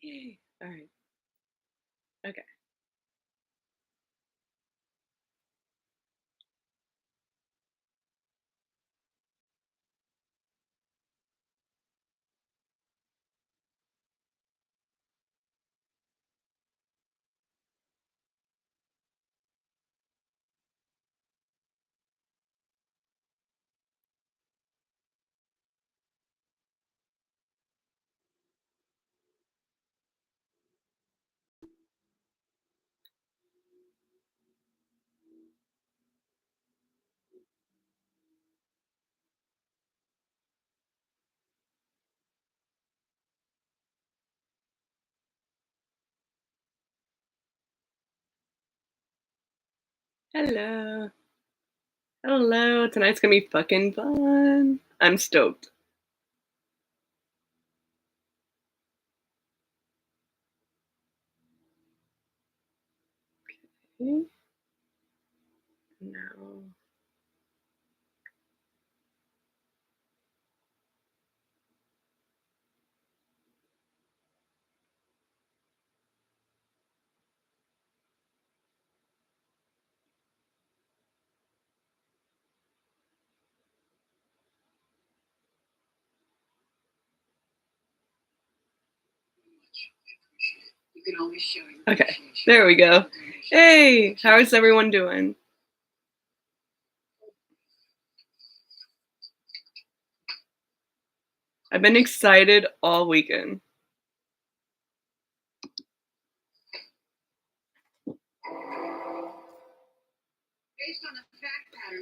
All right. Okay. Hello. Hello. Tonight's gonna be fucking fun. I'm stoked. Okay. Now. Okay. There we go. Hey, how is everyone doing? I've been excited all weekend.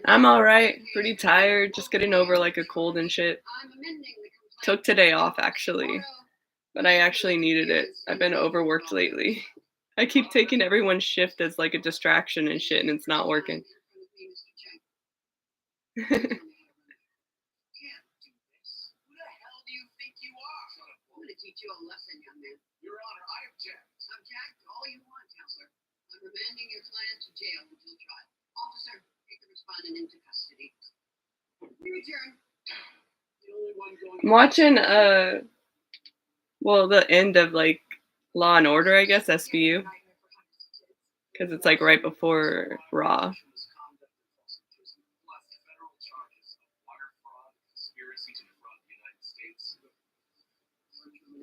I'm all right. Pretty tired. Just getting over like a cold and shit. Took today off actually, but I actually needed it. I've been overworked lately. I keep taking everyone's shift as like a distraction and shit, and it's not working. I'm watching well, the end of like Law and Order, I guess, SVU, because it's like right before Raw.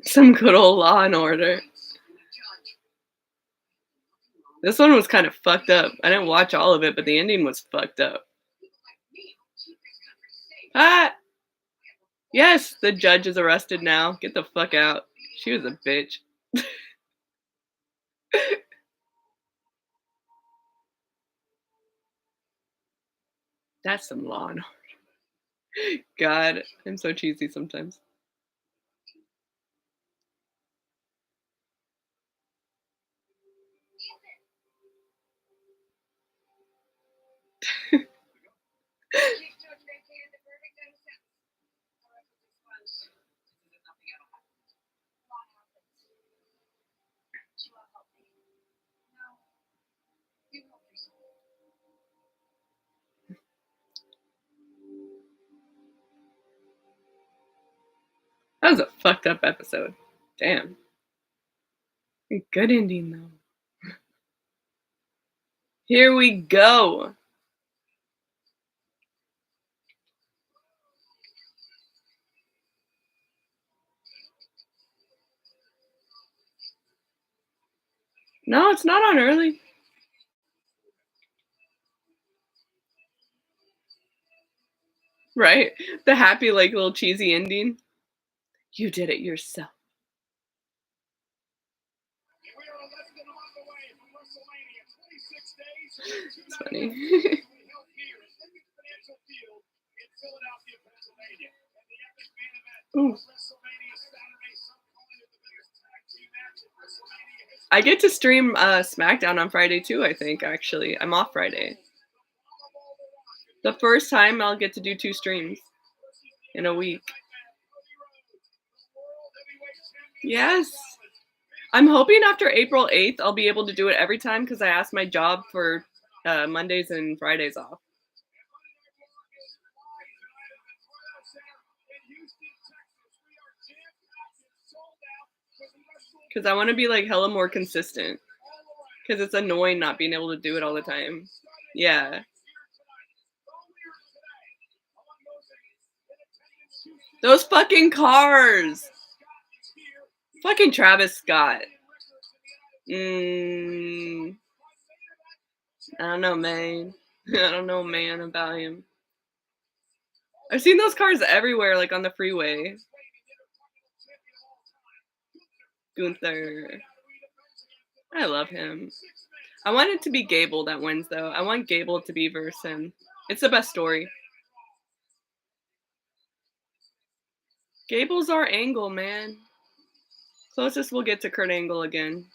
Some good old Law and Order. This one was kind of fucked up. I didn't watch all of it, but the ending was fucked up. Ah, yes, the judge is arrested now. Get the fuck out. She was a bitch. That's some Law and Order. God, I'm so cheesy sometimes. That was a fucked up episode. Damn. A good ending though. Here we go. No, it's not on early. Right? The happy, like little cheesy ending. You did it yourself. It's funny. Ooh. I get to stream SmackDown on Friday too, I think, actually. I'm off Friday. The first time I'll get to do 2 streams in a week. Yes. I'm hoping after April 8th I'll be able to do it every time because I asked my job for Mondays and Fridays off. Because I want to be like hella more consistent. Because it's annoying not being able to do it all the time. Yeah. Those fucking cars. Fucking Travis Scott. Mm, I don't know, man. I don't know, man, about him. I've seen those cars everywhere, like on the freeway. Gunther. I love him. I want it to be Gable that wins, though. I want Gable to be versus him. It's the best story. Gable's our Angle, man. Closest we'll get to Kurt Angle again.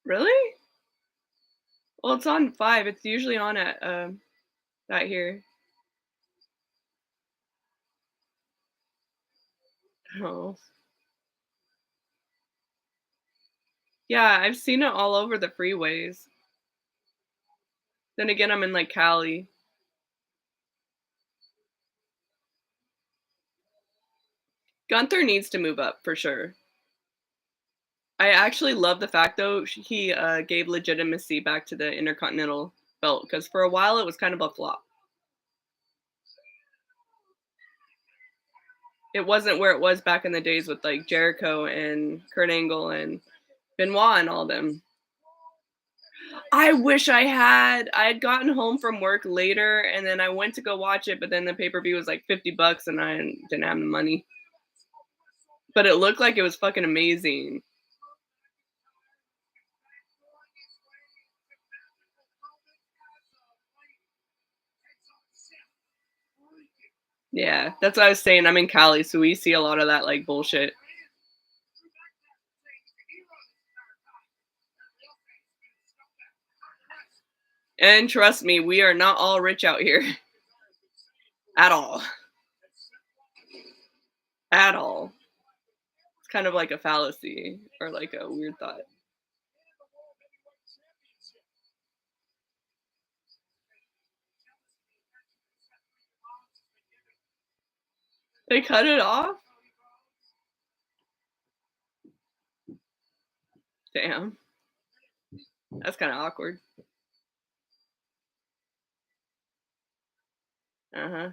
Really? Well, it's on 5. It's usually on at that here. Oh. Yeah, I've seen it all over the freeways. Then again, I'm in like Cali. Gunther needs to move up for sure. I actually love the fact though he gave legitimacy back to the Intercontinental belt because for a while it was kind of a flop. It wasn't where it was back in the days with like Jericho and Kurt Angle and Benoit and all them. I wish I had. I had gotten home from work later and then I went to go watch it, but then the pay-per-view was like $50 and I didn't have the money. But it looked like it was fucking amazing. Yeah, that's what I was saying. I'm in Cali, so we see a lot of that like bullshit. And trust me, we are not all rich out here at all. At all. It's kind of like a fallacy or like a weird thought. They cut it off? Damn. That's kind of awkward. Uh-huh.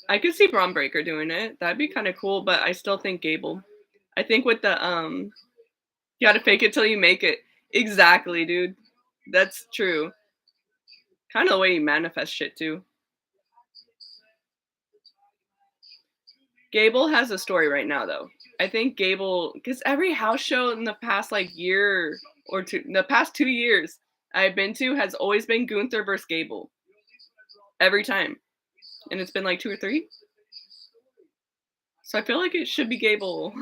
I could see Braun Breaker doing it. That'd be kind of cool, but I still think Gable. I think with the you gotta fake it till you make it. Exactly, dude. That's true. Kind of the way you manifest shit too. Gable has a story right now though. I think Gable because every house show in the past like year or two the past 2 years I've been to has always been Gunther versus Gable. Every time. And it's been like 2 or 3. So I feel like it should be Gable.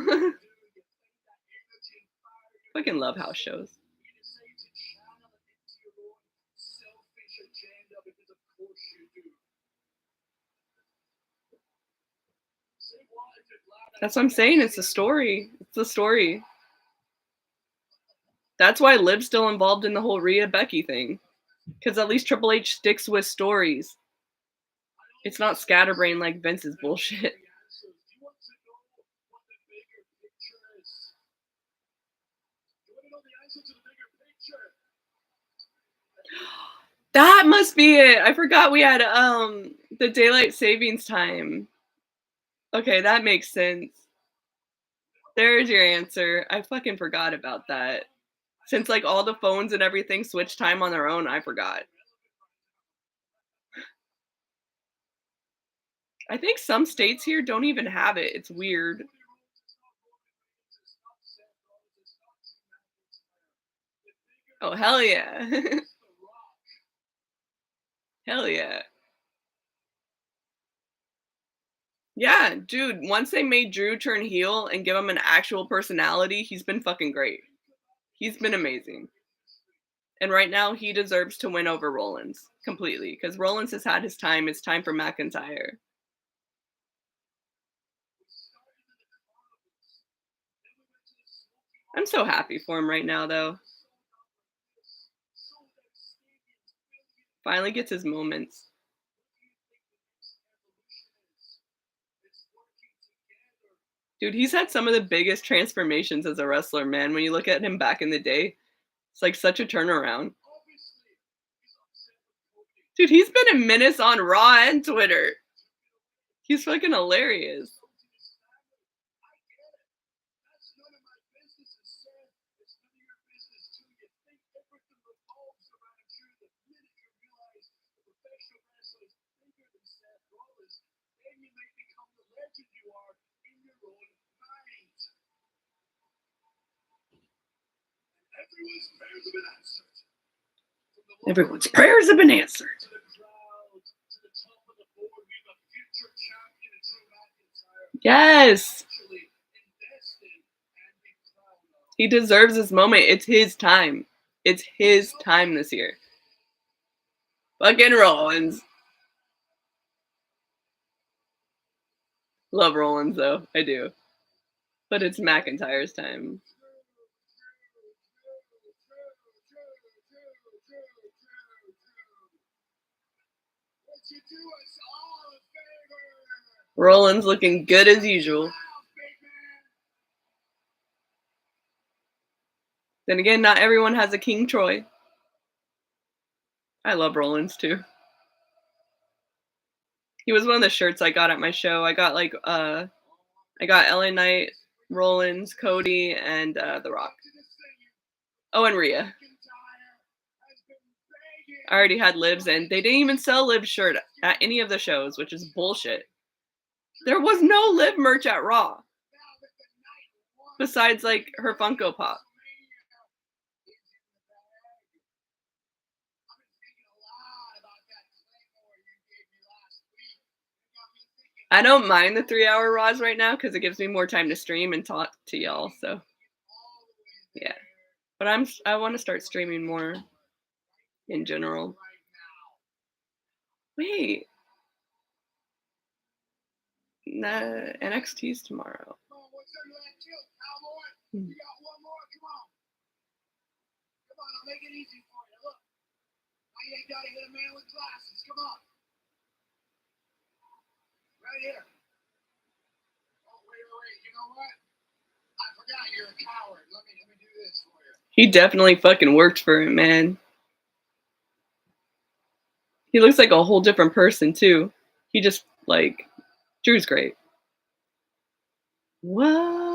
Fucking love house shows. That's what I'm saying. It's a story. It's a story. That's why Liv's still involved in the whole Rhea Becky thing. Because at least Triple H sticks with stories. It's not scatterbrain like Vince's bullshit. That must be it. I forgot we had the daylight savings time. Okay, that makes sense. There's your answer. I fucking forgot about that. Since like all the phones and everything switch time on their own, I forgot. I think some states here don't even have it. It's weird. Oh, hell yeah. Hell yeah. Yeah, dude, once they made Drew turn heel and give him an actual personality, he's been fucking great. He's been amazing. And right now, he deserves to win over Rollins completely because Rollins has had his time. It's time for McIntyre. I'm so happy for him right now, though. Finally gets his moments. Dude, he's had some of the biggest transformations as a wrestler, man. When you look at him back in the day, it's like such a turnaround. Dude, he's been a menace on Raw and Twitter. He's fucking hilarious. Everyone's prayers have been answered. Yes. He deserves his moment. It's his time. It's his time this year. Fucking Rollins. Love Rollins though. I do. But it's McIntyre's time. Rollins looking good as usual. Then again, not everyone has a King Troy. I love Rollins too. He was one of the shirts I got at my show. I got I got LA Knight, Rollins, Cody, and The Rock. Oh, and Rhea. I already had Liv's, and they didn't even sell Liv's shirt at any of the shows, which is bullshit. There was no Liv merch at Raw. Besides, like, her Funko Pop. I don't mind the 3-hour Raws right now because it gives me more time to stream and talk to y'all. So, yeah. But I want to start streaming more in general. Wait. Nah, NXT's tomorrow. Right here. Oh, wait. You know what? I forgot you're a coward. Let me do this for you. He definitely fucking worked for him, man. He looks like a whole different person, too. He just, like, Drew's great. Whoa.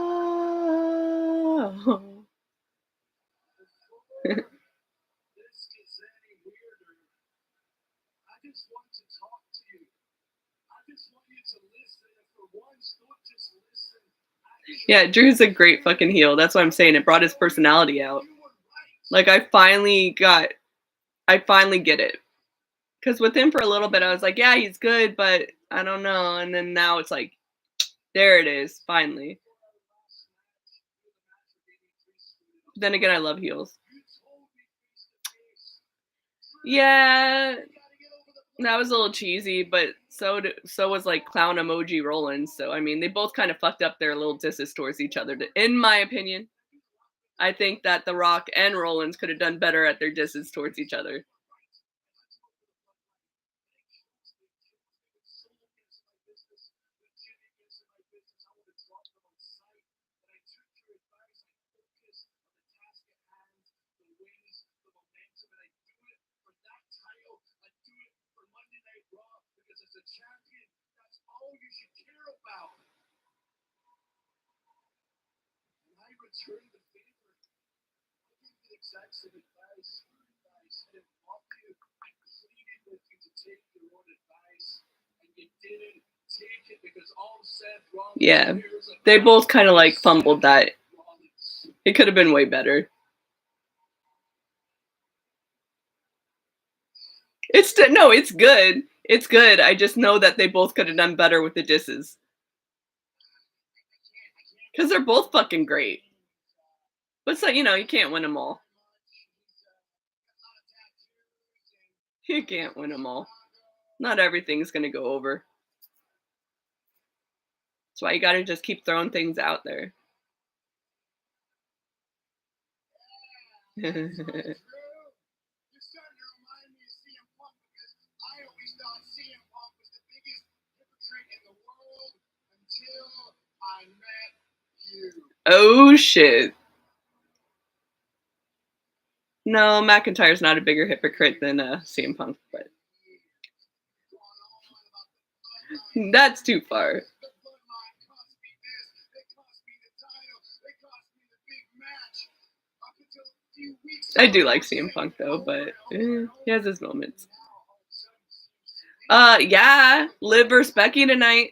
Yeah, Drew's a great fucking heel. That's what I'm saying. It brought his personality out. Like, I finally get it. Because with him for a little bit, I was like, yeah, he's good, but I don't know. And then now it's like, there it is, finally. Then again, I love heels. Yeah, that was a little cheesy, but so was like clown emoji Rollins. So I mean, they both kind of fucked up their little disses towards each other. In my opinion, I think that The Rock and Rollins could have done better at their disses towards each other. Yeah, they both kind of like fumbled that. It could have been way better. It's good. It's good. I just know that they both could have done better with the disses. Because they're both fucking great. But so, you can't win them all. You can't win them all. Not everything's going to go over. That's why you got to just keep throwing things out there. Oh shit. No, McIntyre's not a bigger hypocrite than CM Punk, but that's too far. I do like CM Punk though, but he has his moments. Yeah, Liv versus Becky tonight.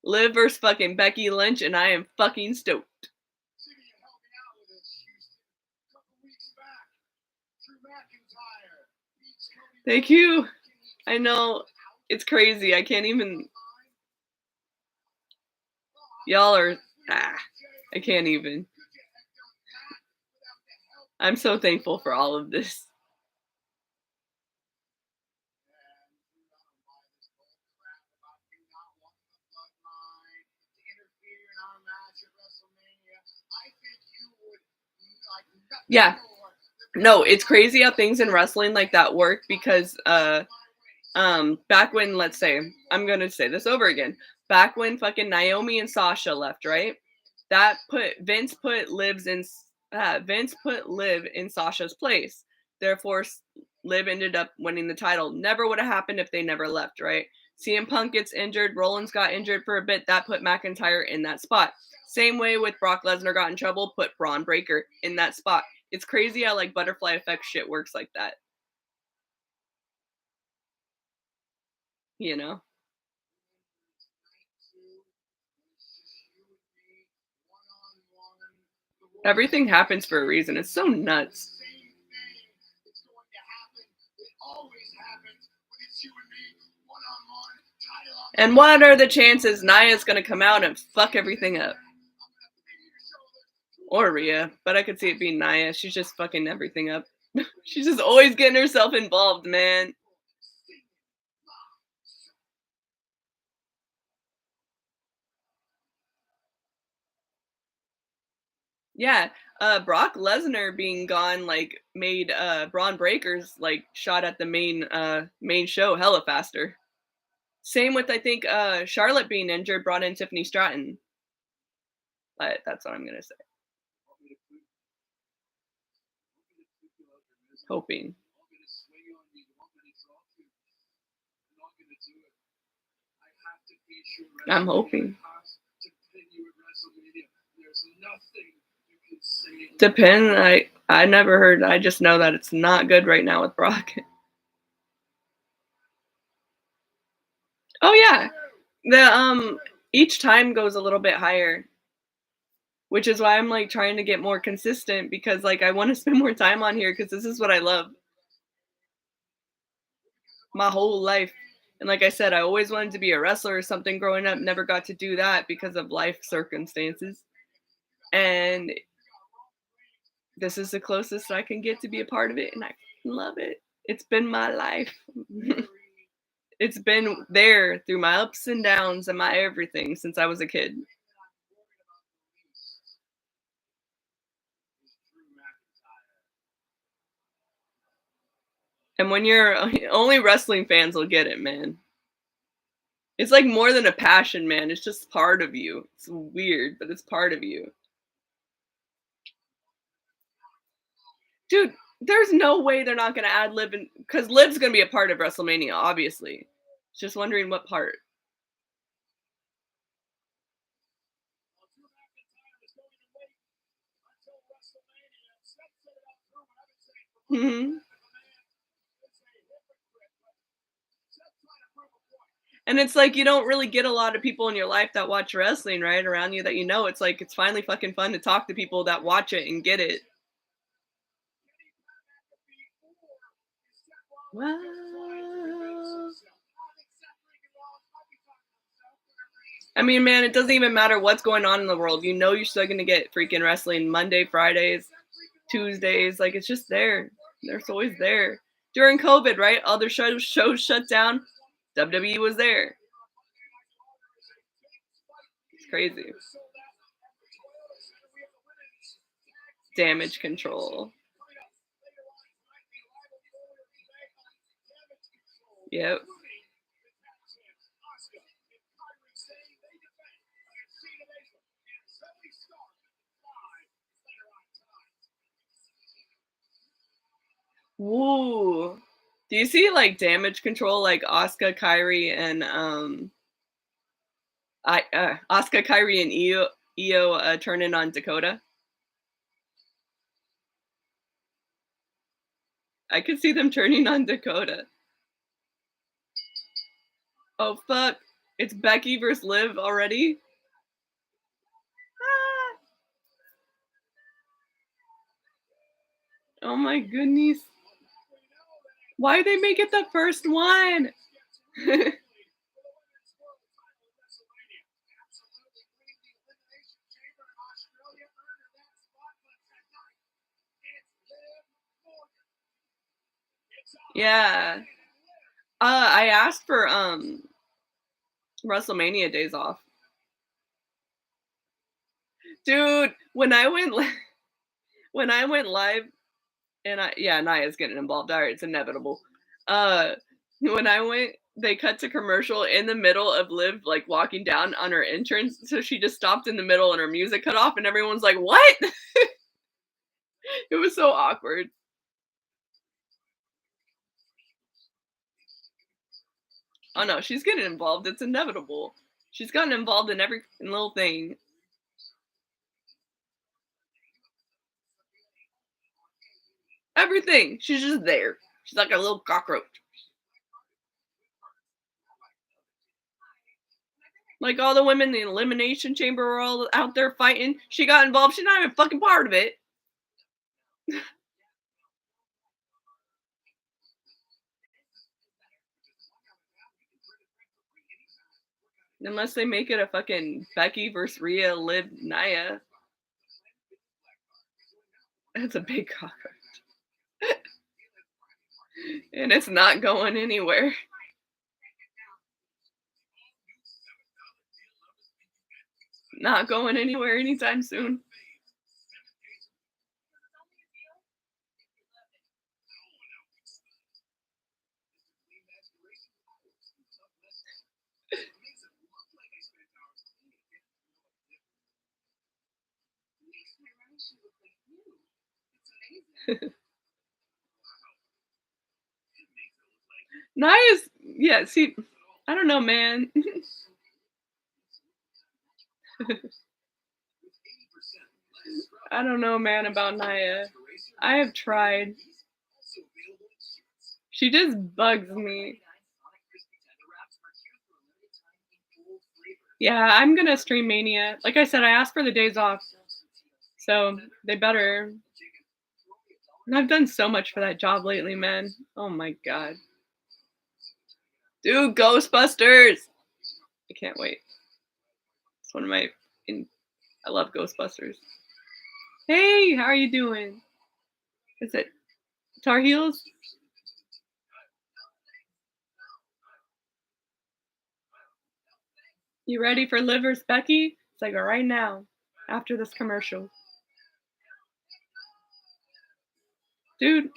Liv versus fucking Becky Lynch, and I am fucking stoked. Thank you. I know it's crazy. I can't even. Y'all are. I can't even. I'm so thankful for all of this. Yeah. No, it's crazy how things in wrestling like that work because back when, let's say, I'm gonna say this over again. Back when fucking Naomi and Sasha left, right? That put Vince put Liv in Sasha's place. Therefore, Liv ended up winning the title. Never would have happened if they never left, right? CM Punk gets injured. Rollins got injured for a bit. That put McIntyre in that spot. Same way with Brock Lesnar got in trouble, put Braun Breaker in that spot. It's crazy how like butterfly effect shit works like that. You know? Everything happens for a reason. It's so nuts. And what are the chances Nia's gonna come out and fuck everything up? Or Rhea, but I could see it being Nia. She's just fucking everything up. She's just always getting herself involved, man. Yeah, Brock Lesnar being gone like made Braun Breaker's like shot at the main show hella faster. Same with I think Charlotte being injured brought in Tiffany Stratton. But that's what I'm gonna say. Hoping. I'm hoping. Depend. I never heard. I just know that it's not good right now with Brock. Oh yeah, the each time goes a little bit higher, which is why I'm like trying to get more consistent because like I want to spend more time on here because this is what I love my whole life. And like I said, I always wanted to be a wrestler or something growing up. Never got to do that because of life circumstances. And this is the closest I can get to be a part of it, and I love it. It's been my life. It's been there through my ups and downs and my everything since I was a kid. And when you're only wrestling fans will get it, man. It's like more than a passion, man. It's just part of you. It's weird, but it's part of you. Dude, there's no way they're not gonna add Liv in because Liv's gonna be a part of WrestleMania, obviously. Just wondering what part. Mhm. And it's like you don't really get a lot of people in your life that watch wrestling, right? Around you that you know. It's like it's finally fucking fun to talk to people that watch it and get it. Well, I mean, man, it doesn't even matter what's going on in the world. You know, you're still gonna get freaking wrestling Monday, Fridays, Tuesdays. Like it's just there. There's always there. During COVID, right? Other shows shut down. WWE was there. It's crazy. Damage control. Yep. Woo. Do you see like Damage Control, like Asuka, Kyrie, and Asuka, Kyrie, and Io turning on Dakota? I could see them turning on Dakota. Oh fuck! It's Becky versus Liv already. Ah, oh my goodness! Why they make it the first one? Yeah. I asked for WrestleMania days off. Dude, when I went live and yeah, Naya's getting involved. All right, it's inevitable. Uh when I went, they cut to commercial in the middle of Liv like walking down on her entrance. So she just stopped in the middle and her music cut off and everyone's like, "What?" It was so awkward. Oh no, she's getting involved. It's inevitable. She's gotten involved in every little thing. Everything. She's just there. She's like a little cockroach. Like all the women in the elimination chamber were all out there fighting. She got involved. She's not even fucking part of it. Unless they make it a fucking Becky versus Rhea, Liv, Nia. That's a big cockroach. And it's not going anywhere. Not going anywhere anytime soon. Nia's, yeah, see, I don't know, man. I don't know, man, about Nia. I have tried. She just bugs me. Yeah, I'm gonna stream Mania. Like I said, I asked for the days off, so they better. And I've done so much for that job lately, man. Oh my god. Dude, Ghostbusters! I can't wait. It's one of my in I love Ghostbusters. Hey, how are you doing? Is it Tar Heels? You ready for Livers Becky? It's like right now, after this commercial. Dude,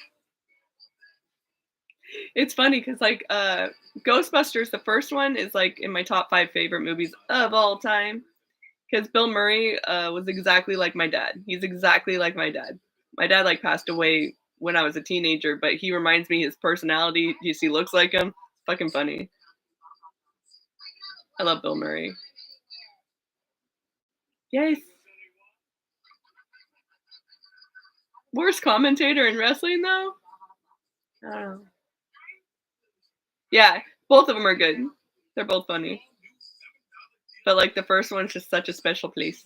it's funny because like Ghostbusters, the first one is like in my top 5 favorite movies of all time. Because Bill Murray was exactly like my dad. He's exactly like my dad. My dad like passed away when I was a teenager, but he reminds me his personality. He looks like him. Fucking funny. I love Bill Murray. Yes. Worst commentator in wrestling though? I don't know. Yeah, both of them are good. They're both funny. But like the first one's just such a special place.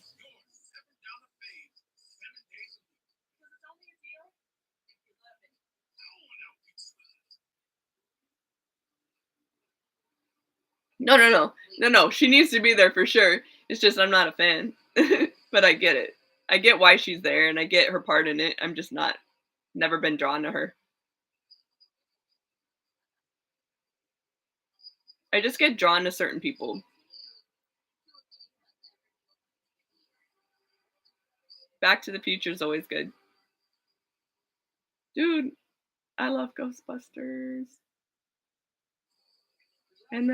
No, no, no. No, no. She needs to be there for sure. It's just I'm not a fan. But I get it. I get why she's there and I get her part in it. I'm just not never been drawn to her. I just get drawn to certain people. Back to the Future is always good. Dude, I love Ghostbusters. And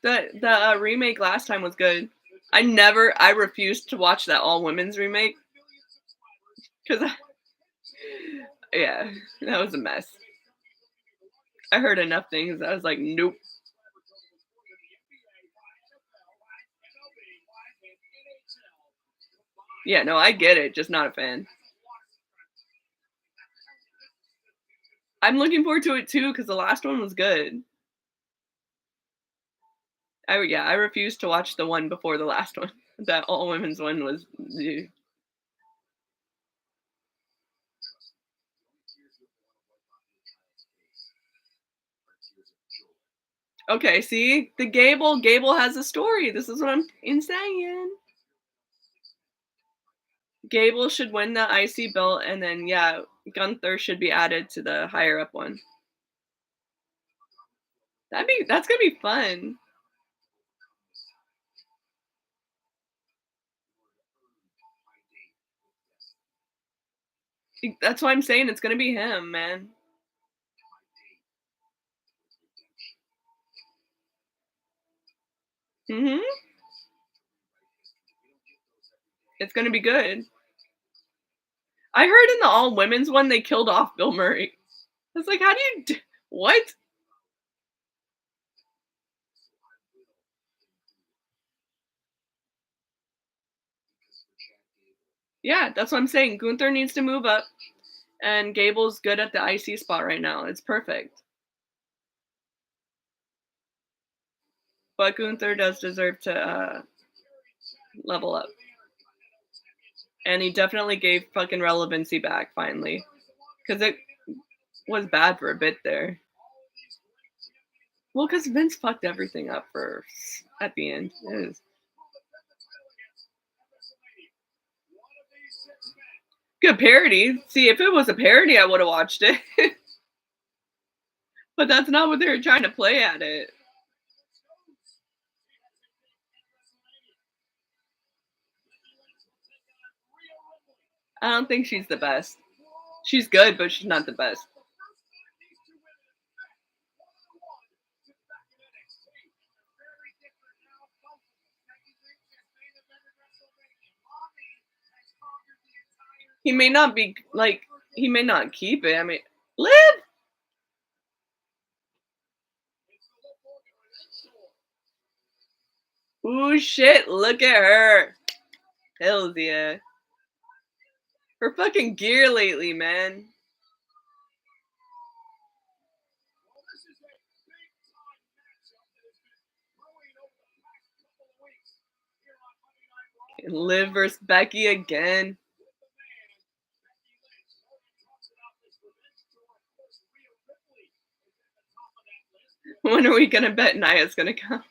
the remake last time was good. I refused to watch that all women's remake cuz yeah, that was a mess. I heard enough things. I was like, nope. Yeah, no, I get it. Just not a fan. I'm looking forward to it too because the last one was good. I refused to watch the one before the last one. That all women's one was. Ugh. Okay, see the Gable has a story. This is what I'm saying. Gable should win the IC belt, and then yeah, Gunther should be added to the higher up one. That's gonna be fun. That's why I'm saying it's gonna be him, man. Mhm. It's gonna be good. I heard in the all women's one they killed off Bill Murray. I was like, how do you what? Yeah, that's what I'm saying. Gunther needs to move up, and Gable's good at the IC spot right now. It's perfect. But Gunther does deserve to level up. And he definitely gave fucking relevancy back finally. Because it was bad for a bit there. Well, because Vince fucked everything up for at the end. It was good parody. See, if it was a parody, I would have watched it. But that's not what they were trying to play at it. I don't think she's the best. She's good, but she's not the best. He may not be like he may not keep it. I mean, Liv. Ooh shit! Look at her. Hells yeah. Her fucking gear lately, man. Liv versus Becky again. When are we gonna bet Nia's gonna come?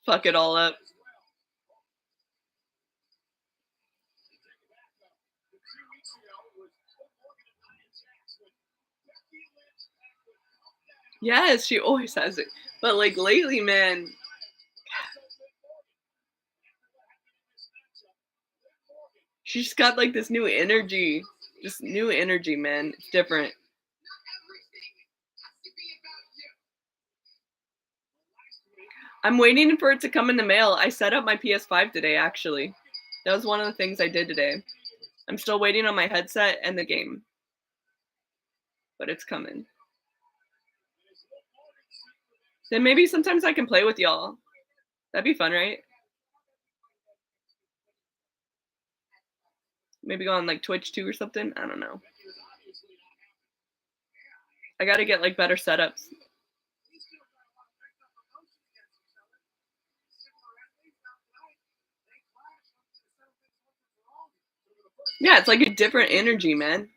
Fuck it all up. Yes, she always has it. But like lately, man, she's got like this new energy. Just new energy, man. It's different. I'm waiting for it to come in the mail. I set up my PS5 today, actually. That was one of the things I did today. I'm still waiting on my headset and the game, but it's coming. Then maybe sometimes I can play with y'all. That'd be fun, right? Maybe go on like Twitch too or something. I don't know. I gotta get like better setups. Yeah, it's like a different energy, man.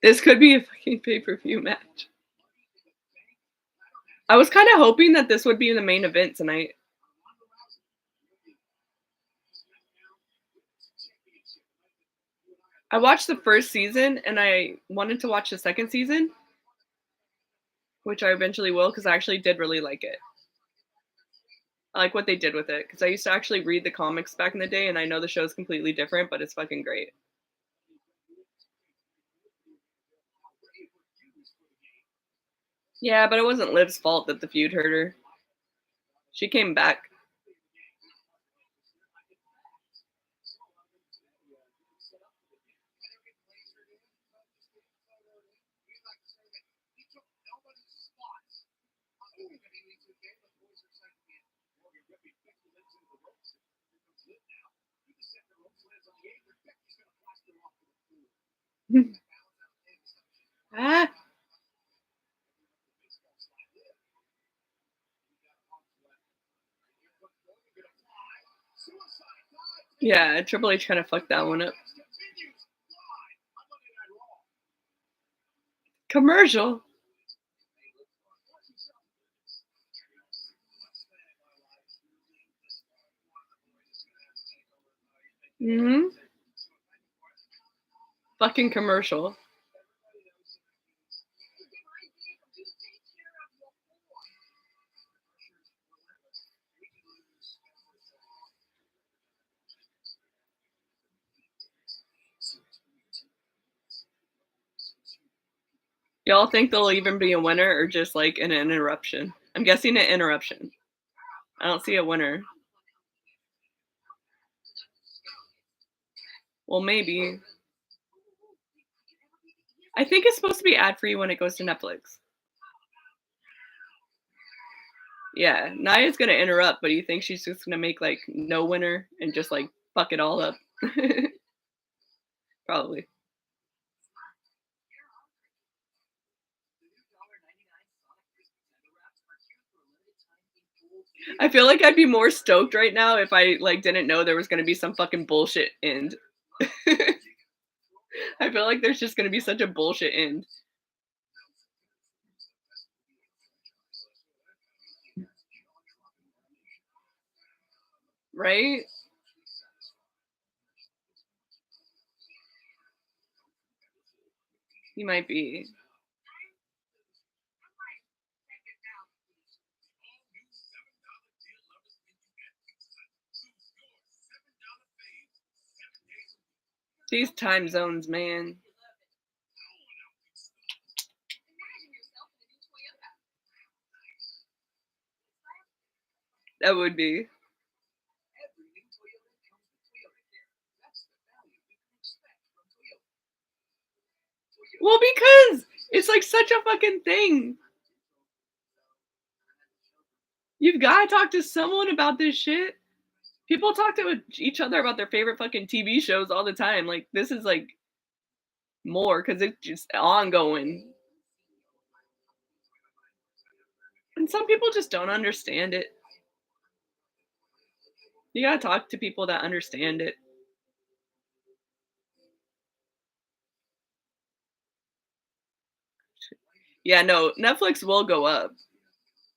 This could be a fucking pay-per-view match. I was kind of hoping that this would be the main event tonight. I watched the first season and I wanted to watch the second season. which I eventually will because I actually did really like it. I like what they did with it because I used to actually read the comics back in the day, and I know the show's completely different, but it's fucking great. Yeah, but it wasn't Liv's fault that the feud hurt her. She came back. Ah, yeah, Triple H kind of fucked that one up. Commercial. Mhm. Fucking commercial. Y'all think there'll even be a winner or just like an interruption? I'm guessing an interruption. I don't see a winner. Well, maybe. I think it's supposed to be ad free when it goes to Netflix. Yeah, Naya's gonna interrupt, but you think she's just gonna make like no winner and just like fuck it all up? Probably. I feel like I'd be more stoked right now if I like didn't know there was gonna be some fucking bullshit end. I feel like there's just gonna be such a bullshit end, right? You might be. These time zones, man. That would be. Well, because it's like such a fucking thing. You've got to talk to someone about this shit. People talk to each other about their favorite fucking TV shows all the time. Like this is like more because it's just ongoing. And some people just don't understand it. You gotta talk to people that understand it. Yeah, no, Netflix will go up.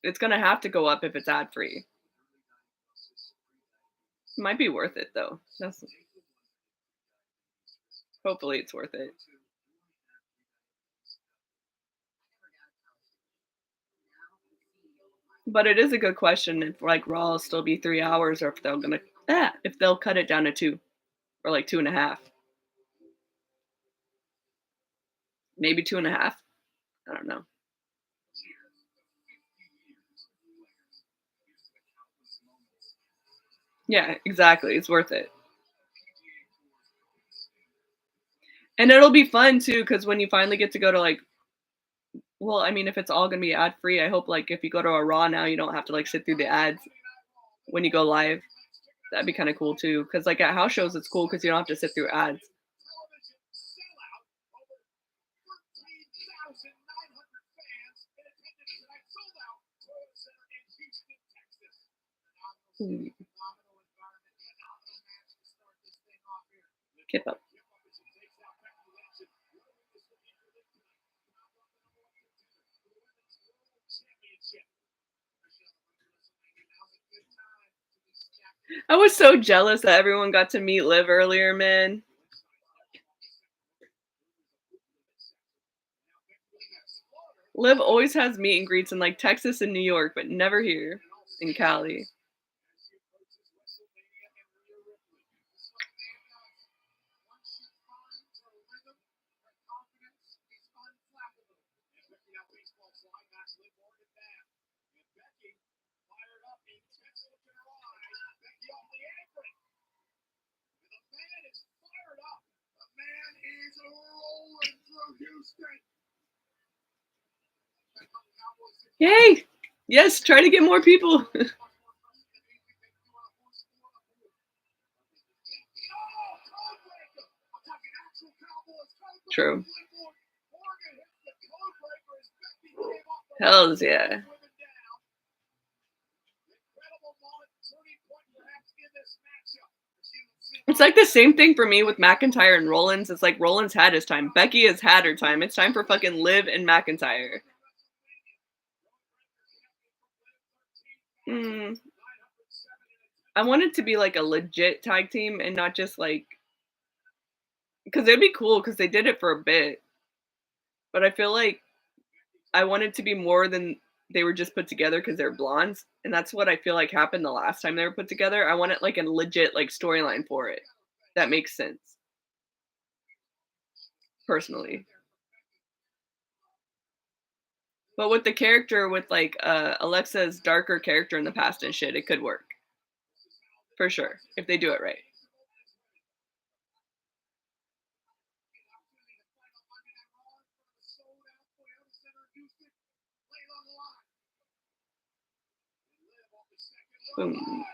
It's gonna have to go up if it's ad free. Might be worth it though. That's hopefully it's worth it. But it is a good question if like Raw will still be 3 hours or if they're gonna if they'll cut it down to two or like two and a half. Maybe two and a half. I don't know. Yeah, exactly. It's worth it. And it'll be fun too, because when you finally get to go to like well, I mean, if it's all gonna be ad free, I hope like if you go to a Raw now, you don't have to like sit through the ads when you go live. That'd be kind of cool too. Cause like at house shows, it's cool because you don't have to sit through ads. Hmm, Keep up. I was so jealous that everyone got to meet Liv earlier, man. Liv always has meet and greets in like Texas and New York, but never here in Cali. Yay! Yes, try to get more people. True. Hells yeah. It's like the same thing for me with McIntyre and Rollins. It's like Rollins had his time. Becky has had her time. It's time for fucking Liv and McIntyre. Mm, I want it to be like a legit tag team and not just like because it'd be cool because they did it for a bit, but I feel like I want it to be more than they were just put together because they're blondes, and that's what I feel like happened the last time they were put together. I want it like a legit like storyline for it. That makes sense personally. But with the character with like Alexa's darker character in the past and shit, it could work for sure if they do it right. Boom.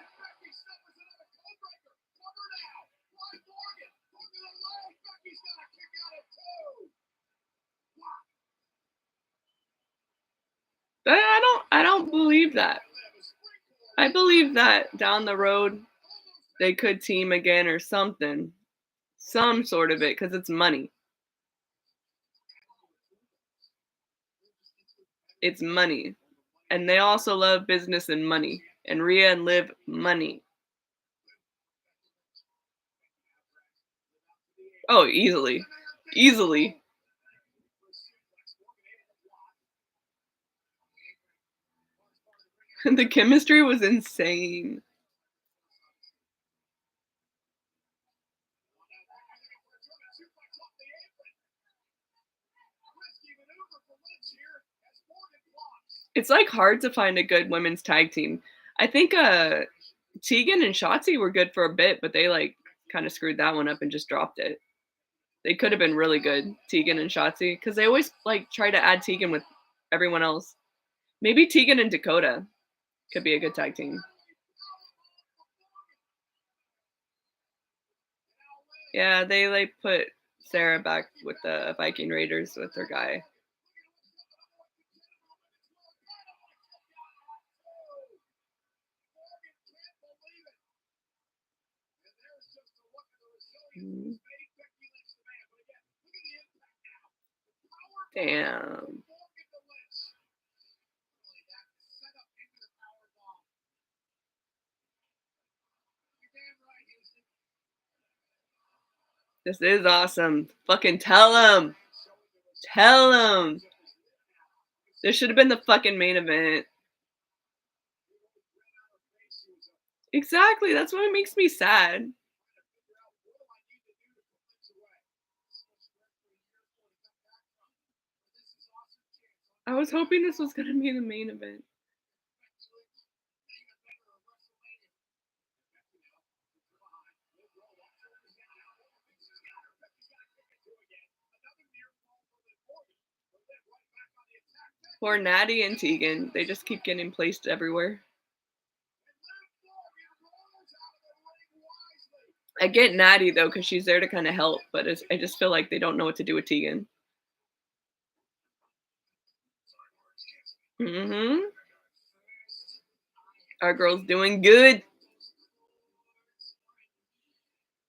I don't believe that. I believe that down the road they could team again or something. Some sort of it because it's money. It's money. And they also love business and money. And Rhea and Liv money. Oh, easily. Easily. The chemistry was insane. It's like hard to find a good women's tag team. I think Tegan and Shotzi were good for a bit, but they like kind of screwed that one up and just dropped it. They could have been really good, Tegan and Shotzi, because they always like try to add Tegan with everyone else. Maybe Tegan and Dakota could be a good tag team. Yeah, they like put Sarah back with the Viking Raiders with her guy. Mhm. Damn. This is awesome. Fucking tell them. Tell them. This should have been the fucking main event. Exactly. That's what makes me sad. I was hoping this was gonna be the main event. Poor Natty and Tegan. They just keep getting placed everywhere. I get Natty though, because she's there to kind of help, but I just feel like they don't know what to do with Tegan. Hmm. Our girl's doing good.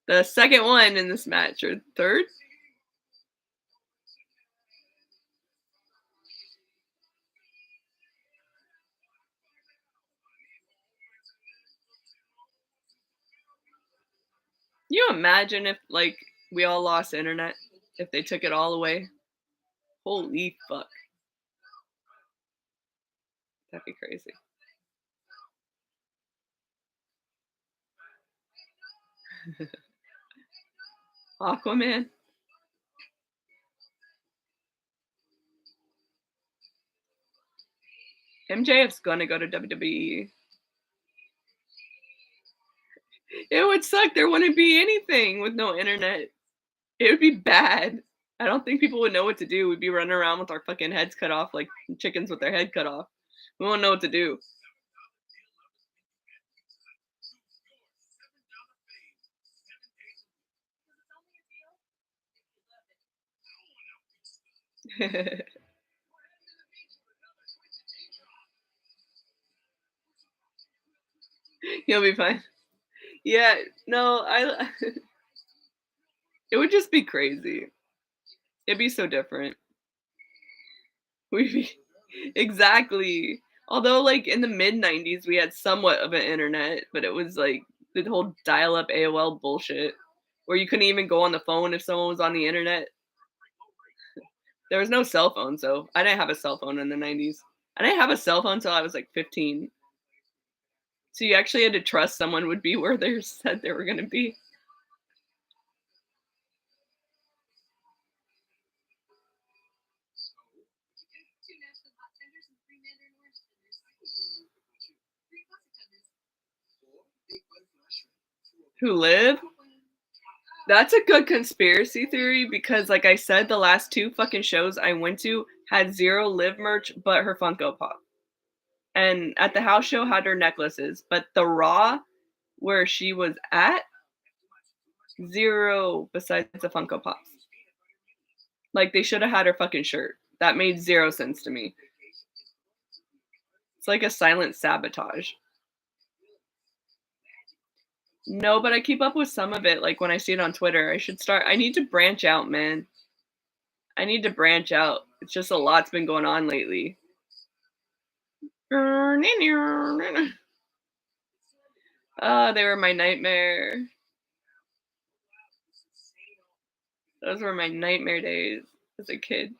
The second one in this match, or third? You imagine if like we all lost internet if they took it all away? Holy fuck. That'd be crazy. Aquaman. MJF's gonna go to WWE. It would suck. There wouldn't be anything with no internet. It would be bad. I don't think people would know what to do. We'd be running around with our fucking heads cut off like chickens with their head cut off. We won't know what to do. You'll be fine. Yeah, no, I it would just be crazy. It'd be so different. We'd be exactly. Although, like, in the mid-90s, we had somewhat of an internet, but it was, like, the whole dial-up AOL bullshit, where you couldn't even go on the phone if someone was on the internet. There was no cell phone, so I didn't have a cell phone in the 90s. I didn't have a cell phone until I was, like, 15. So you actually had to trust someone would be where they said they were gonna be. Who live? That's a good conspiracy theory because, like I said, the last 2 fucking shows I went to had 0 Liv merch but her Funko Pop. And at the house show had her necklaces, but the Raw where she was at, 0 besides the Funko Pops. Like, they shoulda had her fucking shirt. That made 0 sense to me. It's like a silent sabotage. No, but I keep up with some of it, like, when I see it on Twitter. I need to branch out, man. I need to branch out. It's just a lot's been going on lately. Oh, they were my nightmare. Those were my nightmare days as a kid.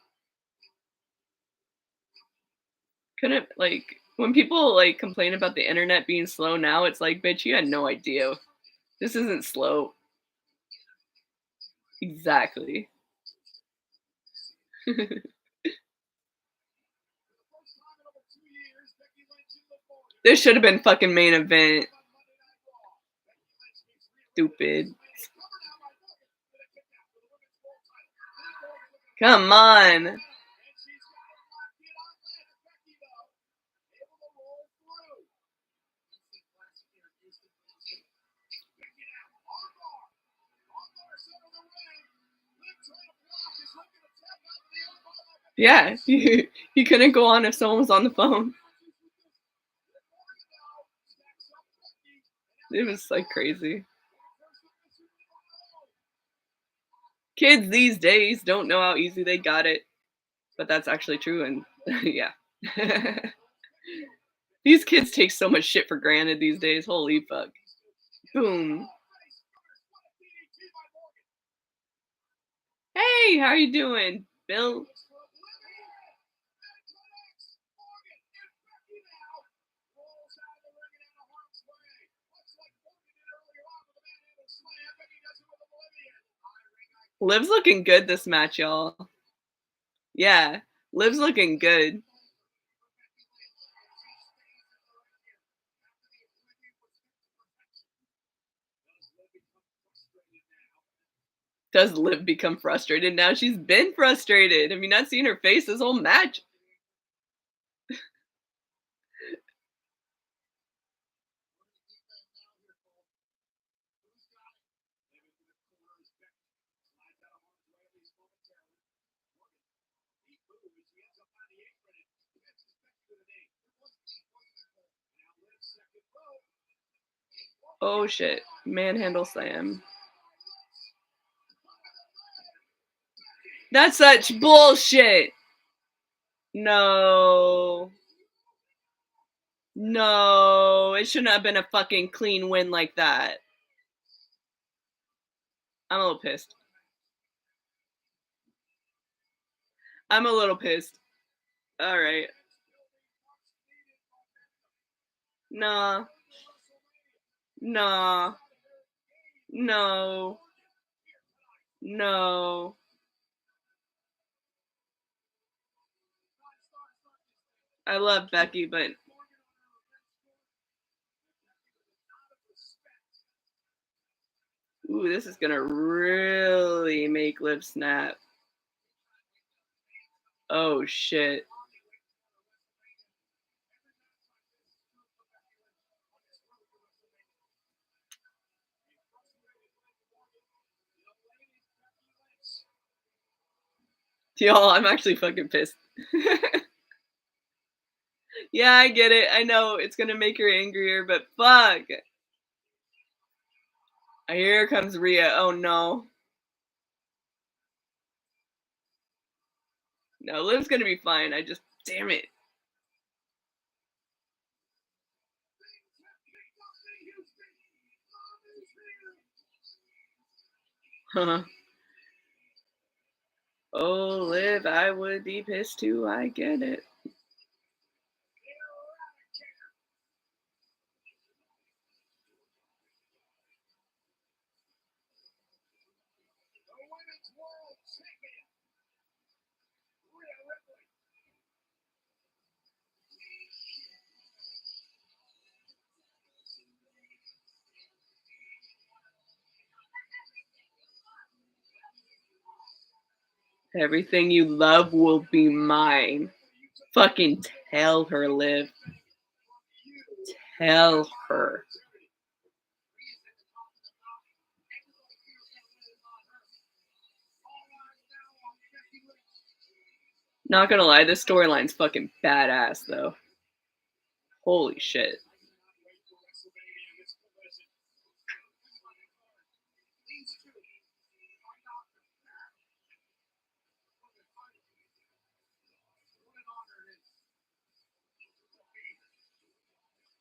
Couldn't like when people like complain about the internet being slow now, it's like, bitch, you had no idea. This isn't slow. Exactly. This should have been fucking main event. Stupid. Come on. Yeah, you couldn't go on if someone was on the phone. It was like crazy. Kids these days don't know how easy they got it, but that's actually true. And yeah, these kids take so much shit for granted these days. Holy fuck. Boom. Hey, how you doing, Bill? Liv's looking good this match, y'all. Yeah, Liv's looking good. Does Liv become frustrated now? She's been frustrated. Have you not seen her face this whole match? Oh shit. Manhandle slam. That's such bullshit. No. No. It shouldn't have been a fucking clean win like that. I'm a little pissed. I'm a little pissed. All right. Nah. Nah. No. No. I love Becky, but ooh, this is gonna really make Liv snap. Oh shit. Y'all, I'm actually fucking pissed. Yeah, I get it. I know it's gonna make her angrier, but fuck. Here comes Rhea. Oh no. No, Liv's gonna be fine. I just damn it. Oh, Liv, I would be pissed too. I get it. Everything you love will be mine. Fucking tell her, Liv. Tell her. Not gonna lie, this storyline's fucking badass though. Holy shit.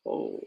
Oh.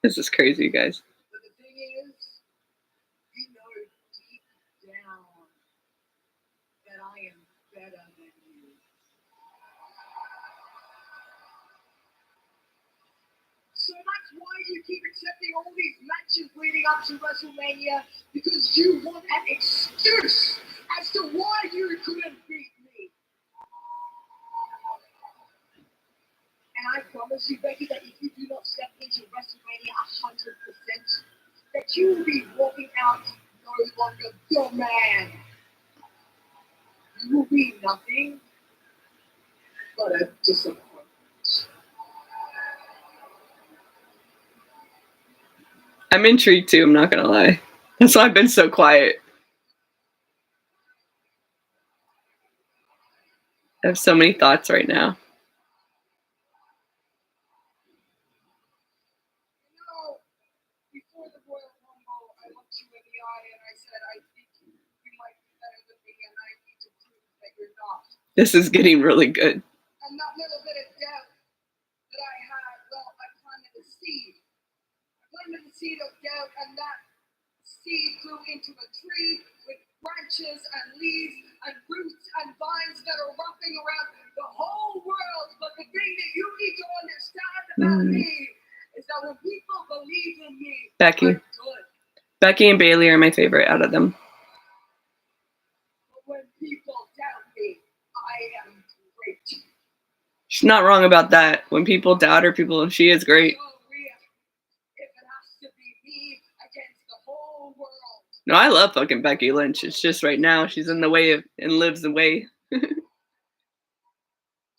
This is crazy, guys. So that's why you keep accepting all these matches leading up to WrestleMania, because you want an excuse as to why you couldn't beat me. And I promise you, Becky, that if you do not step into WrestleMania 100%, that you will be walking out no longer the man. You will be nothing but a disappointment. I'm intrigued too, I'm not gonna lie. That's why I've been so quiet. I have so many thoughts right now. Before the Royal Rumble, I looked you in the eye and I said, I think you might be better than me, and I need to prove that you're not. This is getting really good. And that little bit of doubt that I had, well, I planted a seed. I planted the seed of doubt, and that seed grew into a tree with branches and leaves and roots and vines that are wrapping around the whole world. But the thing that you need to understand about me is that when people believe in me, Becky. I'm good. Becky and Bailey are my favorite out of them. But when people doubt me, I am great. She's not wrong about that. When people doubt her, she is great. So, Rhea, if it has to be me against the whole world, No, I love fucking Becky Lynch. It's just right now she's in the way of and lives the way.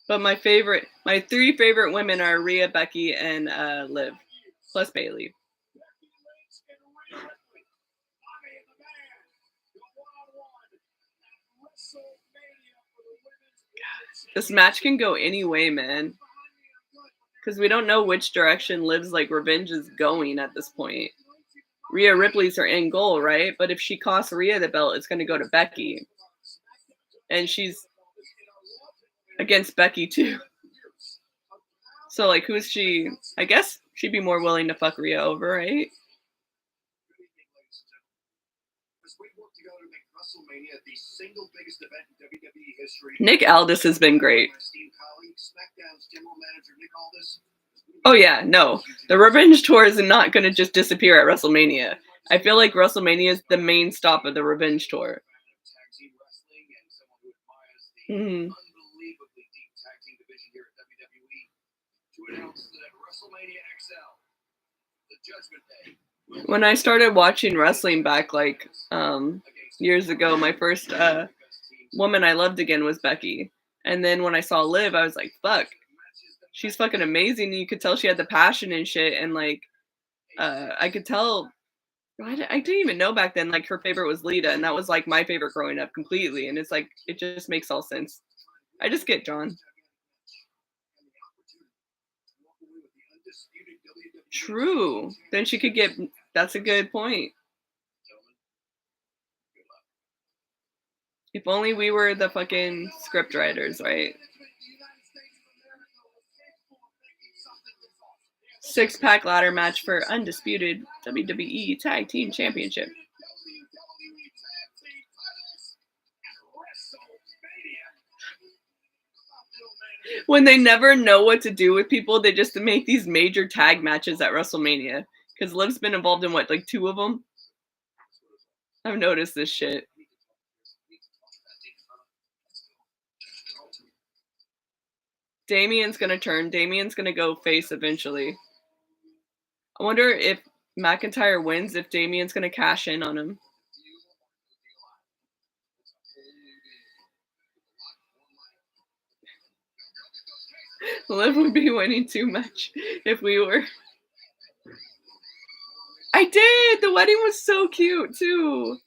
But my three favorite women are Rhea, Becky, and Liv, plus Bailey. This match can go any way, man. Because we don't know which direction Liv's like revenge is going at this point. Rhea Ripley's her end goal, right? But if she costs Rhea the belt, it's going to go to Becky. And she's against Becky too. So like, who's she? I guess she'd be more willing to fuck Rhea over, right? Nick Aldis has been great. Oh yeah, no. The Revenge Tour is not going to just disappear at WrestleMania. I feel like WrestleMania is the main stop of the Revenge Tour. Mm-hmm. When I started watching wrestling back like years ago, my first woman I loved again was Becky. And then when I saw Liv, I was like, fuck, she's fucking amazing. And you could tell she had the passion and shit. And like, I could tell, I didn't even know back then, like her favorite was Lita. And that was like my favorite growing up completely. And it's like, it just makes all sense. I just get John. True. Then she could get, that's a good point. If only we were the fucking script writers, right? 6-pack ladder match for undisputed WWE Tag Team Championship. When they never know what to do with people, they just make these major tag matches at WrestleMania. Because Liv's been involved in what, like 2 of them? I've noticed this shit. Damien's gonna turn. Damien's gonna go face eventually. I wonder if McIntyre wins, if Damien's gonna cash in on him. Liv would be winning too much if we were. I did! The wedding was so cute too.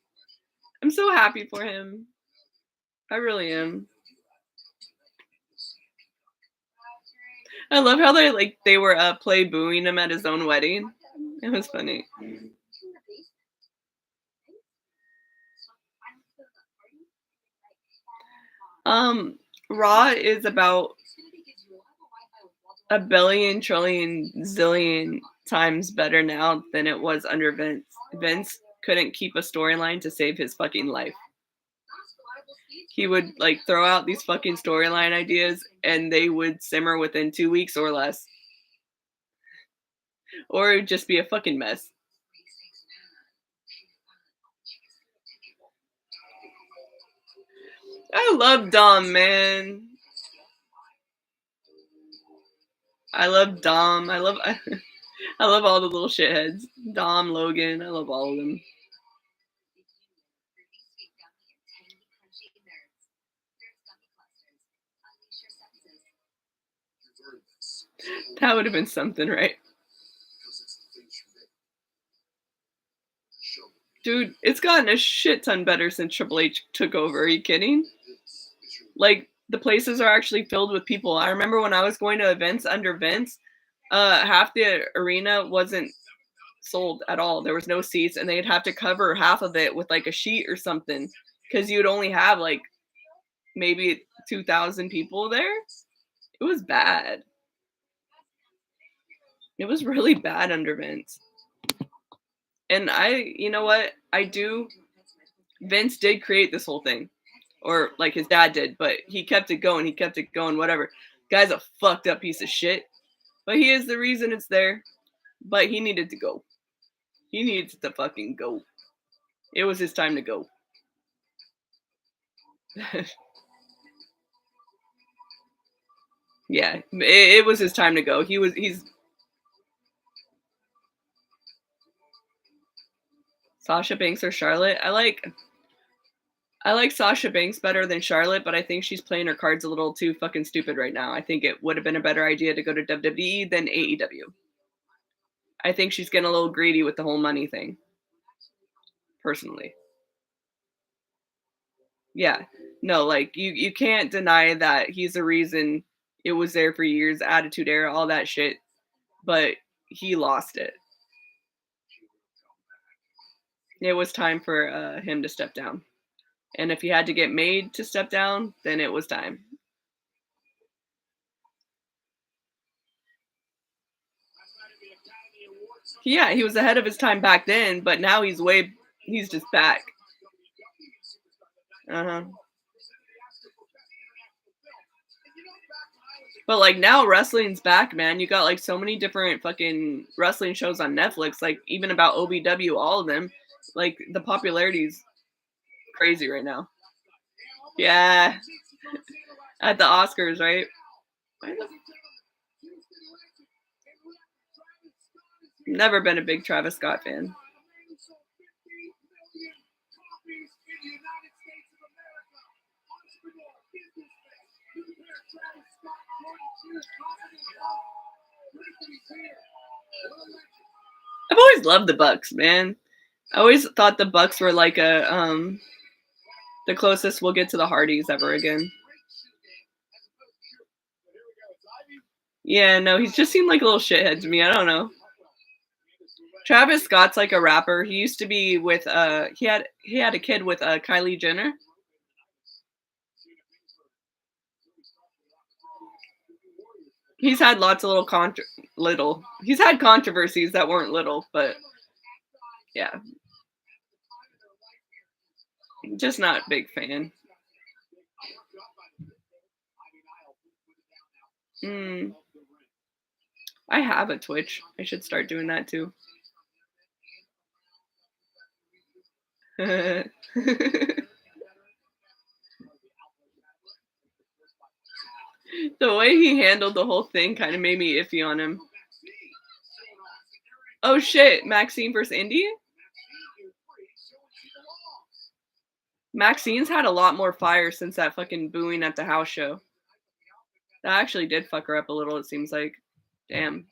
I'm so happy for him. I really am. I love how they were play booing him at his own wedding. It was funny. Raw is about a billion, trillion, zillion times better now than it was under Vince. Vince couldn't keep a storyline to save his fucking life. He would like throw out these fucking storyline ideas and they would simmer within 2 weeks or less. Or it would just be a fucking mess. I love Dom, man. I love Dom. I love all the little shitheads. Dom, Logan, I love all of them. That would have been something, right? Dude, it's gotten a shit ton better since Triple H took over. Are you kidding? Like, the places are actually filled with people. I remember when I was going to events under Vince, half the arena wasn't sold at all. There was no seats, and they'd have to cover half of it with like a sheet or something because you'd only have like maybe 2,000 people there. It was bad. It was really bad under Vince. And you know what? Vince did create this whole thing. Or like his dad did, but he kept it going, whatever. Guy's a fucked up piece of shit. But he is the reason it's there. But he needed to go. He needs to fucking go. It was his time to go. Yeah, it was his time to go. He's Sasha Banks or Charlotte. I like Sasha Banks better than Charlotte, but I think she's playing her cards a little too fucking stupid right now. I think it would have been a better idea to go to WWE than AEW. I think she's getting a little greedy with the whole money thing. Personally. Yeah. No, like you can't deny that he's the reason it was there for years, Attitude Era, all that shit. But he lost it. It was time for him to step down. And if he had to get made to step down, then it was time. Yeah, he was ahead of his time back then, but now he's just back. Uh-huh. But like now wrestling's back, man. You got like so many different fucking wrestling shows on Netflix, like even about OBW, all of them. Like the popularity's crazy right now. Yeah. At the Oscars, right? Never been a big Travis Scott fan. I've always loved the Bucks, man. I always thought the Bucks were like the closest we'll get to the Hardys ever again. Yeah, no, he's just seemed like a little shithead to me. I don't know. Travis Scott's like a rapper. He used to be with he had a kid with Kylie Jenner. He's had lots of he's had controversies that weren't little, but yeah. Just not a big fan. Mm, I have a Twitch. I should start doing that too. The way he handled the whole thing kind of made me iffy on him. Oh shit, Maxine versus Indy? Maxine's had a lot more fire since that fucking booing at the house show. That actually did fuck her up a little, it seems like. Damn.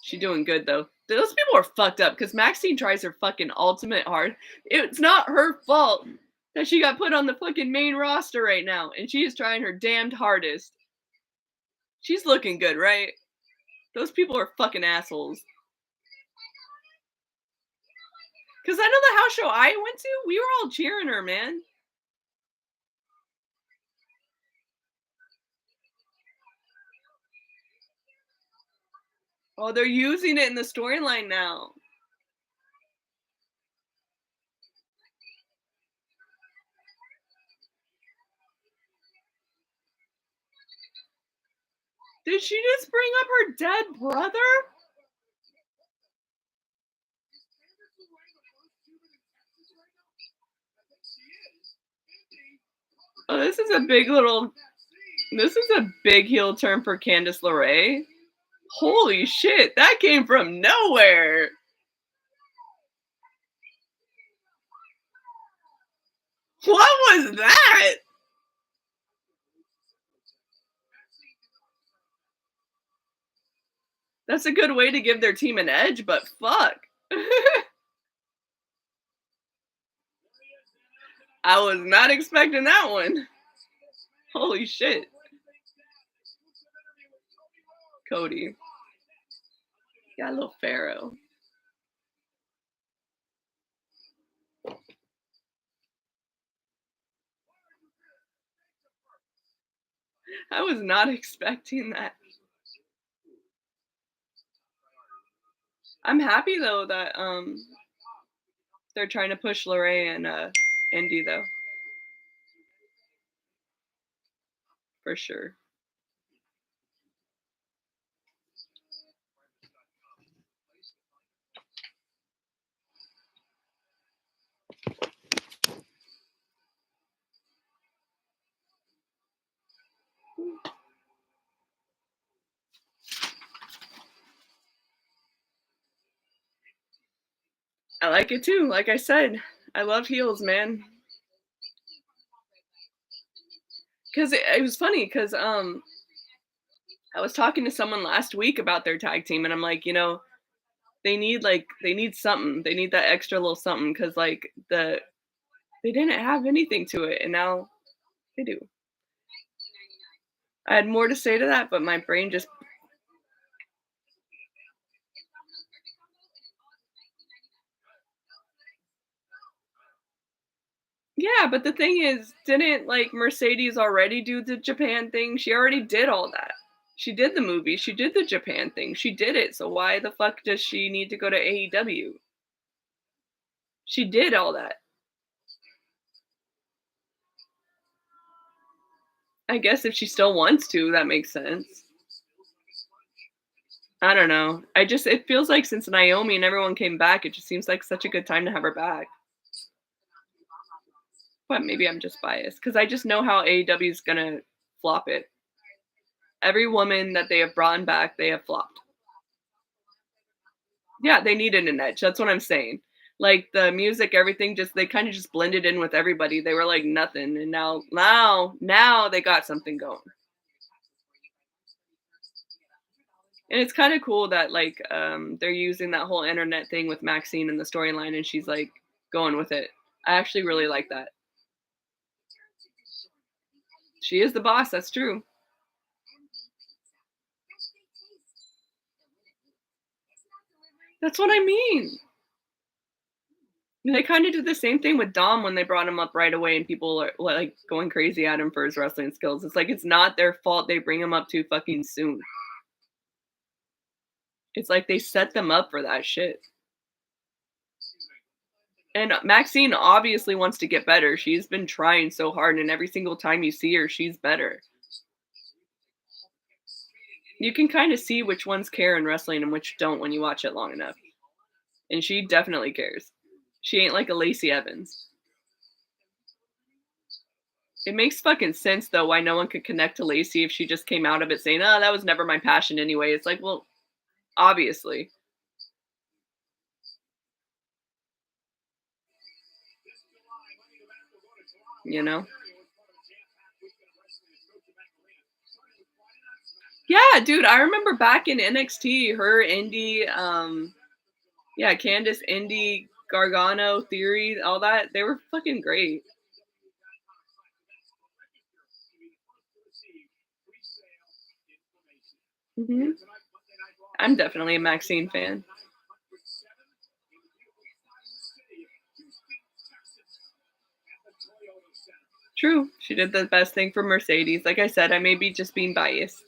She doing good though. Those people are fucked up because Maxine tries her fucking ultimate hard. It's not her fault that she got put on the fucking main roster right now, and she is trying her damned hardest. She's looking good, right? Those people are fucking assholes. Because I know the house show I went to, we were all cheering her, man. Oh, they're using it in the storyline now. Did she just bring up her dead brother? Oh, this is a big heel turn for Candice LeRae. Holy shit, that came from nowhere. What was that? That's a good way to give their team an edge, but fuck. I was not expecting that one. Holy shit. Cody. Got a little Pharaoh. I was not expecting that. I'm happy though that they're trying to push LeRae and Indy though. For sure. I like it too. Like I said, I love heels, man. Because it was funny because I was talking to someone last week about their tag team, and I'm like, they need something. They need that extra little something because like they didn't have anything to it, and now they do. I had more to say to that, but my brain just yeah. But the thing is, didn't like Mercedes already do the Japan thing? She already did all that. She did the movie. She did the Japan thing. She did it. So why the fuck does she need to go to AEW? She did all that. I guess if she still wants to, that makes sense. I don't know. It feels like since Naomi and everyone came back, it just seems like such a good time to have her back. But maybe I'm just biased because I just know how AEW is gonna flop it. Every woman that they have brought back, they have flopped. Yeah, they needed an edge. That's what I'm saying. Like the music, everything, just they kind of just blended in with everybody. They were like nothing, and now they got something going. And it's kind of cool that like they're using that whole internet thing with Maxine in the storyline, and she's like going with it. I actually really like that. She is the boss. That's true. That's what I mean. They kind of did the same thing with Dom when they brought him up right away, and people are like going crazy at him for his wrestling skills. It's like it's not their fault they bring him up too fucking soon. It's like they set them up for that shit. And Maxine obviously wants to get better. She's been trying so hard, and every single time you see her, she's better. You can kind of see which ones care in wrestling and which don't when you watch it long enough. And she definitely cares. She ain't like a Lacey Evans. It makes fucking sense though why no one could connect to Lacey if she just came out of it saying, "Oh, that was never my passion anyway." It's like, well, obviously, you know. Yeah, dude, I remember back in NXT, her Indy, yeah, Candice, Indy, Gargano, Theory, all that, they were fucking great. Hmm. I'm definitely a Maxine fan. True, she did the best thing for Mercedes. Like I said, I may be just being biased.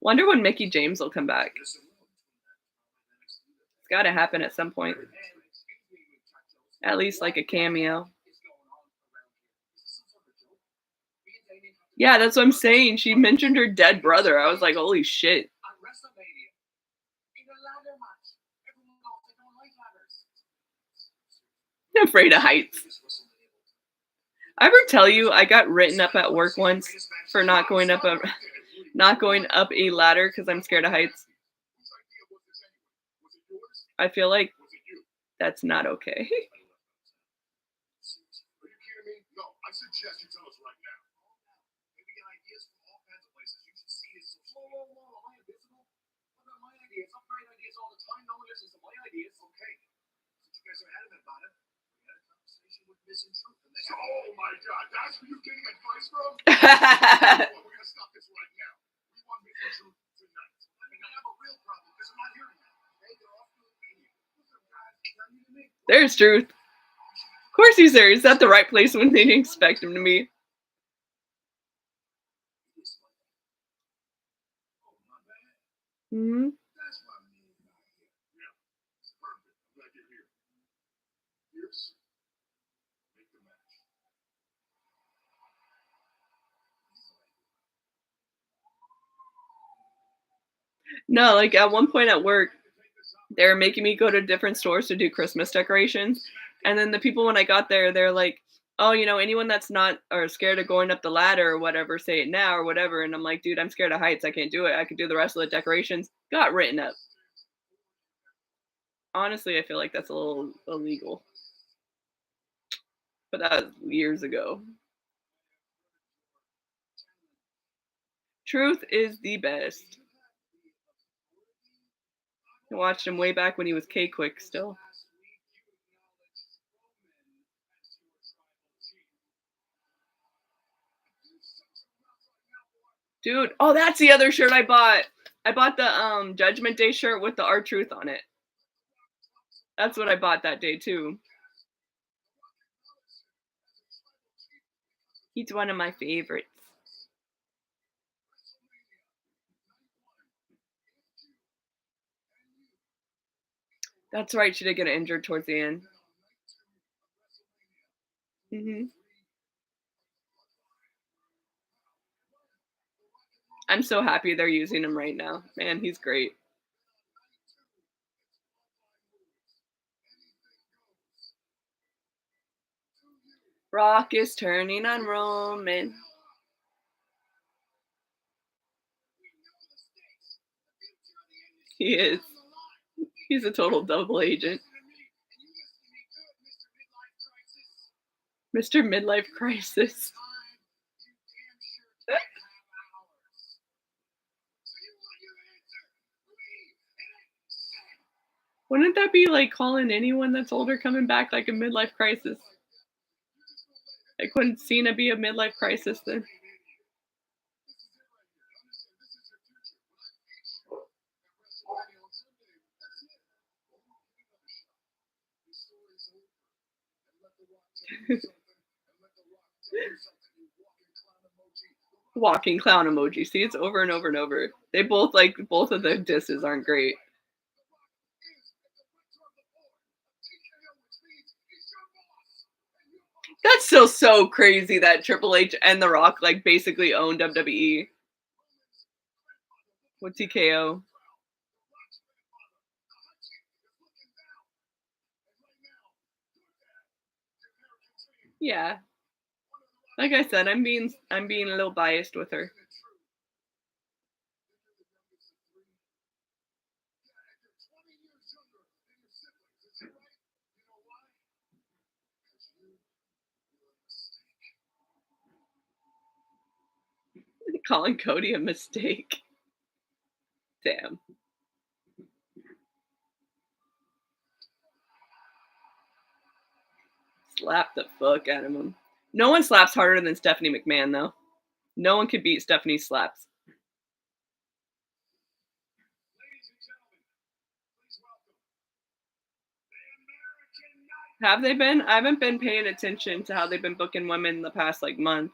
Wonder when Mickey James will come back. It's got to happen at some point. At least like a cameo. Yeah, that's what I'm saying. She mentioned her dead brother. I was like, holy shit. I'm afraid of heights. I ever tell you I got written up at work once for not going up a ladder because I'm scared of heights. I feel like that's not okay. Oh my God, that's where you're getting advice from? Well, we're gonna stop this right now. We want Missing Truth tonight. I mean, I have a real problem because I'm not hearing that. Hey, they're off to me. There's truth. Of course he's there. He's at the right place when they didn't expect him to be. Hmm. No, like at one point at work, they were making me go to different stores to do Christmas decorations. And then the people when I got there, they're like, "Oh, anyone that's not or scared of going up the ladder or whatever, say it now or whatever." And I'm like, "Dude, I'm scared of heights. I can't do it. I could do the rest of the decorations." Got written up. Honestly, I feel like that's a little illegal, but that was years ago. Truth is the best. I watched him way back when he was K-Quick still. Dude, oh, that's the other shirt I bought. I bought the Judgment Day shirt with the R-Truth on it. That's what I bought that day too. He's one of my favorites. That's right, she did get injured towards the end. Mhm. I'm so happy they're using him right now. Man, he's great. Rock is turning on Roman. He is. He's a total double agent. Mr. Midlife Crisis. Wouldn't that be like calling anyone that's older coming back like a midlife crisis? Like, wouldn't Cena be a midlife crisis then? Walking clown emoji. See, it's over and over and over. They both both of the disses aren't great. That's still so crazy that Triple H and The Rock like basically own WWE with TKO. Yeah. Like I said, I'm being a little biased with her. Calling Cody a mistake. Damn. Slap the fuck out of him. No one slaps harder than Stephanie McMahon though. No one could beat Stephanie's slaps. Have they been? I haven't been paying attention to how they've been booking women the past like month.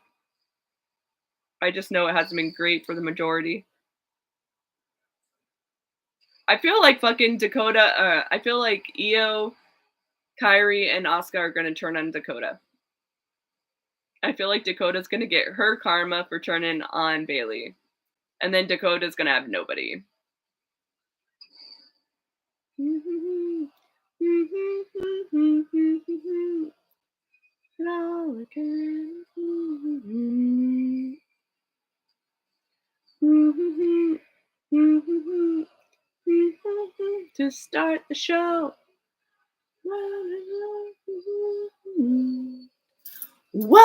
I just know it hasn't been great for the majority. I feel like fucking Dakota. I feel like Io, Kyrie, and Asuka are gonna turn on Dakota. I feel like Dakota's gonna get her karma for turning on Bailey, and then Dakota's gonna have nobody. To start the show. Whoa!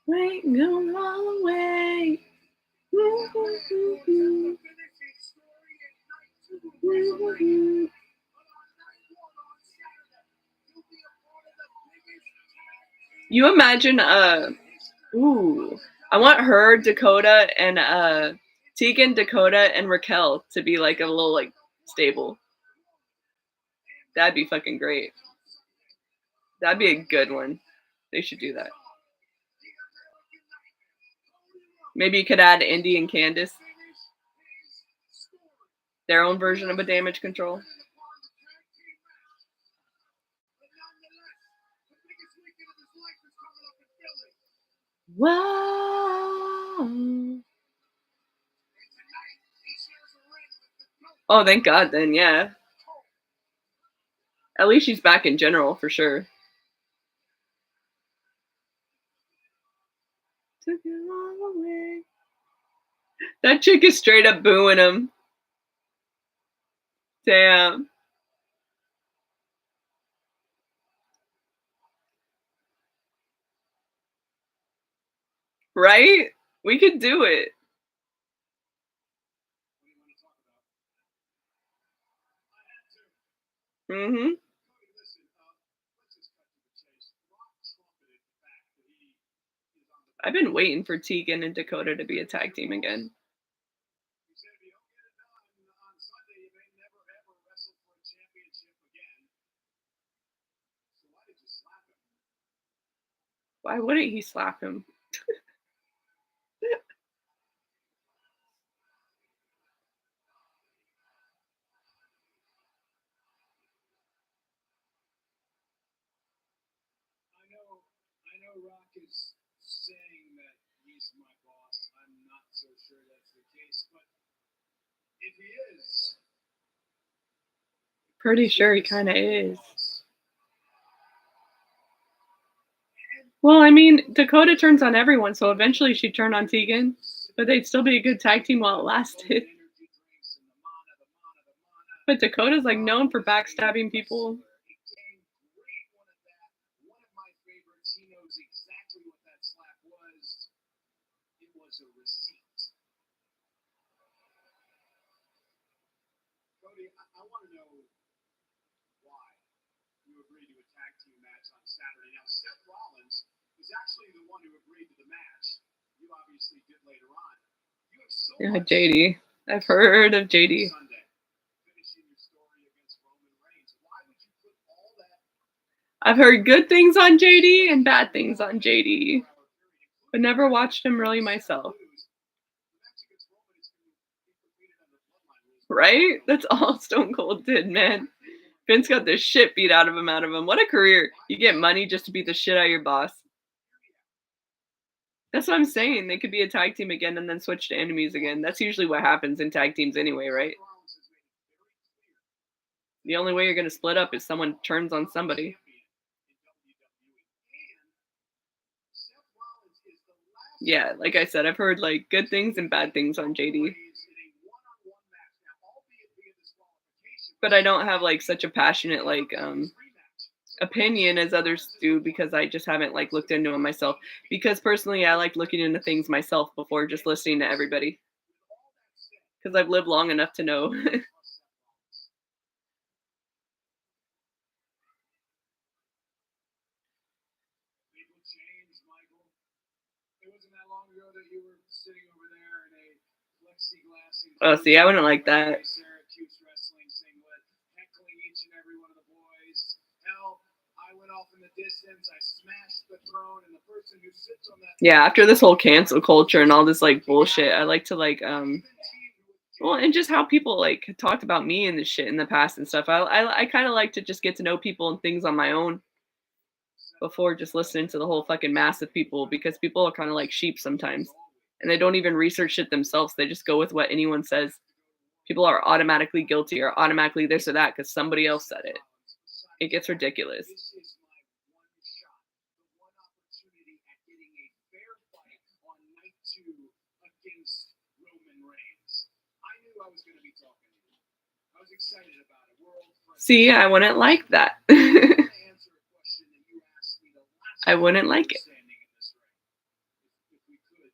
Wait, go all the way. You imagine ooh, I want her, Dakota, and Tegan, Dakota, and Raquel to be like a little like stable. That'd be fucking great. That'd be a good one. They should do that. Maybe you could add Indy and Candice, their own version of a damage control. Whoa. And tonight, he shares a ring with the GOAT. Oh, thank God then, yeah. Cole. At least she's back in general for sure. Took it all away. That chick is straight up booing him. Damn. Right? We could do it. What do you want to talk about? I had to. Mhm. Cody, listen, let's just cut to the chase. Rock trumpeted the fact that he is on the I've been waiting for Tegan and Dakota to be a tag team again. He said if you don't get it done on Sunday, you may never ever wrestle for a championship again. So why did you slap him? Why wouldn't he slap him? I know Rock is saying that he's my boss. I'm not so sure that's the case, but if he is, Pretty sure he he's kind of the is. boss. And Well, I mean, Dakota turns on everyone, so eventually she'd turn on Tegan, but they'd still be a good tag team while it lasted. energy drinks and the mana. But Dakota's like known for backstabbing people. A dang great one at that. One of my favorites. He knows exactly what that slap was. It was a receipt. Cody, I want to know why you agreed to a tag team match on Saturday. Now, Seth Rollins is actually the one who agreed to the match. You obviously did later on. You have so Yeah, much JD. I've heard of JD. Sunday. Finishing your story against Roman Reigns. Why would you put all that I've heard good things on JD and bad things on JD, but never watched him really myself. Right? That's all Stone Cold did, man. Vince got the shit beat out of him. What a career. You get money just to beat the shit out of your boss. That's what I'm saying. They could be a tag team again and then switch to enemies again. That's usually what happens in tag teams anyway, right? The only way you're going to split up is someone turns on somebody. Yeah, like I said, I've heard like good things and bad things on JD. But I don't have like such a passionate like opinion as others do because I just haven't like looked into them myself. Because personally, I like looking into things myself before just listening to everybody. Because I've lived long enough to know. People change, Michael. It wasn't that long ago that you were sitting over there in a plexiglass Oh, see, I wouldn't like that. Syracuse wrestling singlet, heckling each and every one of the boys. Hell, I went off in the distance. I smashed the throne, and the person who sits on that. Yeah, after this whole cancel culture and all this like bullshit, I like to like well, and just how people like talked about me and this shit in the past and stuff. I kind of like to just get to know people and things on my own before just listening to the whole fucking mass of people because people are kind of like sheep sometimes and they don't even research it themselves. They just go with what anyone says. People are automatically guilty or automatically this or that because somebody else said it. It gets ridiculous. This is my one shot, the one opportunity at getting a fair fight on night 2 against Roman Reigns. I knew I was going to be talking to you. I was excited about it. We're old friends. See, I wouldn't like that. I'm going to answer a question that you asked me the last I wouldn't time we like were it. standing in this ring. If we could,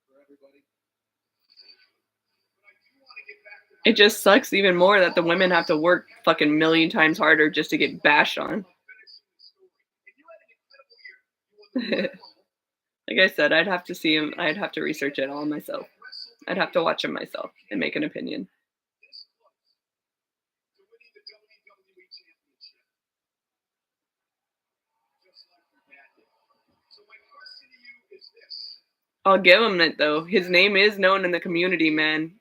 for everybody. But I do want to get back to It just sucks even more that the women have to work fucking million times harder just to get bashed on. Like I said, I'd have to see him. I'd have to research it all myself. I'd have to watch him myself and make an opinion. This close to winning the WWE Championship, just like your dad did. So my question to you is this. I'll give him it though. His name is known in the community, man,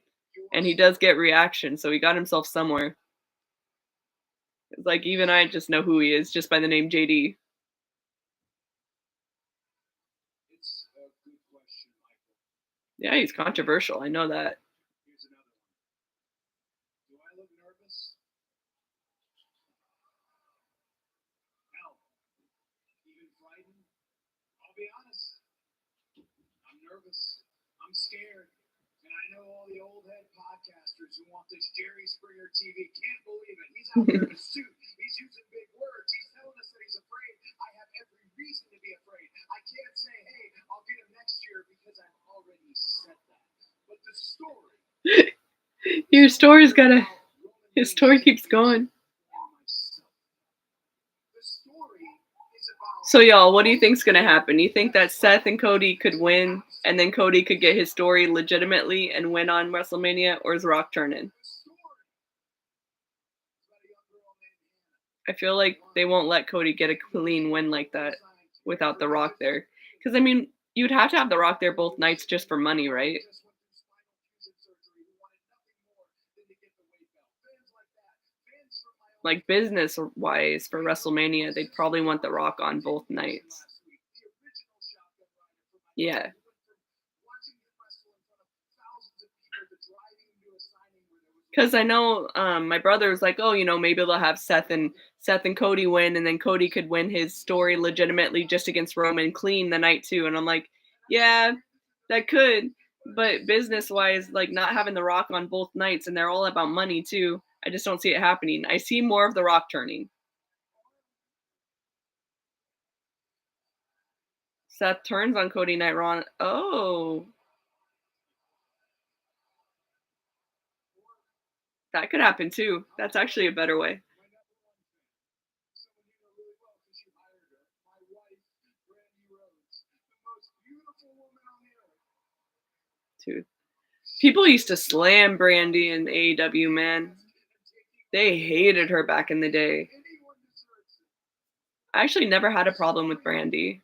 and he does get reaction, so he got himself somewhere. It's like even I just know who he is just by the name JD. It's Good question, Michael. Yeah, he's controversial. I know that. Here's another one. Do I look nervous? No. Even frightened? I'll be honest. I'm nervous. I'm scared. And I know all the old head podcasters who want this Jerry Springer TV. Can't believe it. He's out there in a suit. He's using big words. He's telling us that he's afraid. I have every reason to be afraid. I can't say, hey, I'll get him next year because I've already said that. But the story. Your story's gotta. His story keeps going. The story is about. So, y'all, what do you think's gonna happen? You think that Seth and Cody could win, and then Cody could get his story legitimately and win on WrestleMania, or is Rock turning? I feel like they won't let Cody get a clean win like that without The Rock there. Because, I mean, you'd have to have The Rock there both nights just for money, right? Like, business-wise for WrestleMania, they'd probably want The Rock on both nights. Yeah. Because I know my brother was like, oh, maybe they'll have Seth and Cody win, and then Cody could win his story legitimately just against Roman clean the night too. And I'm like, yeah, that could, but business wise, like not having The Rock on both nights, and they're all about money too. I just don't see it happening. I see more of The Rock turning. Seth turns on Cody Night Raw. Oh, that could happen too. That's actually a better way. Too. People used to slam Brandy in AEW, man. They hated her back in the day. I actually never had a problem with Brandy.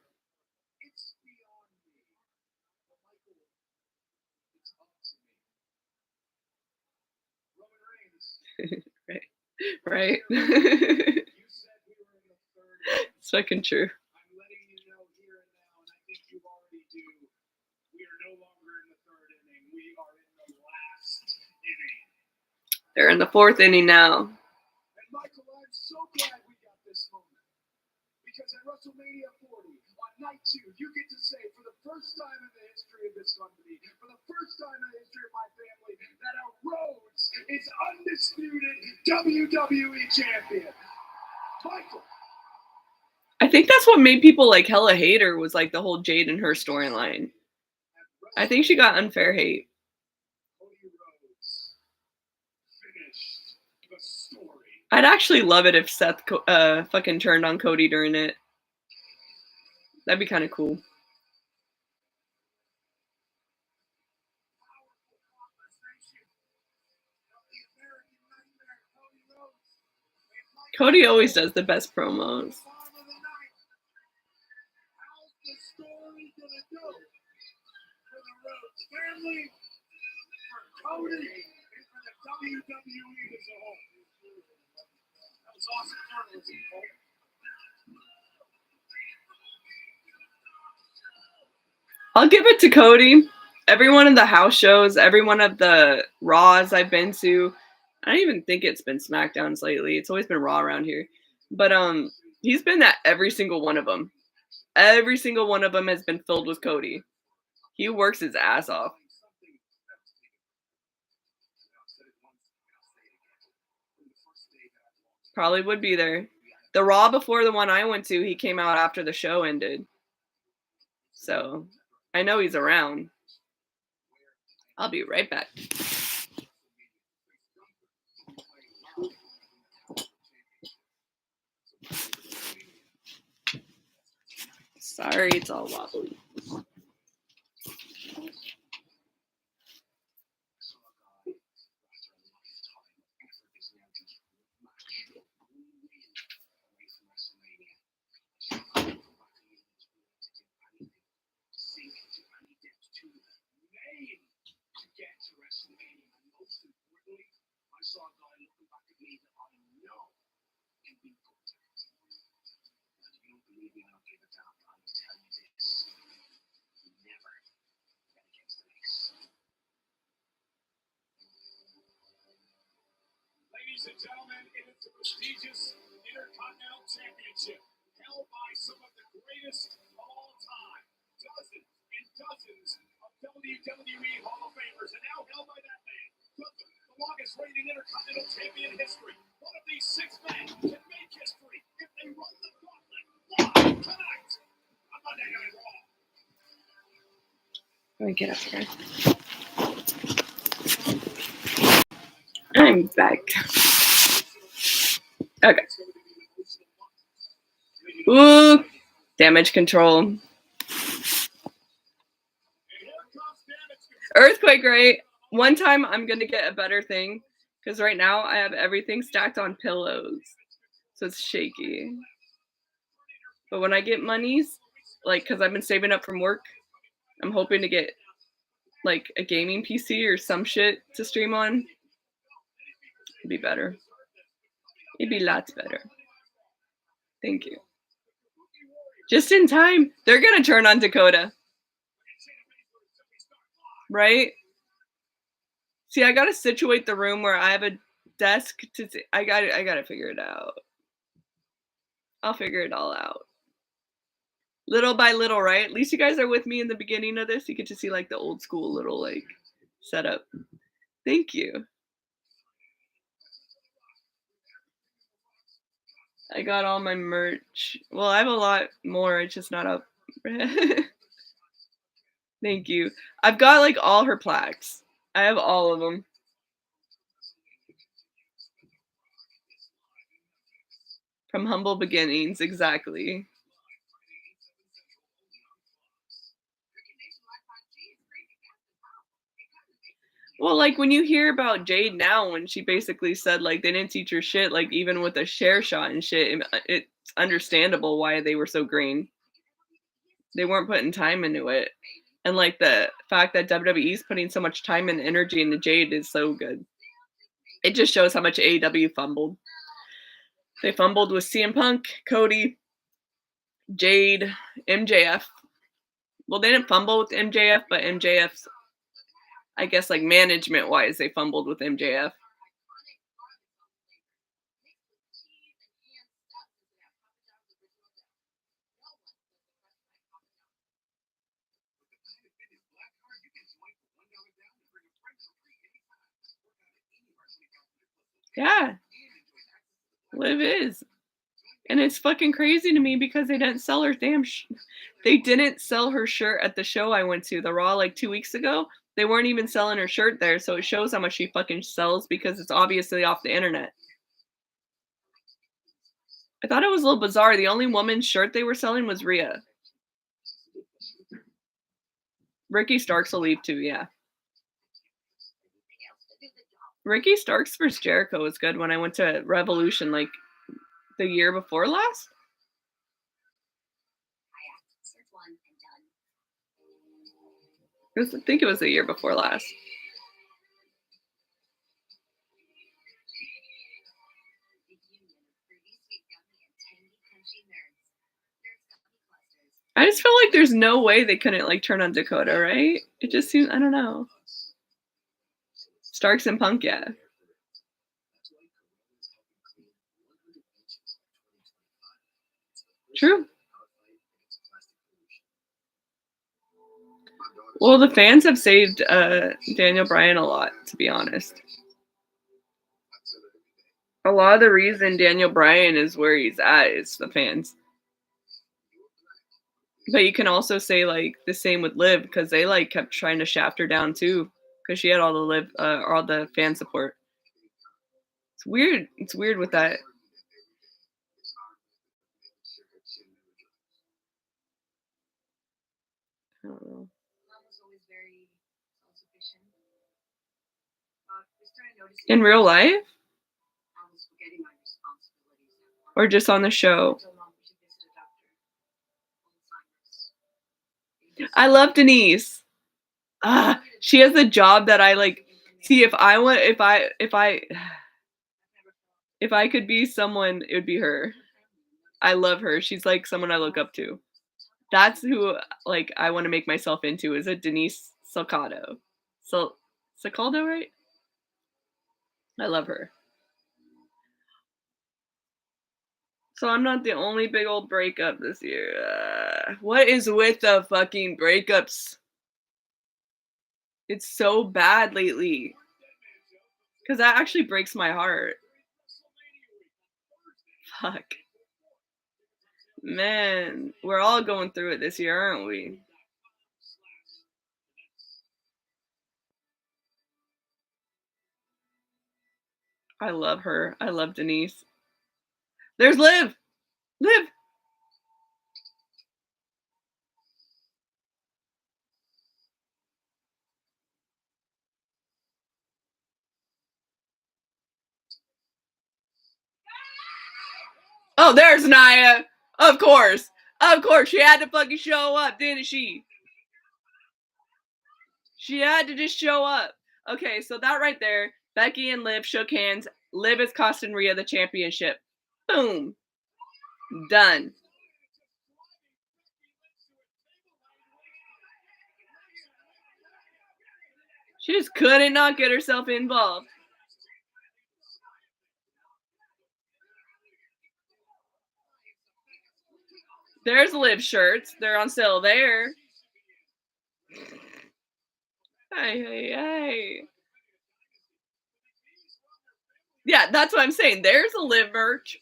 Right. Right. It's fucking true. I'm letting you know here and now, and I think you already do. We are no longer in the third inning. We are in the last inning. They're in the fourth inning now. And Michael, I'm so glad we got this moment. Because at WrestleMania 40, on night 2, you get to say, for the first time in the history of this company, for the first time in the history of my family, that a Rhodes is undisputed WWE champion. Michael. I think that's what made people like hella hate her, was like the whole Jade and her storyline. I think she got unfair hate. I'd actually love it if Seth fucking turned on Cody during it. That'd be kind of cool. Cody always does the best promos. How's the story gonna go for the Rhodes family, for Cody, and for the WWE as a whole? That was awesome journalism, Cole. I'll give it to Cody. Every one of the house shows, every one of the Raws I've been to, I don't even think it's been SmackDowns lately. It's always been Raw around here. But he's been at every single one of them. Every single one of them has been filled with Cody. He works his ass off. Probably would be there. The Raw before the one I went to, he came out after the show ended. So I know he's around. I'll be right back. Sorry, it's all wobbly. Ladies and gentlemen, it is the prestigious Intercontinental Championship held by some of the greatest of all time. Dozens and dozens of WWE Hall of Famers, and now held by that man, Gunther, the longest reigning Intercontinental Champion in history. One of these six men can make history if they run the gauntlet live tonight. I'm Monday Night Raw. Let me get up here. I'm back. Okay. Ooh, damage control. Earthquake, right? One time I'm going to get a better thing because right now I have everything stacked on pillows. So it's shaky. But when I get monies, like, because I've been saving up from work, I'm hoping to get like a gaming PC or some shit to stream on. It'd be better. It'd be lots better. Thank you. Just in time. They're going to turn on Dakota. Right? See, I got to situate the room where I have a desk to I got to figure it out. I'll figure it all out. Little by little, right? At least you guys are with me in the beginning of this. You get to see like the old school little like setup. Thank you. I got all my merch. Well, I have a lot more. It's just not up. Thank you. I've got like all her plaques. I have all of them. From humble beginnings, exactly. Well, like when you hear about Jade now, when she basically said like they didn't teach her shit, like even with a share shot and shit, it's understandable why they were so green. They weren't putting time into it. And like the fact that WWE is putting so much time and energy into Jade is so good. It just shows how much AEW fumbled. They fumbled with CM Punk, Cody, Jade, MJF. Well, they didn't fumble with MJF, but MJF's, I guess, like management wise, they fumbled with MJF. Yeah. Liv is. And it's fucking crazy to me because they didn't sell her they didn't sell her shirt at the show I went to, the Raw, like 2 weeks ago. They weren't even selling her shirt there, so it shows how much she fucking sells because it's obviously off the internet. I thought it was a little bizarre. The only woman's shirt they were selling was Rhea. Ricky Starks will leave too, yeah. Ricky Starks versus Jericho was good when I went to Revolution like the year before last. I think it was the year before last. I just feel like there's no way they couldn't like turn on Dakota, right? It just seems, I don't know. Starks and Punk, yeah. True. Well, the fans have saved Daniel Bryan a lot, to be honest. A lot of the reason Daniel Bryan is where he's at is the fans. But you can also say like the same with Liv because they like kept trying to shaft her down too because she had all the fan support. It's weird. It's weird with that. I don't know. In real life? Or just on the show? I love Denise. She has a job that I like. See, if I could be someone, it would be her. I love her. She's like someone I look up to. That's who like I want to make myself into is a Denise Salgado. Salgado, right? I love her. So I'm not the only big old breakup this year. What is with the fucking breakups? It's so bad lately. Because that actually breaks my heart. Fuck. Man, we're all going through it this year, aren't we? I love her. I love Denise. There's Liv. Liv. Oh, there's Naya. Of course. Of course. She had to fucking show up, didn't she? She had to just show up. Okay, so that right there, Becky and Liv shook hands. Liv is costing Rhea the championship. Boom. Done. She just couldn't not get herself involved. There's Liv shirts. They're on sale there. Hey, hey, hey. Yeah, that's what I'm saying. There's a Liv merch.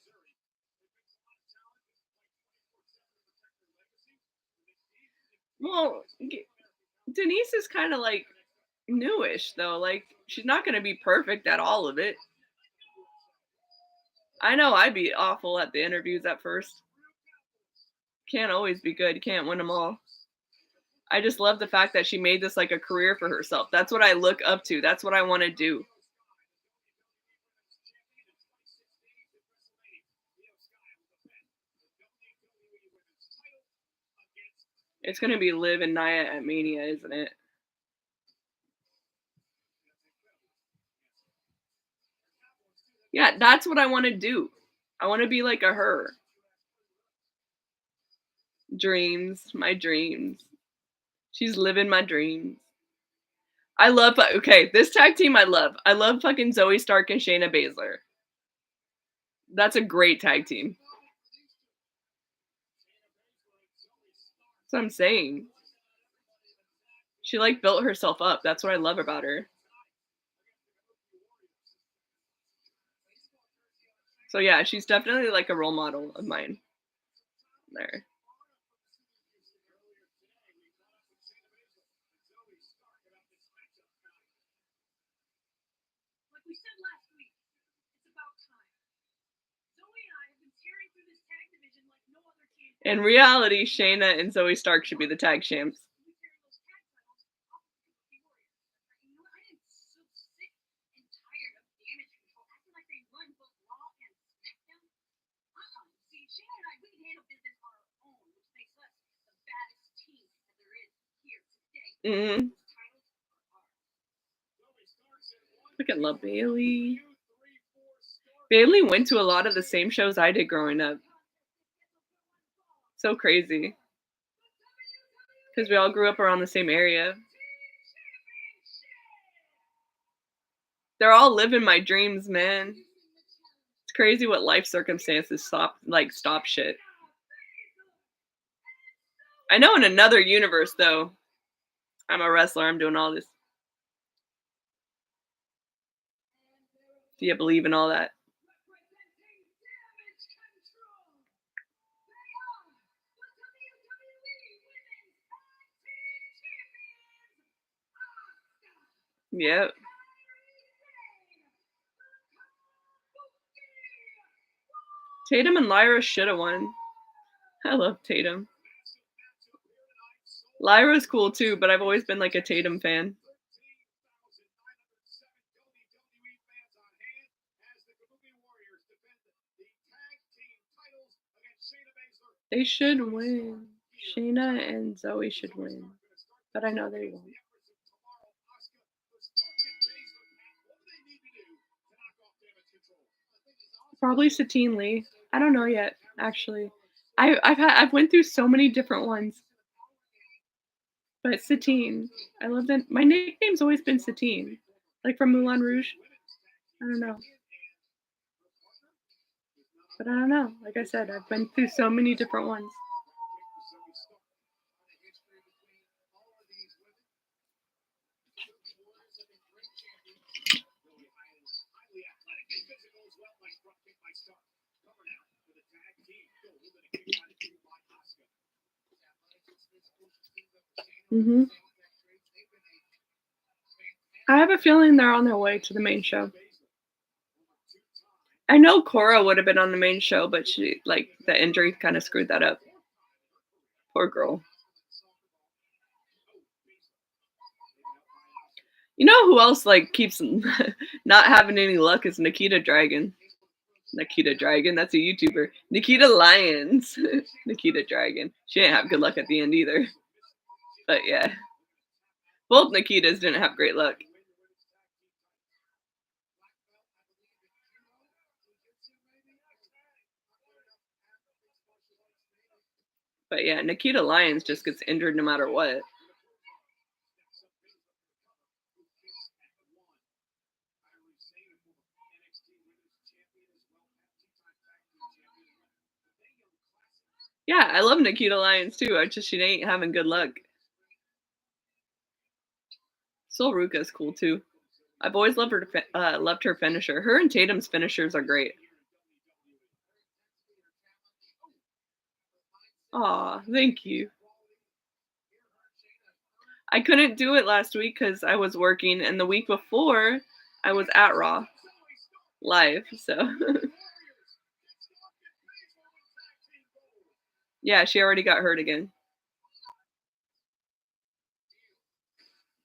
Well, Denise is kind of like newish though. Like she's not going to be perfect at all of it. I know I'd be awful at the interviews at first. Can't always be good. Can't win them all. I just love the fact that she made this like a career for herself. That's what I look up to. That's what I want to do. It's going to be Liv and Nia at Mania, isn't it? Yeah, that's what I want to do. I want to be like a her. Dreams, my dreams. She's living my dreams. I love, okay, this tag team I love. I love fucking Zoe Stark and Shayna Baszler. That's a great tag team. That's what I'm saying. She like built herself up. That's what I love about her. So yeah, she's definitely like a role model of mine. There. Like we said last week, it's about time. Zoe and I have been tearing through this tag division like no other team. In reality, Shayna and Zoe Stark should be the tag champs. Mm-hmm. Fucking love Bailey. Bailey went to a lot of the same shows I did growing up. So crazy. Because we all grew up around the same area. They're all living my dreams, man. It's crazy what life circumstances stop shit. I know in another universe though, I'm a wrestler, I'm doing all this. Do you believe in all that? Yep. Tatum and Lyra should have won. I love Tatum. Lyra's cool too, but I've always been like a Tatum fan. They should win. Shayna and Zoe should win. But I know they won't. Probably Satine Lee. I don't know yet, actually. I've went through so many different ones. But Satine. I love that. My nickname's always been Satine. Like from Moulin Rouge. I don't know. But I don't know. Like I said, I've been through so many different ones. Hmm. I have a feeling they're on their way to the main show. I know Cora would have been on the main show, but she like the injury kind of screwed that up. Poor girl. You know who else like keeps not having any luck is Nikita Dragon. Nikita Dragon, that's a YouTuber. Nikita Lyons. Nikita Dragon. She didn't have good luck at the end either. But yeah, both Nikitas didn't have great luck. But yeah, Nikita Lyons just gets injured no matter what. Yeah, I love Nikita Lyons too. I just she ain't having good luck. Sol Ruka's cool too. I've always loved her finisher. Her and Tatum's finishers are great. Aw, thank you. I couldn't do it last week because I was working, and the week before I was at Raw live. So yeah, she already got hurt again.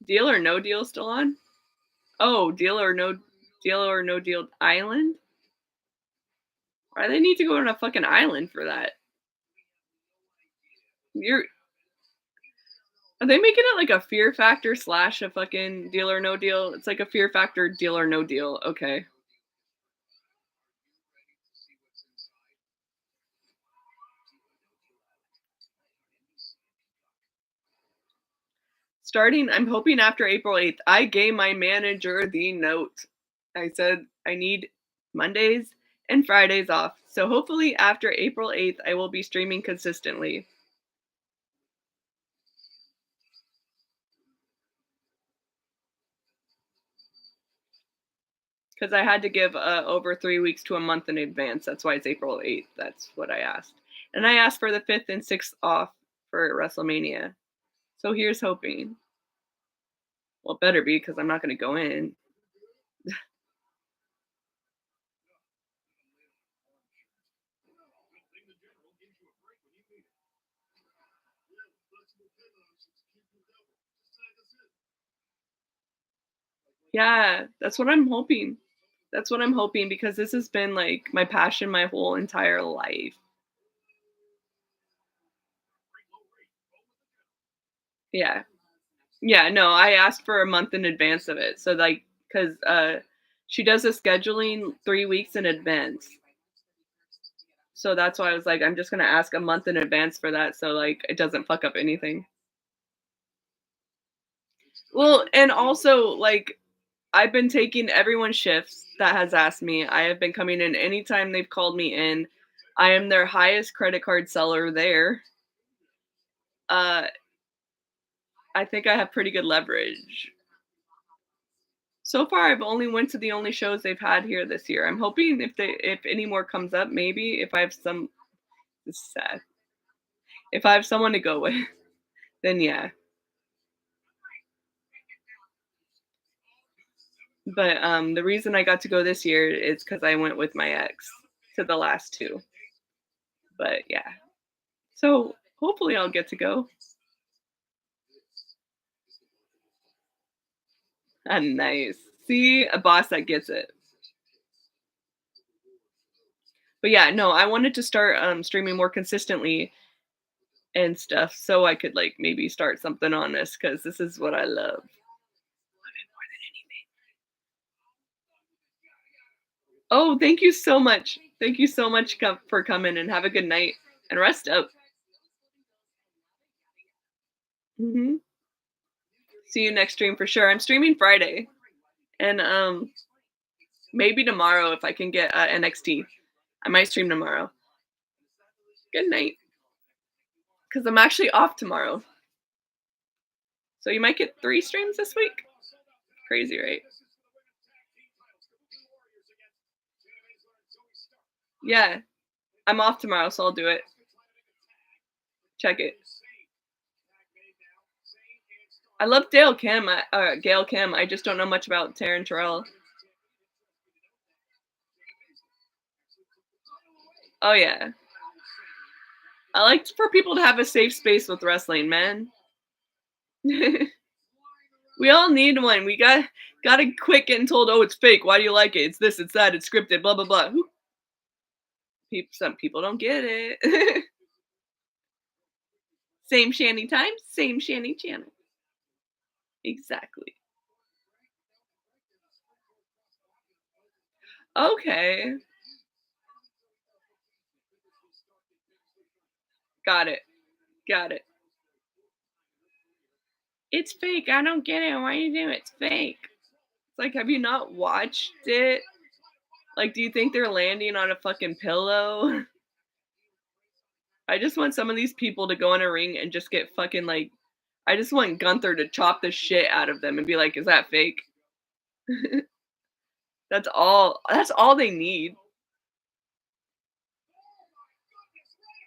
Deal or No Deal still on? Oh, Deal or No Deal Island? Why they need to go on a fucking island for that? You're Are they making it like a Fear Factor slash a fucking Deal or No Deal? It's like a Fear Factor Deal or No Deal. Okay. Starting, I'm hoping after April 8th. I gave my manager the note. I said I need Mondays and Fridays off. So hopefully after April 8th, I will be streaming consistently. Because I had to give over 3 weeks to a month in advance. That's why it's April 8th. That's what I asked. And I asked for the 5th and 6th off for WrestleMania. So here's hoping. Well, it better be because I'm not going to go in. Yeah, that's what I'm hoping. That's what I'm hoping because this has been like my passion my whole entire life. Yeah. Yeah, no, I asked for a month in advance of it. So like cuz she does the scheduling 3 weeks in advance. So that's why I was like I'm just going to ask a month in advance for that so like it doesn't fuck up anything. Well, and also like I've been taking everyone's shifts that has asked me. I have been coming in anytime they've called me in. I am their highest credit card seller there. Uh, I think I have pretty good leverage. So far, I've only went to the only shows they've had here this year. I'm hoping if any more comes up, maybe if I have some, this is sad. If I have someone to go with, then yeah. But the reason I got to go this year is because I went with my ex to the last two. But yeah, so hopefully I'll get to go. Ah, nice. See, a boss that gets it. But yeah, no, I wanted to start streaming more consistently and stuff so I could like maybe start something on this because this is what I love. Oh, thank you so much. Thank you so much for coming and have a good night and rest up. Hmm. See you next stream for sure. I'm streaming Friday and maybe tomorrow if I can get NXT. I might stream tomorrow. Good night. Because I'm actually off tomorrow. So you might get 3 streams this week. Crazy, right? Yeah. I'm off tomorrow, so I'll do it. Check it. I love Gail Kim. I just don't know much about Taryn Terrell. Oh yeah. I like for people to have a safe space with wrestling, man. We all need one. We gotta quit getting told, "Oh, it's fake. Why do you like it? It's this, it's that, it's scripted." Blah blah blah. Some people don't get it. Same shanty time, same shanty channel. Exactly. Okay, got it. Got it. It's fake. I don't get it. Why you do it? It's fake. It's like, have you not watched it? Like, do you think they're landing on a fucking pillow? I just want some of these people to go in a ring and just get fucking like. I just want Gunther to chop the shit out of them and be like, "Is that fake?" That's all. That's all they need.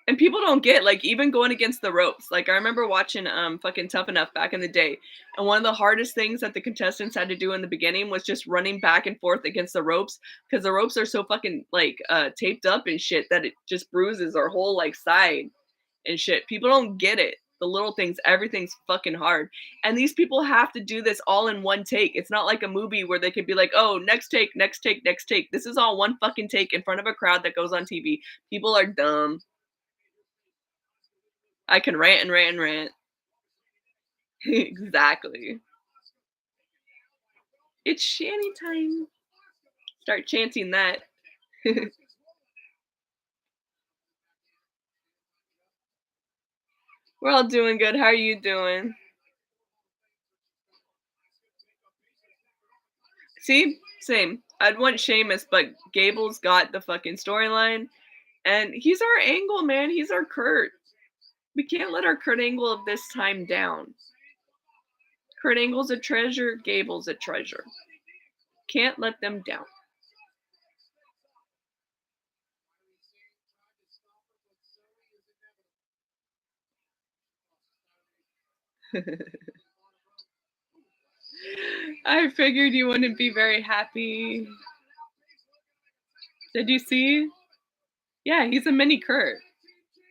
And people don't get like even going against the ropes. Like I remember watching fucking Tough Enough back in the day. And one of the hardest things that the contestants had to do in the beginning was just running back and forth against the ropes because the ropes are so fucking like taped up and shit that it just bruises our whole like side and shit. People don't get it. The little things, everything's fucking hard. And these people have to do this all in one take. It's not like a movie where they could be like, "Oh, next take, next take, next take." This is all one fucking take in front of a crowd that goes on TV. People are dumb. I can rant and rant and rant. Exactly. It's shanty time. Start chanting that. We're all doing good. How are you doing? See? Same. I'd want Sheamus, but Gable's got the fucking storyline. And he's our Angle, man. He's our Kurt. We can't let our Kurt Angle of this time down. Kurt Angle's a treasure. Gable's a treasure. Can't let them down. I figured you wouldn't be very happy. Did you see? Yeah, he's a mini Kurt.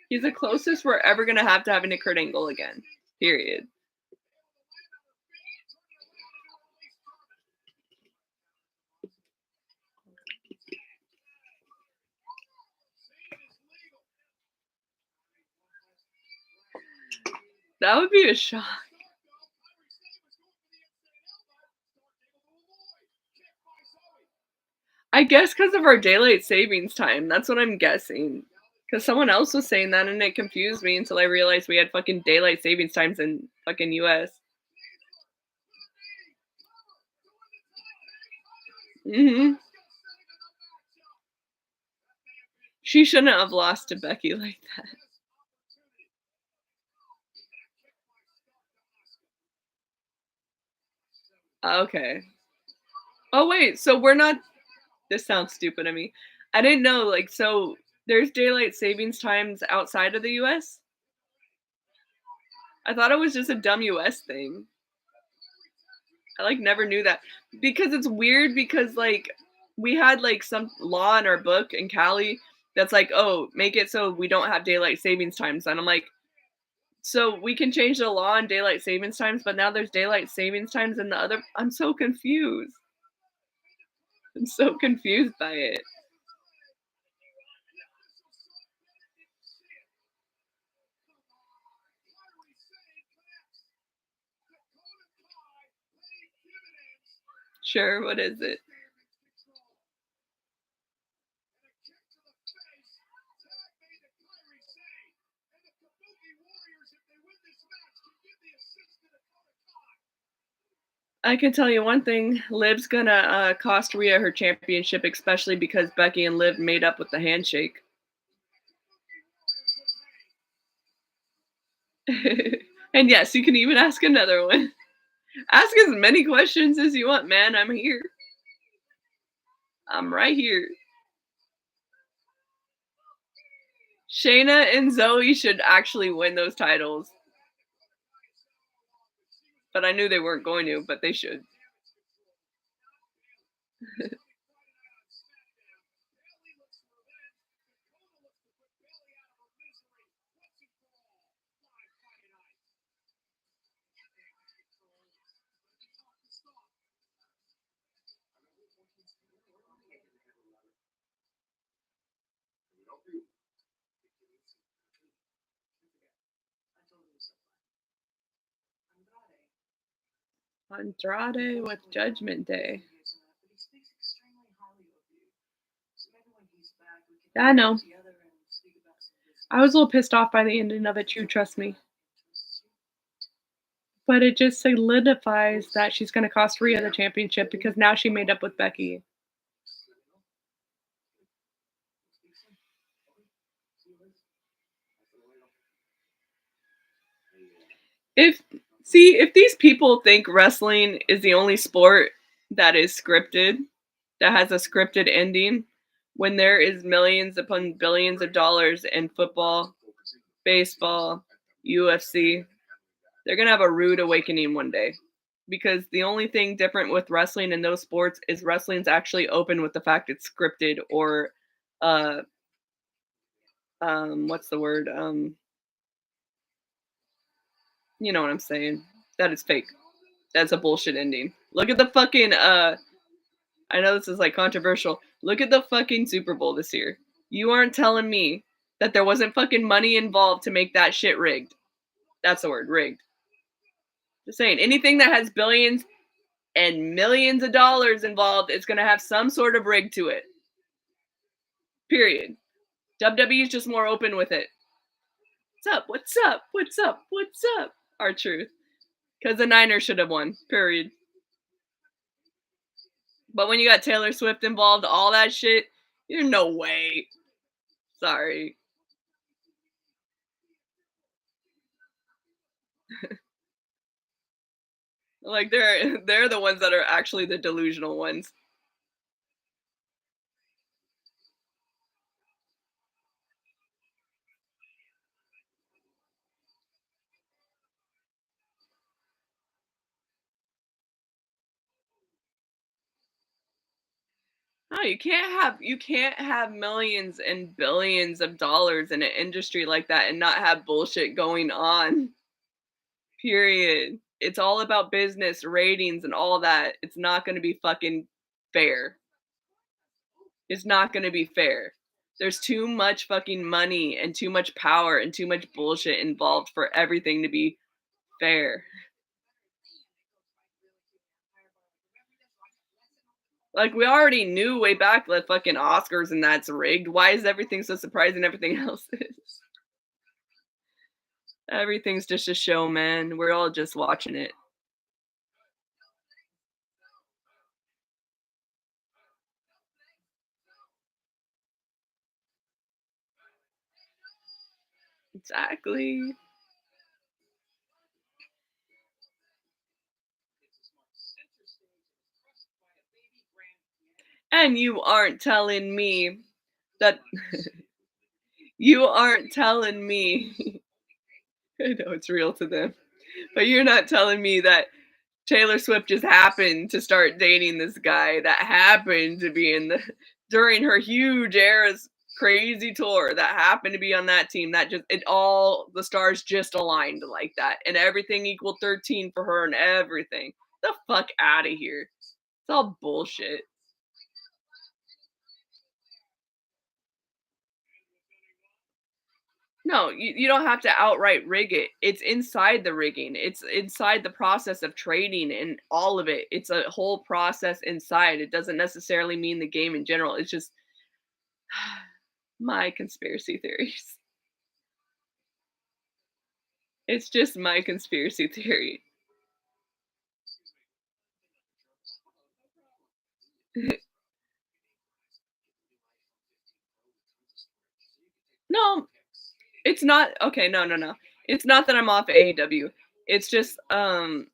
He's the closest we're ever gonna have to having a Kurt Angle again. Period. That would be a shock. I guess because of our daylight savings time. That's what I'm guessing. Because someone else was saying that and it confused me until I realized we had fucking daylight savings times in fucking US. Hmm. She shouldn't have lost to Becky like that. Okay. Oh wait, so we're not. This sounds stupid to me. I didn't know. Like, so there's daylight savings times outside of the US. I thought it was just a dumb US thing. I like never knew that because it's weird because like we had like some law in our book in Cali that's like, oh, make it so we don't have daylight savings times. And I'm like, so we can change the law on daylight savings times, but now there's daylight savings times in the other. I'm so confused. I'm so confused by it. Sure, what is it? I can tell you one thing, Liv's gonna, cost Rhea her championship, especially because Becky and Liv made up with the handshake. And yes, you can even ask another one. Ask as many questions as you want, man. I'm here. I'm right here. Shayna and Zoe should actually win those titles, but I knew they weren't going to, but they should. Andrade with Judgment Day. Yeah, I know. I was a little pissed off by the ending of it too, trust me. But it just solidifies that she's gonna cost Rhea the championship because now she made up with Becky. If if these people think wrestling is the only sport that is scripted, that has a scripted ending, when there is millions upon billions of dollars in football, baseball, UFC, they're gonna have a rude awakening one day. Because the only thing different with wrestling and those sports is wrestling's actually open with the fact it's scripted or uh what's the word? You know what I'm saying. That is fake. That's a bullshit ending. Look at the fucking I know this is like controversial. Look at the fucking Super Bowl this year. You aren't telling me that there wasn't fucking money involved to make that shit rigged. That's the word, rigged. Just saying, anything that has billions and millions of dollars involved is going to have some sort of rig to it. Period. WWE is just more open with it. What's up? What's up? What's up? What's up? Our truth. Because the Niners should have won. Period. But when you got Taylor Swift involved, all that shit, you're no way. Sorry. Like they're the ones that are actually the delusional ones. No, you can't have millions and billions of dollars in an industry like that and not have bullshit going on. Period. It's all about business, ratings, and all that. It's not going to be fucking fair. It's not going to be fair. There's too much fucking money and too much power and too much bullshit involved for everything to be fair. Like we already knew way back the fucking Oscars and that's rigged. Why is everything so surprising? Everything else is. Everything's just a show, man. We're all just watching it. Exactly. And you aren't telling me that you aren't telling me. I know it's real to them, but you're not telling me that Taylor Swift just happened to start dating this guy that happened to be in the during her huge Eras crazy tour that happened to be on that team that just it all the stars just aligned like that and everything equaled 13 for her and everything. The fuck out of here. It's all bullshit. No, you don't have to outright rig it. It's inside the rigging. It's inside the process of trading and all of it. It's a whole process inside. It doesn't necessarily mean the game in general. It's just my conspiracy theories. It's just my conspiracy theory. No, it's not okay, no, no, no. It's not that I'm off AEW. It's just, I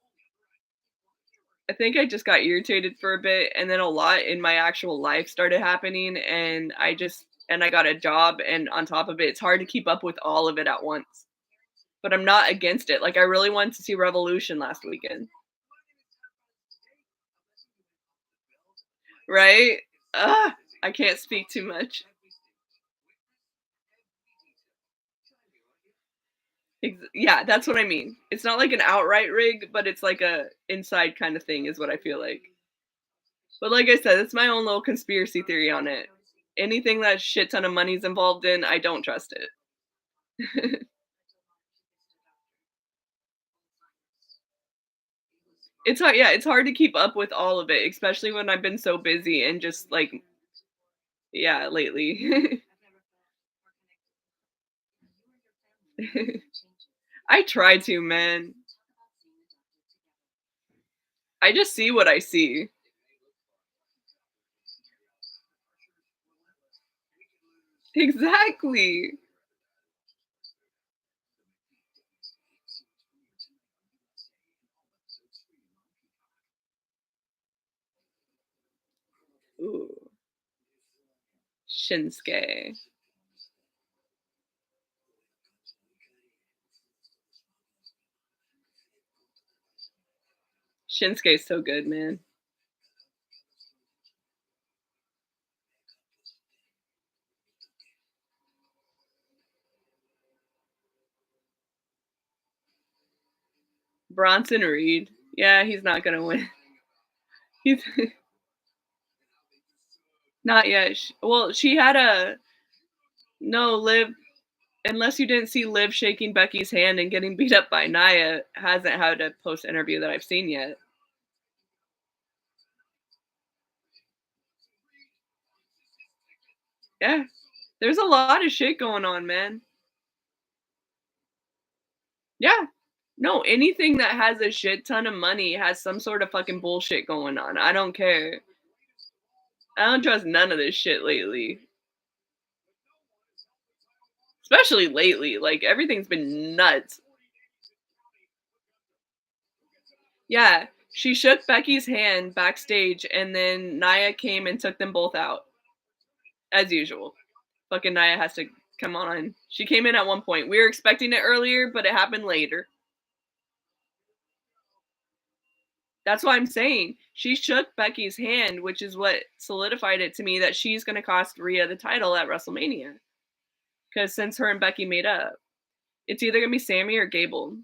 think I just got irritated for a bit, and then a lot in my actual life started happening, and I got a job, and on top of it, it's hard to keep up with all of it at once. But I'm not against it. Like, I really wanted to see Revolution last weekend. Right? Ugh, I can't speak too much. Yeah, that's what I mean. It's not like an outright rig, but it's like a inside kind of thing is what I feel like. But like I said, it's my own little conspiracy theory on it. Anything that shit ton of money's involved in, I don't trust it. It's hard, yeah, it's hard to keep up with all of it, especially when I've been so busy and just like yeah, lately. I try to, man. I just see what I see. Exactly. Ooh, Shinsuke. Shinsuke's so good, man. Bronson Reed. Yeah, he's not gonna win. He's not yet. Well, she had a no Liv. Unless you didn't see Liv shaking Becky's hand and getting beat up by Nia, hasn't had a post interview that I've seen yet. Yeah, there's a lot of shit going on, man. Yeah. No, anything that has a shit ton of money has some sort of fucking bullshit going on. I don't care. I don't trust none of this shit lately. Especially lately. Like everything's been nuts. Yeah. She shook Becky's hand backstage and then Nia came and took them both out. As usual. Fucking Nia has to come on. She came in at one point. We were expecting it earlier, but it happened later. That's why I'm saying she shook Becky's hand, which is what solidified it to me that she's going to cost Rhea the title at WrestleMania. Because since her and Becky made up, it's either going to be Sammy or Gable.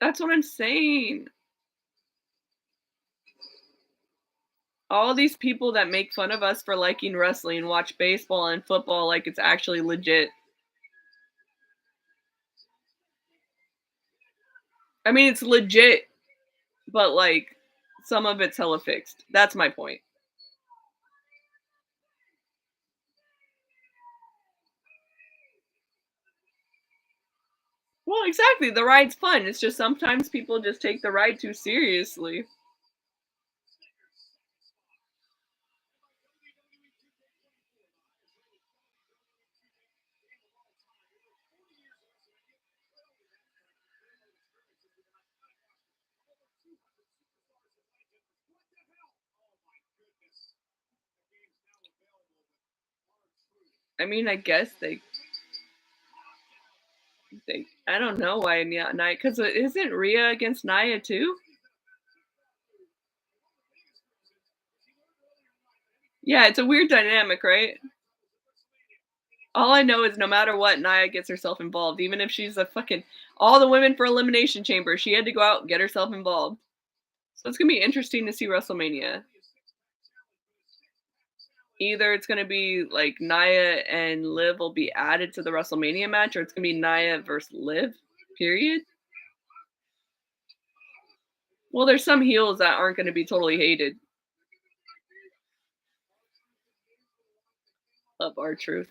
That's what I'm saying. All these people that make fun of us for liking wrestling watch baseball and football like it's actually legit. I mean, it's legit, but like some of it's hella fixed. That's my point. Well, exactly. The ride's fun. It's just sometimes people just take the ride too seriously. I mean, I guess they I don't know why Nia because isn't Rhea against Nia too? Yeah, it's a weird dynamic, right? All I know is no matter what, Nia gets herself involved, even if she's a fucking all the women for Elimination Chamber. She had to go out and get herself involved. So it's gonna be interesting to see WrestleMania. Either it's gonna be like Nia and Liv will be added to the WrestleMania match, or it's gonna be Nia versus Liv. Period. Well, there's some heels that aren't gonna be totally hated of our truth.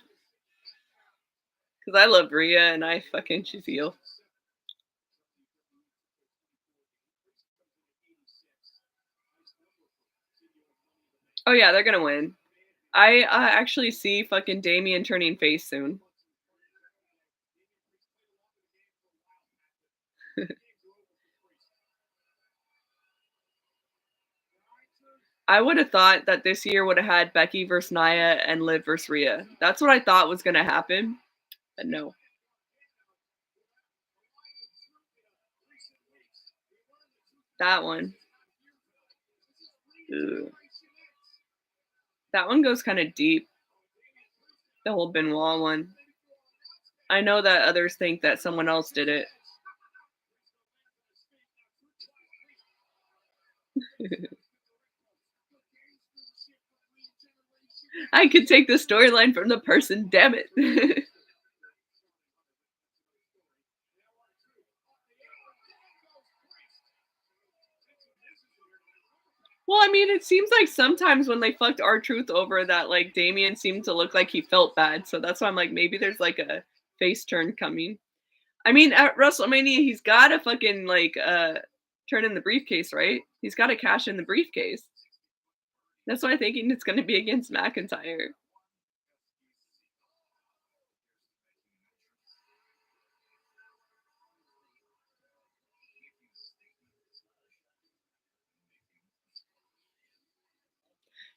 Because I love Rhea and I fucking she's heel. Oh yeah, they're gonna win. I actually see fucking Damien turning face soon. I would have thought that this year would have had Becky versus Nia and Liv versus Rhea. That's what I thought was gonna happen, but no. That one. Ugh. That one goes kind of deep. The whole Benoit one. I know that others think that someone else did it. I could take the storyline from the person, damn it. Well, I mean, it seems like sometimes when they fucked our truth over that, like Damien seemed to look like he felt bad. So that's why I'm like, maybe there's like a face turn coming. I mean, at WrestleMania, he's gotta fucking like turn in the briefcase, right? He's gotta cash in the briefcase. That's why I'm thinking it's gonna be against McIntyre.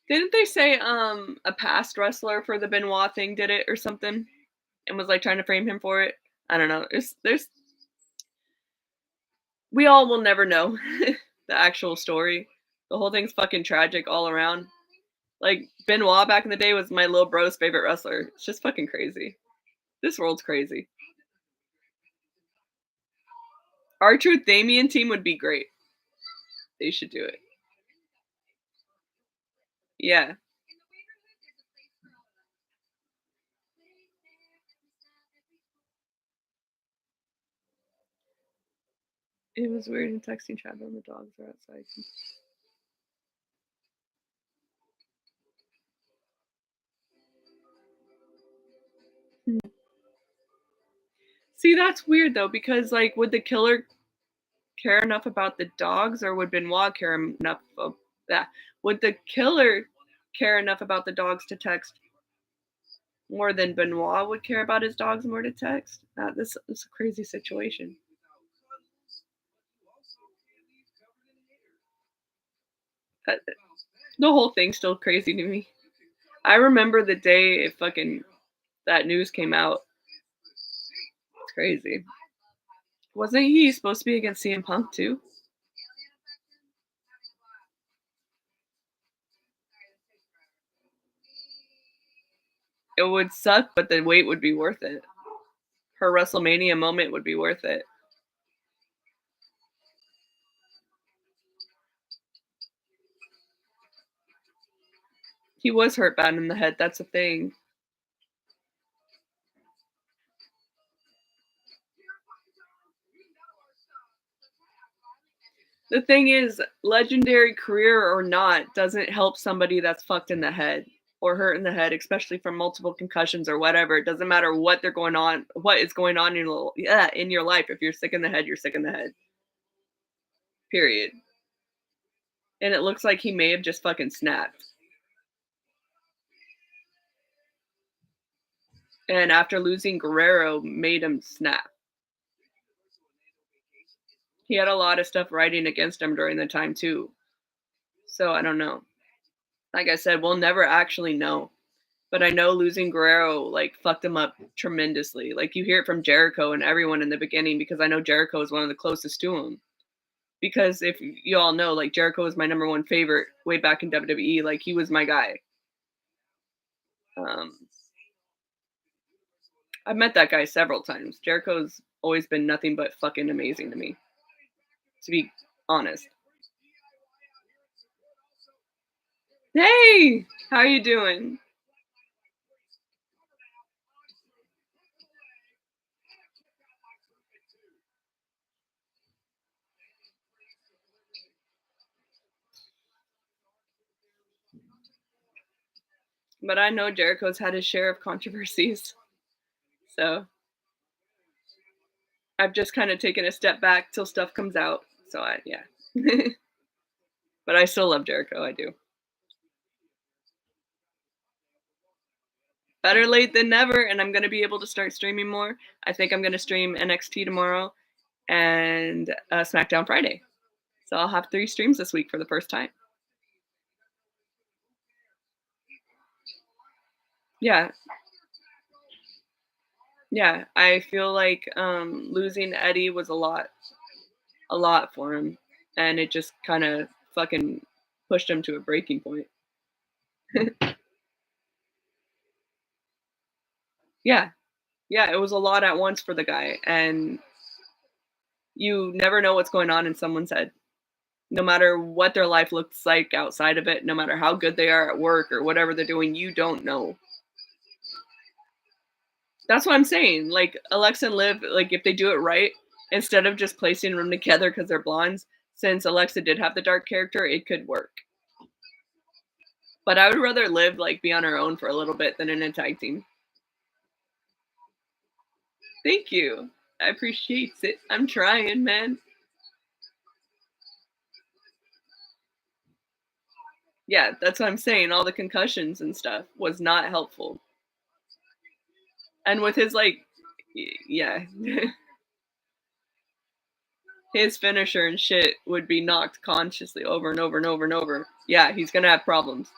Didn't they say a past wrestler for the Benoit thing did it or something? And was like trying to frame him for it? I don't know. There's we all will never know the actual story. The whole thing's fucking tragic all around. Like Benoit back in the day was my little bro's favorite wrestler. It's just fucking crazy. This world's crazy. Our Truth Damien team would be great. They should do it. Yeah. It was weird in texting chat when the dogs are outside. See, that's weird though, because like, would the killer care enough about the dogs, or would Benoit care enough of that? Would the killer care enough about the dogs to text more than Benoit would care about his dogs more to text? This is a crazy situation. That, the whole thing's still crazy to me. I remember the day it fucking that news came out. It's crazy. Wasn't he supposed to be against CM Punk too? It would suck, but the wait would be worth it. Her WrestleMania moment would be worth it. He was hurt bad in the head. That's the thing. The thing is, legendary career or not doesn't help somebody that's fucked in the head or hurt in the head, especially from multiple concussions or whatever. It doesn't matter what they're going on, what is going on in your life. If you're sick in the head, you're sick in the head. Period. And it looks like he may have just fucking snapped. And after losing Guerrero, made him snap. He had a lot of stuff writing against him during the time too. So I don't know. Like I said, we'll never actually know. But I know losing Guerrero like fucked him up tremendously. Like you hear it from Jericho and everyone in the beginning because I know Jericho is one of the closest to him. Because if you all know, like Jericho was my number one favorite way back in WWE. Like he was my guy. Um, I've met that guy several times. Jericho's always been nothing but fucking amazing to me, to be honest. Hey, how you doing? But I know Jericho's had his share of controversies. So I've just kind of taken a step back till stuff comes out. So I yeah. But I still love Jericho, I do. Better late than never, and I'm gonna be able to start streaming more. I think I'm gonna stream NXT tomorrow and SmackDown Friday. So I'll have 3 streams this week for the first time. Yeah, yeah. I feel like losing Eddie was a lot for him, and it just kind of fucking pushed him to a breaking point. Yeah, yeah. It was a lot at once for the guy, and you never know what's going on in someone's head. No matter what their life looks like outside of it, no matter how good they are at work or whatever they're doing, you don't know. That's what I'm saying. Like Alexa and Liv, like if they do it right, instead of just placing them together because they're blondes, since Alexa did have the dark character, it could work. But I would rather Liv like be on her own for a little bit than in a tag team. Thank you. I appreciate it. I'm trying, man. Yeah, that's what I'm saying. All the concussions and stuff was not helpful. And with his like, yeah, his finisher and shit would be knocked consciously over and over and over and over. Yeah, he's gonna have problems.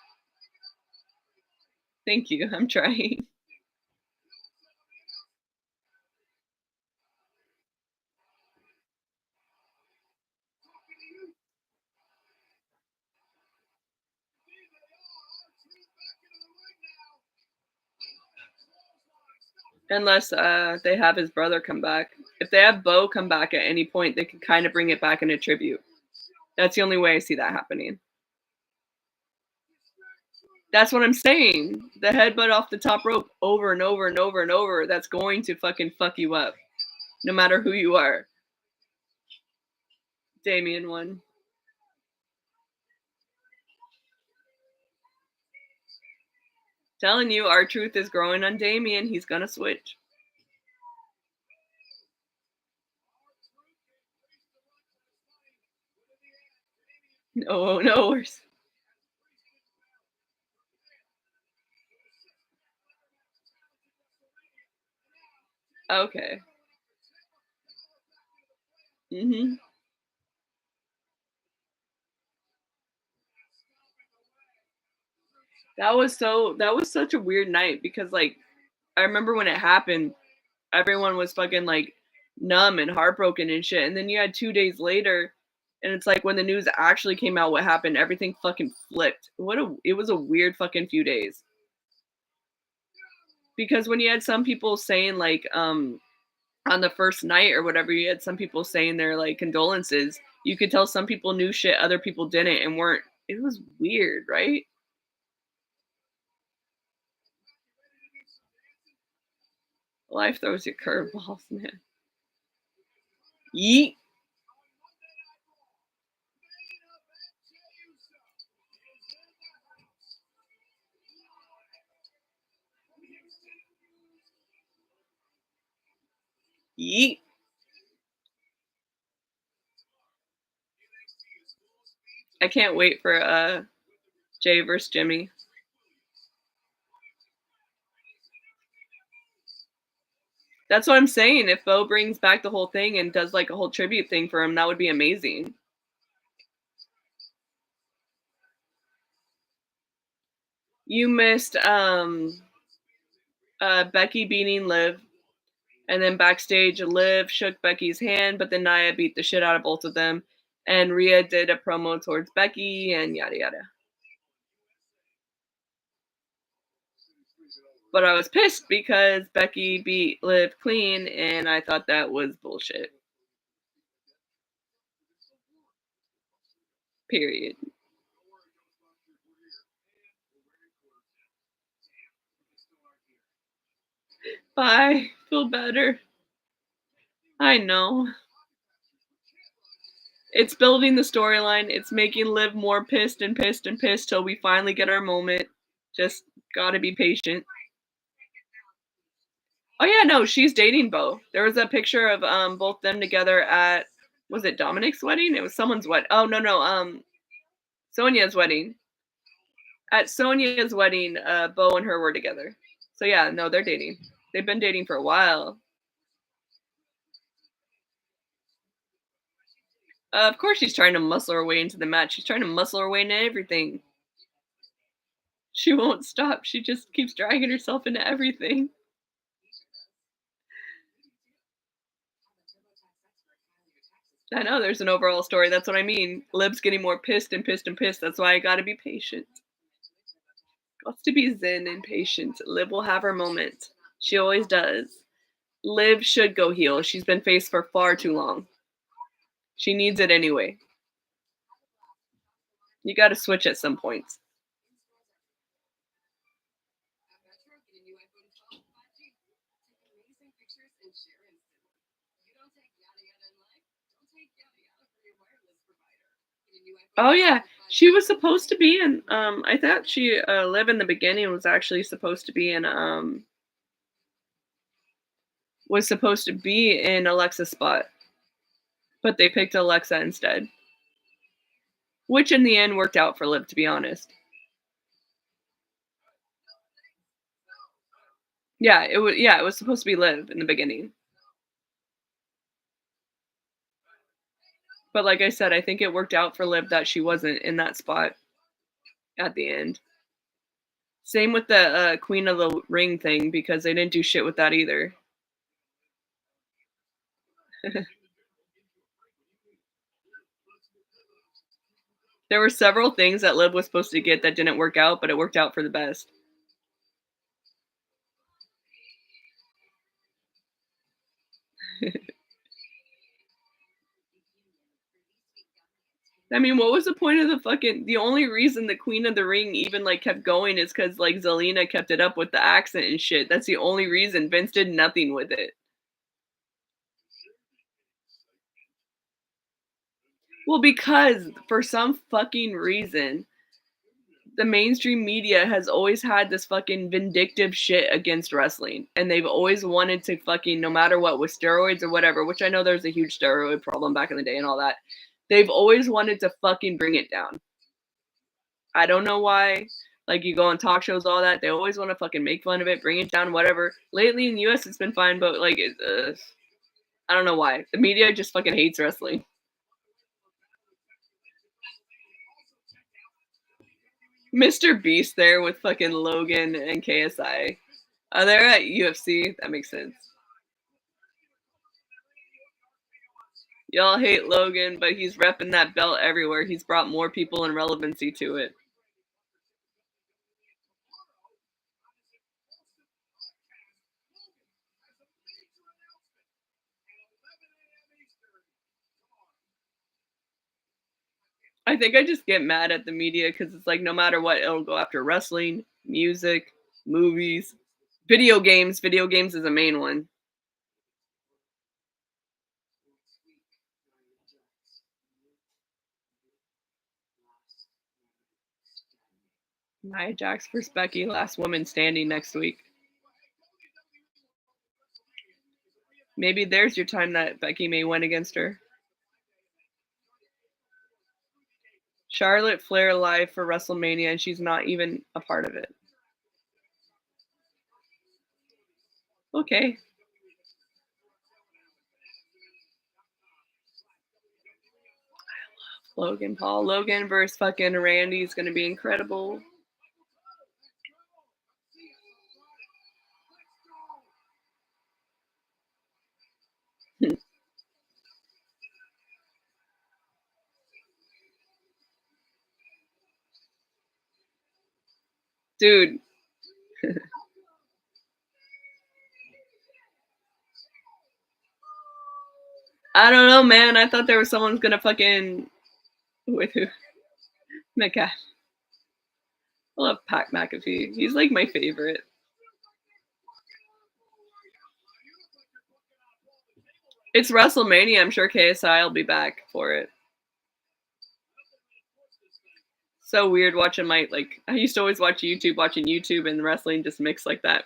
Thank you. I'm trying. Unless they have his brother come back. If they have Bo come back at any point, they can kind of bring it back in a tribute. That's the only way I see that happening. That's what I'm saying. The headbutt off the top rope over and over and over and over, that's going to fucking fuck you up. No matter who you are. Damien won. Telling you, our truth is growing on Damien. He's gonna switch. No, no worse. Okay. Mhm. That was such a weird night because like I remember when it happened, everyone was fucking like numb and heartbroken and shit. And then you had 2 days later, and it's like when the news actually came out what happened, everything fucking flipped. It was a weird fucking few days. Because when you had some people saying like on the first night or whatever, you had some people saying their like condolences. You could tell some people knew shit, other people didn't and weren't. It was weird, right? Life throws you curveballs, man. Yeet. Yeet. I can't wait for Jay versus Jimmy. That's what I'm saying. If Bo brings back the whole thing and does like a whole tribute thing for him, that would be amazing. You missed Becky beating Liv, and then backstage Liv shook Becky's hand, but then Nia beat the shit out of both of them. And Rhea did a promo towards Becky and yada yada. But I was pissed because Becky beat Liv clean, and I thought that was bullshit. Period. Bye. Feel better. I know. It's building the storyline. It's making Liv more pissed and pissed and pissed till we finally get our moment. Just gotta be patient. Oh yeah, no, she's dating Bo. There was a picture of both them together at, was it Dominic's wedding? It was someone's wedding. Oh no, no, Sonia's wedding. At Sonia's wedding, Bo and her were together. So yeah, no, they're dating. They've been dating for a while. Of course, she's trying to muscle her way into the match. She's trying to muscle her way into everything. She won't stop. She just keeps dragging herself into everything. I know there's an overall story. That's what I mean. Liv's getting more pissed and pissed and pissed. That's why I gotta be patient. Got to be zen and patient. Liv will have her moment. She always does. Liv should go heel. She's been faced for far too long. She needs it anyway. You gotta switch at some points. Oh yeah, she was supposed to be in. I thought she Liv in the beginning was actually supposed to be in. Was supposed to be in Alexa's spot, but they picked Alexa instead, which in the end worked out for Liv, to be honest. Yeah, it was. Yeah, it was supposed to be Liv in the beginning, but like I said, I think it worked out for Liv that she wasn't in that spot at the end. Same with the Queen of the Ring thing because they didn't do shit with that either. There were several things that Liv was supposed to get that didn't work out, but it worked out for the best. I mean, what was the point of the fucking? The only reason the Queen of the Ring even like kept going is because like Zelina kept it up with the accent and shit. That's the only reason. Vince did nothing with it. Well, because for some fucking reason, the mainstream media has always had this fucking vindictive shit against wrestling, and they've always wanted to fucking, no matter what, with steroids or whatever. Which I know there's a huge steroid problem back in the day and all that. They've always wanted to fucking bring it down. I don't know why. Like you go on talk shows, all that. They always want to fucking make fun of it, bring it down, whatever. Lately in the U.S., it's been fine, but like, I don't know why. The media just fucking hates wrestling. Mr. Beast there with fucking Logan and KSI. They're at UFC. That makes sense. Y'all hate Logan, but he's repping that belt everywhere. He's brought more people and relevancy to it. I think I just get mad at the media because it's like no matter what, it'll go after wrestling, music, movies, video games. Video games is a main one. Nia Jax versus Becky, last woman standing next week. Maybe there's your time that Becky may win against her. Charlotte Flair live for WrestleMania, and she's not even a part of it. Okay. Logan Paul. Logan versus fucking Randy is going to be incredible. Dude. I don't know, man. I thought there was someone's going to fucking. With who? Metcalf. I love Pat McAfee. He's like my favorite. It's WrestleMania. I'm sure KSI will be back for it. So weird watching my, like, I used to always watch YouTube, watching YouTube and wrestling just mix like that.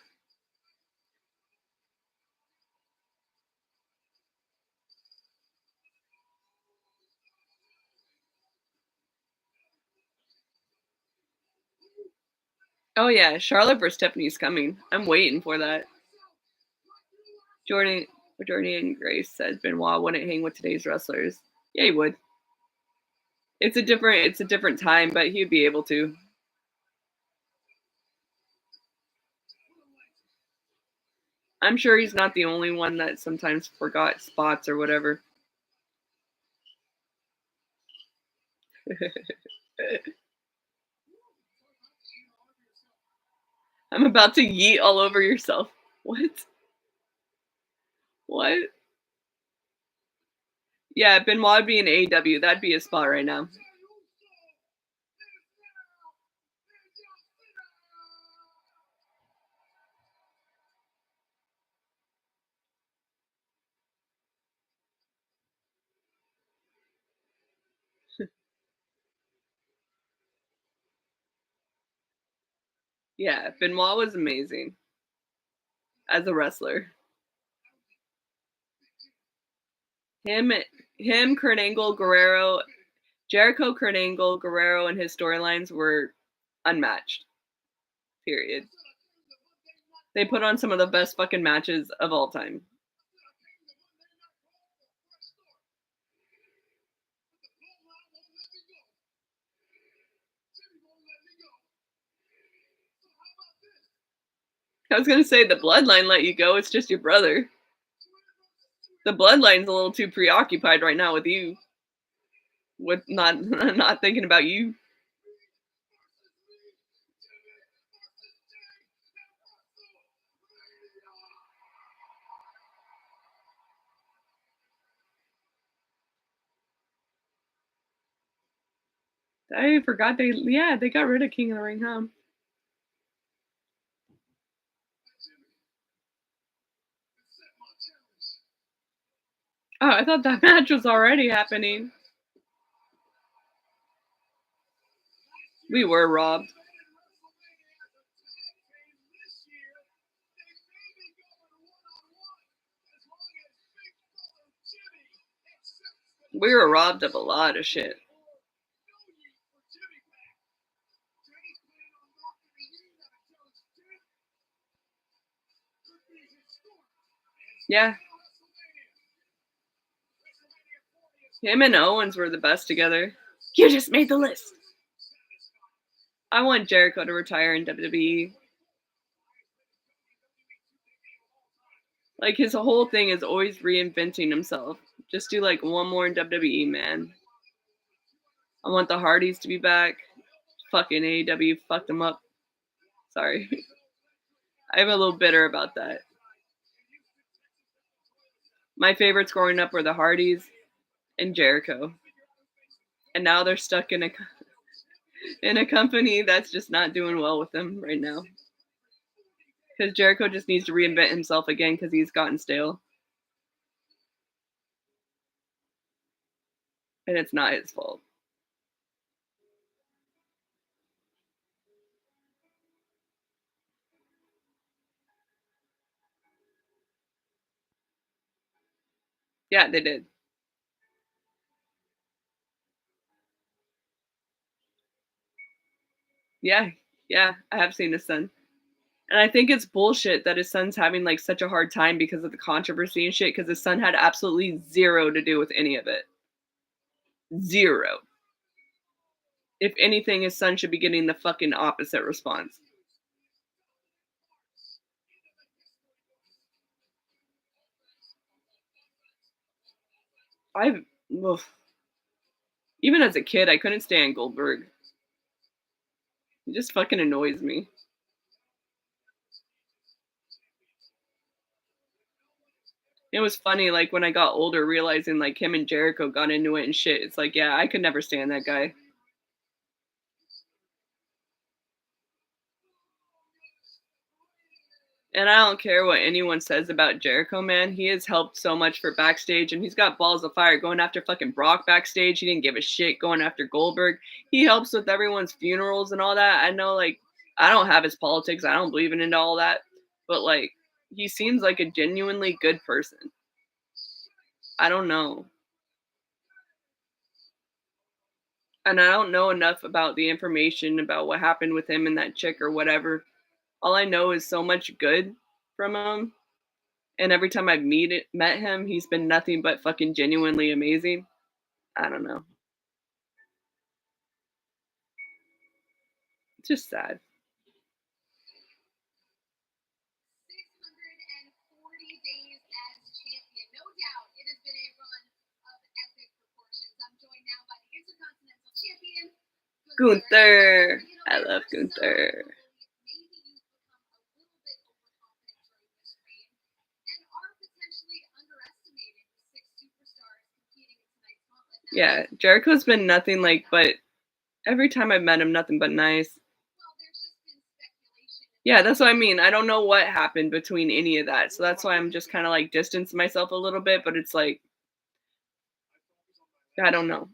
Oh yeah, Charlotte versus Tiffany's coming. I'm waiting for that. Jordan Jordan and Grace says Benoit wouldn't hang with today's wrestlers. Yeah, he would. It's a different time, but he'd be able to. I'm sure he's not the only one that sometimes forgot spots or whatever. I'm about to yeet all over yourself. What? What? Yeah, Benoit would be in AEW. That'd be a spot right now. Yeah, Benoit was amazing as a wrestler. Him, Kurt Angle, Guerrero, Jericho, Kurt Angle, Guerrero, and his storylines were unmatched. Period. They put on some of the best fucking matches of all time. I was gonna say the bloodline let you go. It's just your brother. The bloodline's a little too preoccupied right now with you, with not not thinking about you. I forgot they got rid of King of the Ring, huh? Oh, I thought that match was already happening. We were robbed. We were robbed of a lot of shit. Yeah. Him and Owens were the best together. You just made the list. I want Jericho to retire in WWE. Like his whole thing is always reinventing himself. Just do like one more in WWE, man. I want the Hardys to be back. Fucking AEW fucked them up. Sorry. I'm a little bitter about that. My favorites growing up were the Hardys and Jericho. And now they're stuck in a company that's just not doing well with them right now. Because Jericho just needs to reinvent himself again because he's gotten stale. And it's not his fault. Yeah, they did. Yeah, yeah, I have seen his son. And I think it's bullshit that his son's having like such a hard time because of the controversy and shit, because his son had absolutely zero to do with any of it. Zero. If anything, his son should be getting the fucking opposite response. I've oof. Even as a kid, I couldn't stand Goldberg. He just fucking annoys me. It was funny, like when I got older, realizing like him and Jericho got into it and shit. It's like, yeah, I could never stand that guy. And I don't care what anyone says about Jericho, man. He has helped so much for backstage, and he's got balls of fire going after fucking Brock backstage. He didn't give a shit going after Goldberg. He helps with everyone's funerals and all that. I know, like, I don't have his politics. I don't believe in into all that. But, like, he seems like a genuinely good person. I don't know. and I don't know enough about the information about what happened with him and that chick or whatever. All I know is so much good from him, and every time I've met him, he's been nothing but fucking genuinely amazing. I don't know. It's just sad. 640 days as champion. No doubt it has been a run of epic proportions. I'm joined now by the Intercontinental Champion, Gunther. Gunther. You know, I there love are some who Gunther. believe maybe you've become a little bit overconfident during this reign and are potentially underestimating the six superstars competing in tonight's gauntlet Yeah, match. Jericho's been nothing like but every time I've met him, nothing but nice. Well, there's just been speculation in Yeah, that's what I mean. I don't know what happened between any of that. So that's why I'm just kind of like distance myself a little bit, but it's like I don't know.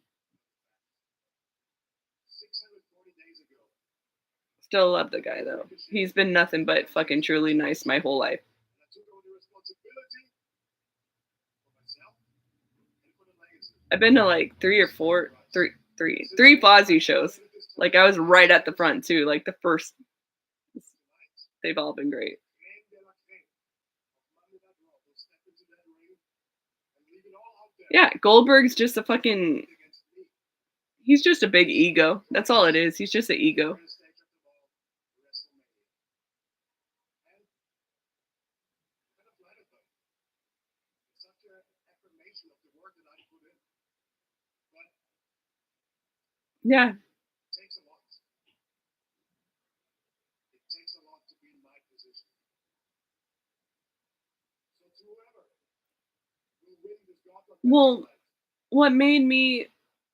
Still love the guy though. He's been nothing but fucking truly nice my whole life. I've been to like three Fozzy shows. Like I was right at the front too. Like the first, they've all been great. Yeah, Goldberg's just a fucking. He's just a big ego. That's all it is. He's just an ego. Yeah. Well, what made me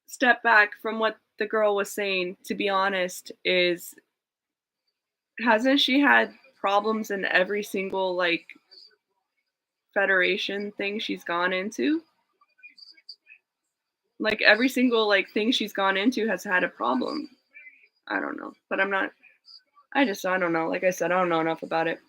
step back from what the girl was saying, to be honest, is hasn't she had problems in every single like federation thing she's gone into? Like every single like thing she's gone into has had a problem. I don't know, but I'm not. I don't know. Like I said, I don't know enough about it.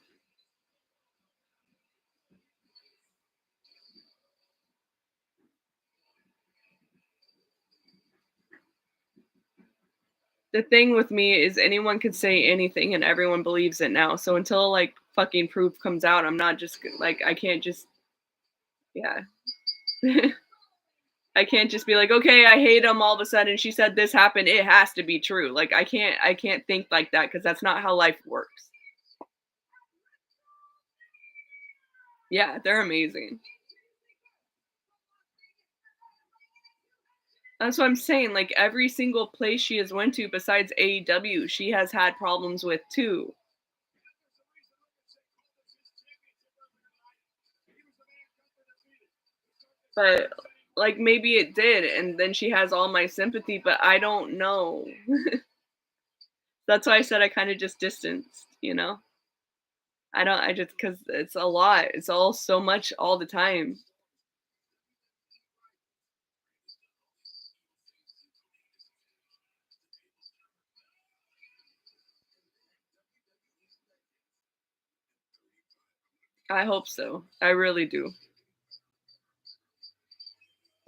The thing with me is anyone could say anything and everyone believes it now. So until like fucking proof comes out, I'm not just like I can't just yeah. I can't just be like, okay, I hate him all of a sudden. She said this happened. It has to be true. Like I can't think like that because that's not how life works. Yeah, they're amazing. That's what I'm saying. Like every single place she has went to besides AEW, she has had problems with too. But like maybe it did, and then she has all my sympathy, but I don't know. That's why I said I kind of just distanced. I don't, I just, because it's a lot. It's all so much all the time. I hope so. I really do.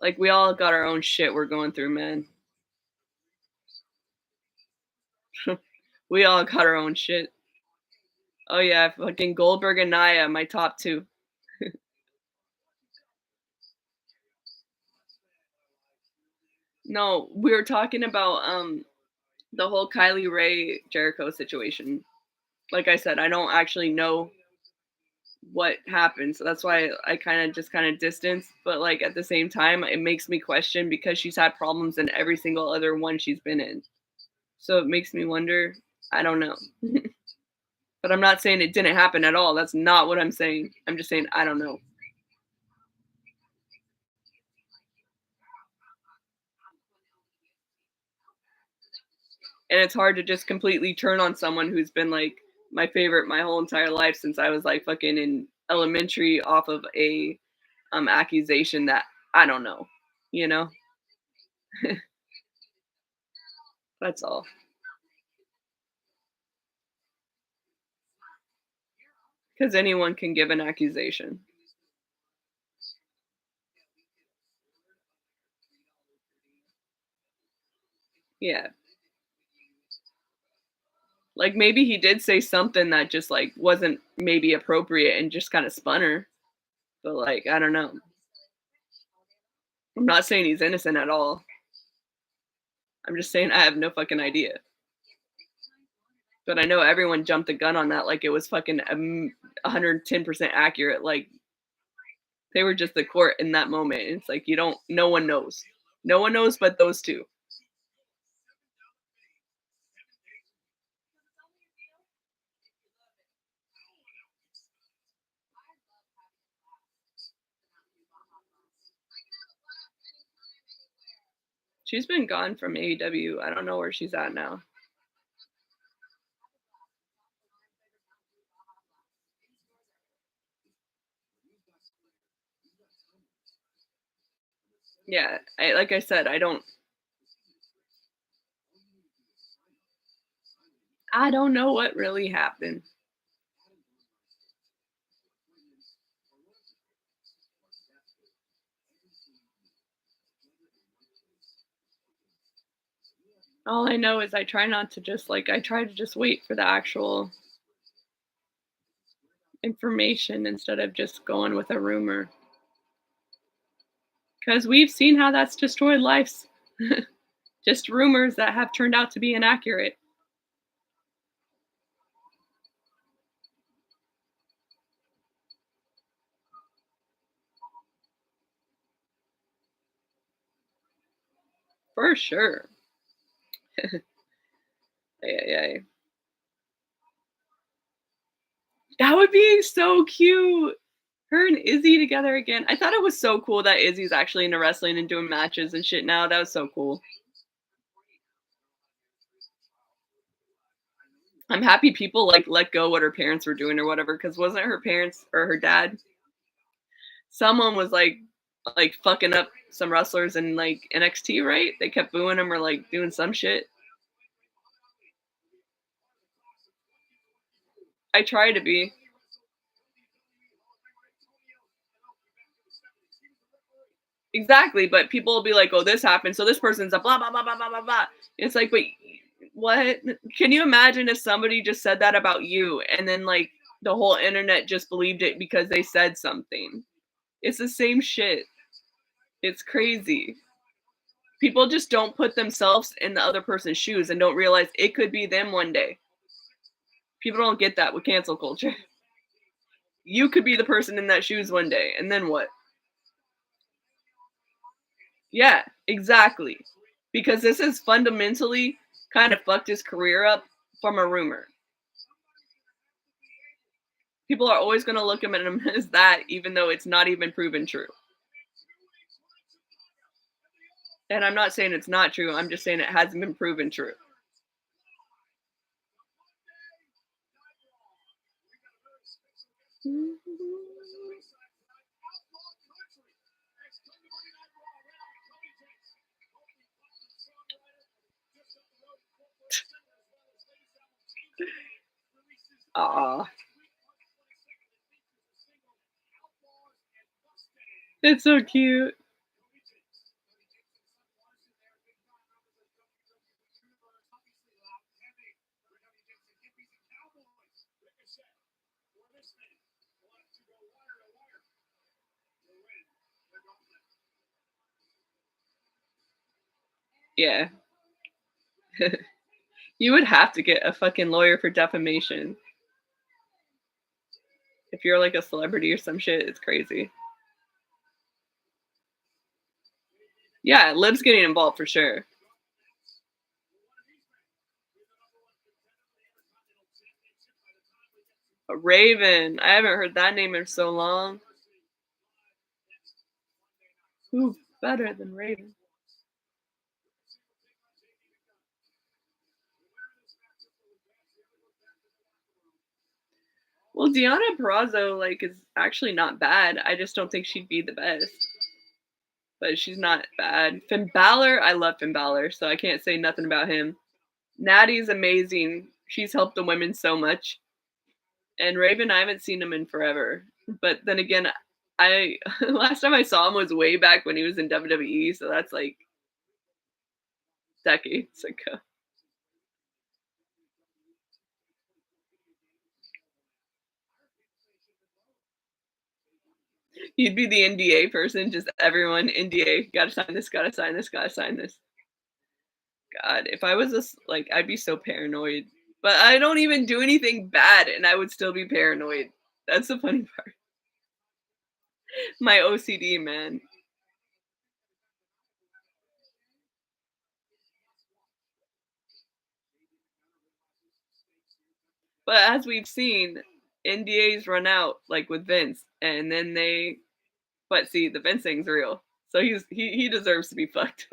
Like, we all got our own shit we're going through, man. We all got our own shit. Oh, yeah. Fucking Goldberg and Nia, my top two. No, we were talking about the whole Kylie Ray Jericho situation. Like I said, I don't actually know what happened. So that's why I kind of distance. But like at the same time, it makes me question because she's had problems in every single other one she's been in. So it makes me wonder. I don't know. But I'm not saying it didn't happen at all. That's not what I'm saying. I'm just saying I don't know. And it's hard to just completely turn on someone who's been like my favorite my whole entire life since I was like fucking in elementary off of a accusation that I don't know. You know? That's all. Because anyone can give an accusation. Yeah. Like, maybe he did say something that just, like, wasn't maybe appropriate and just kinda spun her, but, like, I don't know. I'm not saying he's innocent at all. I'm just saying I have no fucking idea. But I know everyone jumped the gun on that like it was fucking, 110% accurate, like, they were just the court in that moment, it's like, you don't no one knows. No one knows but those 2. She's been gone from AEW, I don't know where she's at now. Yeah, I like I said, I don't know what really happened. All I know is I try not to just like I try to just wait for the actual information instead of just going with a rumor. Because we've seen how that's destroyed lives. Just rumors that have turned out to be inaccurate. For sure. Yeah, yeah. That would be so cute. Her and Izzy together again. I thought it was so cool that Izzy's actually into wrestling and doing matches and shit now. That was so cool. I'm happy people like let go what her parents were doing or whatever. Because wasn't her parents or her dad? Someone was like fucking up some wrestlers in like NXT, right? They kept booing him or like doing some shit. I try to be. Exactly, but people will be like, "Oh, this happened, so this person's a blah blah blah blah blah blah blah." It's like, but what? Can you imagine if somebody just said that about you, and then like the whole internet just believed it because they said something? It's the same shit. It's crazy. People just don't put themselves in the other person's shoes and don't realize it could be them one day. People don't get that with cancel culture. You could be the person in that shoes one day, and then what? Yeah, exactly. Because this has fundamentally kind of fucked his career up from a rumor. People are always going to look at him as that, even though it's not even proven true. And I'm not saying it's not true. I'm just saying it hasn't been proven true. Aw, it's so cute. Yeah. You would have to get a fucking lawyer for defamation. If you're like a celebrity or some shit, it's crazy. Yeah, Liv's getting involved for sure. Raven. I haven't heard that name in so long. Who better than Raven? Well, Deanna Perrazzo, like, is actually not bad. I just don't think she'd be the best. But she's not bad. Finn Balor, I love Finn Balor, so I can't say nothing about him. Natty's amazing. She's helped the women so much. And Raven, I haven't seen him in forever. But then again, I last time I saw him was way back when he was in WWE, so decades ago. You'd be the NDA person, just everyone NDA, gotta sign this, gotta sign this, gotta sign this. God, if I was this, like, I'd be so paranoid. But I don't even do anything bad, and I would still be paranoid. That's the funny part. My OCD, man. But as we've seen, NDAs run out, like with Vince, and then they. But see, the Vince thing's real, so he deserves to be fucked.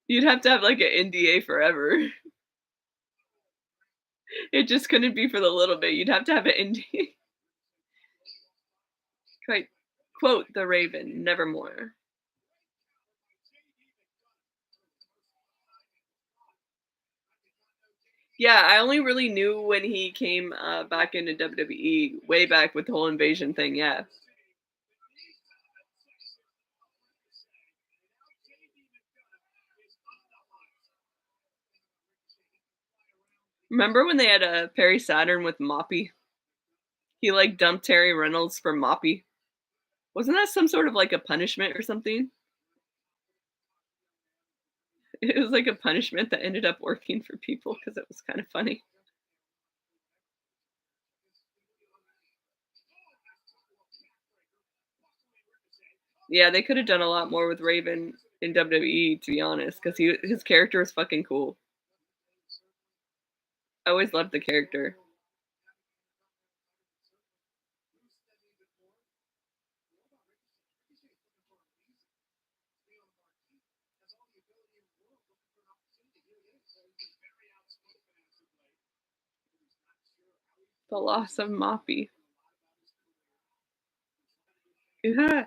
You'd have to have like an NDA forever. It just couldn't be for the little bit. You'd have to have an NDA. Quite quote the Raven, nevermore. Yeah, I only really knew when he came back into WWE way back with the whole invasion thing. Yeah, remember when they had a Perry Saturn with Moppy? He like dumped Terry Reynolds for Moppy. Wasn't that some sort of like a punishment or something? It was like a punishment that ended up working for people because it was kind of funny. Yeah, they could have done a lot more with Raven in WWE, to be honest, because his character is fucking cool. I always loved the character. The loss of Moppy. Yeah.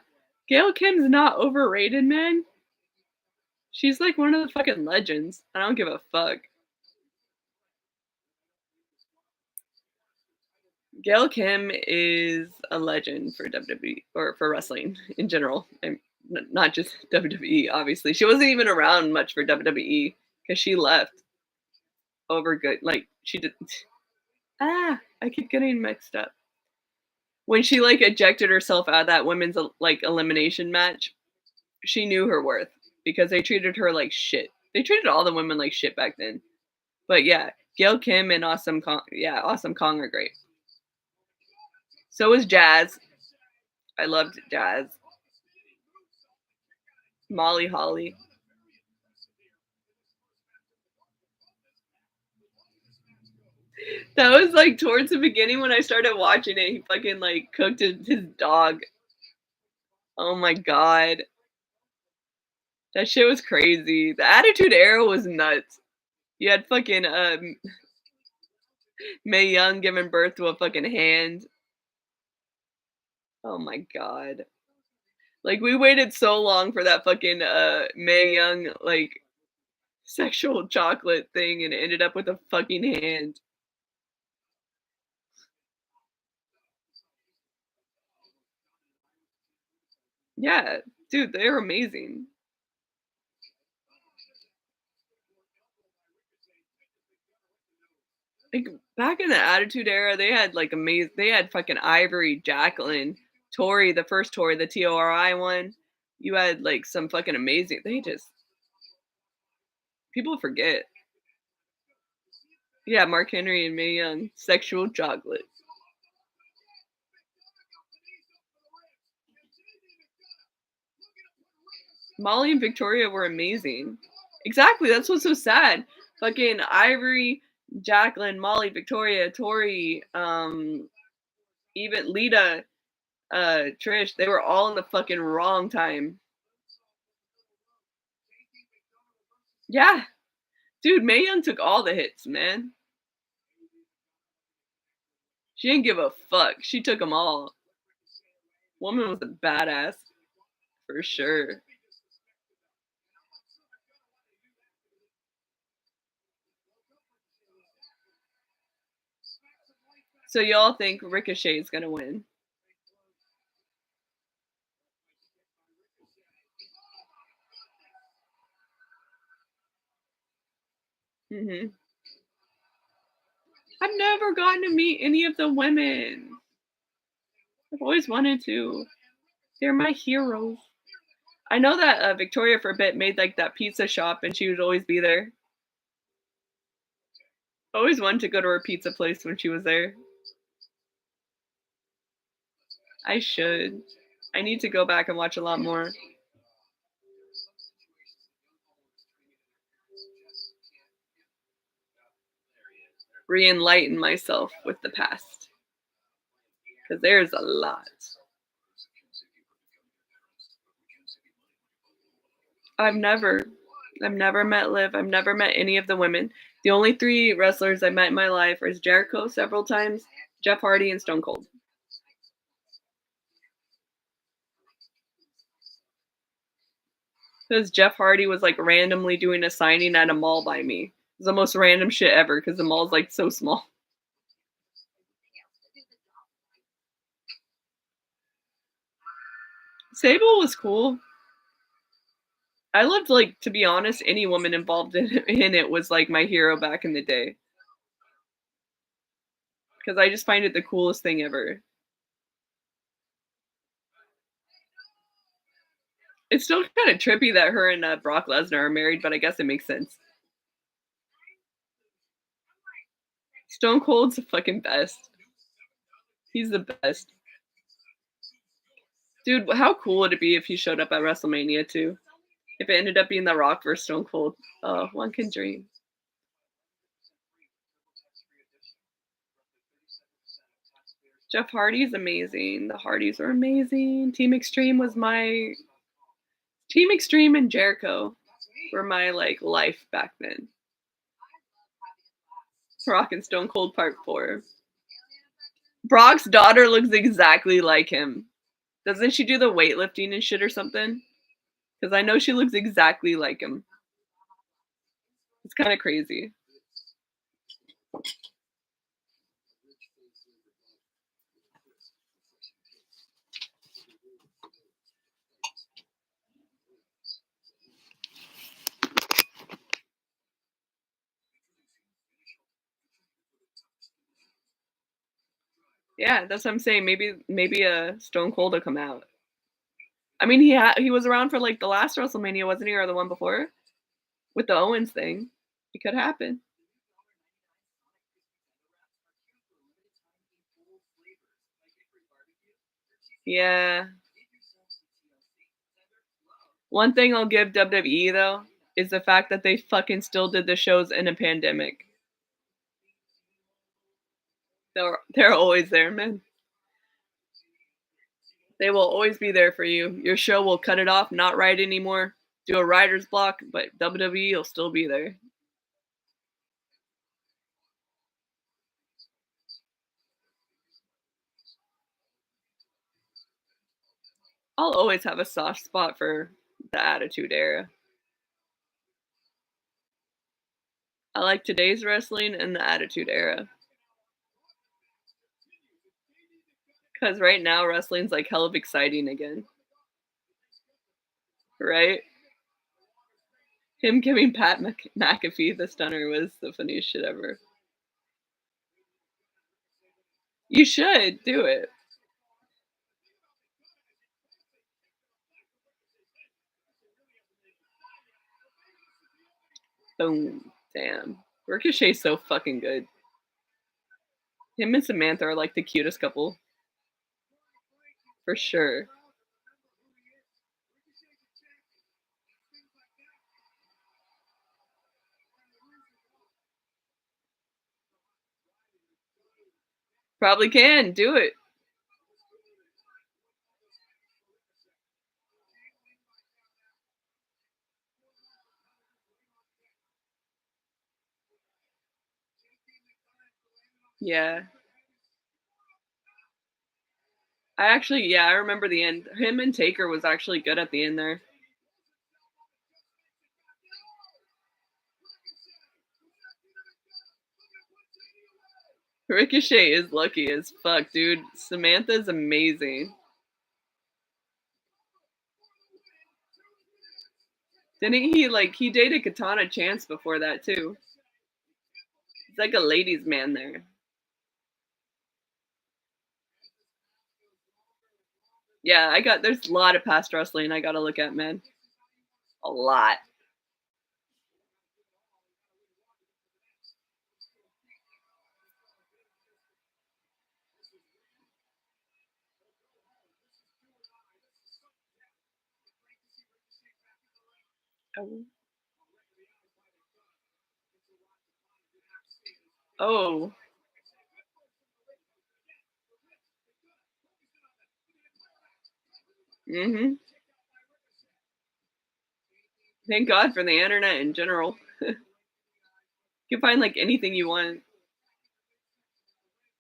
Gail Kim's not overrated, man. She's like one of the fucking legends. I don't give a fuck. Gail Kim is a legend for WWE or for wrestling in general, and not just WWE. Obviously, she wasn't even around much for WWE because she left over good. Like she did. I keep getting mixed up. When she like ejected herself out of that women's like elimination match, she knew her worth because they treated her like shit. They treated all the women like shit back then. But yeah, Gail Kim and Awesome Kong are great. So is Jazz. I loved Jazz. Molly Holly. That was like towards the beginning when I started watching it. He fucking like cooked his dog. Oh my god. That shit was crazy. The Attitude Era was nuts. You had fucking Mae Young giving birth to a fucking hand. Oh my god. Like we waited so long for that fucking Mae Young like sexual chocolate thing and it ended up with a fucking hand. Yeah, dude, they're amazing. Like back in the Attitude Era, they had like amazing. They had fucking Ivory, Jacqueline, Tori, the first Tori, the Tori one. You had like some fucking amazing. They just people forget. Yeah, Mark Henry and Mae Young, sexual chocolate. Molly and Victoria were amazing. Exactly, that's what's so sad. Fucking Ivory, Jacqueline, Molly, Victoria, Tori, even Lita, Trish, they were all in the fucking wrong time. Yeah, dude, Mae Young took all the hits, man. She didn't give a fuck. She took them all. Woman was a badass for sure. So y'all think Ricochet is gonna win? Mhm. I've never gotten to meet any of the women. I've always wanted to. They're my heroes. I know that, Victoria for a bit made, like, that pizza shop, and she would always be there. Always wanted to go to her pizza place when she was there. I should. I need to go back and watch a lot more. Re-enlighten myself with the past, because there's a lot. I've never I've never met Liv, I've never met any of the women. The only 3 wrestlers I met in my life is Jericho several times, Jeff Hardy, and Stone Cold. Because Jeff Hardy was, like, randomly doing a signing at a mall by me. It was the most random shit ever because the mall's, like, so small. Sable was cool. I loved, like, to be honest, any woman involved in it was, like, my hero back in the day. Because I just find it the coolest thing ever. It's still kinda trippy that her and, Brock Lesnar are married, but I guess it makes sense. Stone Cold's the fucking best. He's the best. Dude, how cool would it be if he showed up at WrestleMania too? If it ended up being The Rock versus Stone Cold. Oh, one can dream. Jeff Hardy's amazing. The Hardys are amazing. Team Extreme and Jericho were my like life back then. Rock and Stone Cold Part 4. Brock's daughter looks exactly like him. Doesn't she do the weightlifting and shit or something? Because I know she looks exactly like him. It's kind of crazy. Yeah, that's what I'm saying. Maybe a Stone Cold will come out. I mean, he was around for like the last WrestleMania, wasn't he, or the one before with the Owens thing? It could happen. Yeah. One thing I'll give WWE though is the fact that they fucking still did the shows in a pandemic. They're always there, man. They will always be there for you. Your show will cut it off, not write anymore, do a writer's block, but WWE will still be there. I'll always have a soft spot for the Attitude Era. I like today's wrestling and the Attitude Era. Because right now, wrestling's like hell of exciting again. Right? Him giving McAfee the stunner was the funniest shit ever. You should do it. Boom. Damn. Ricochet's so fucking good. Him and Samantha are like the cutest couple. For sure. Probably can. Do it. Yeah. Yeah, I remember the end. Him and Taker was actually good at the end there. Ricochet is lucky as fuck, dude. Samantha's amazing. Didn't he dated Katana Chance before that too? He's like a ladies' man there. Yeah, there's a lot of past wrestling I gotta look at, man. A lot. Oh. Oh. Mhm. Thank God for the internet in general. You can find, like, anything you want.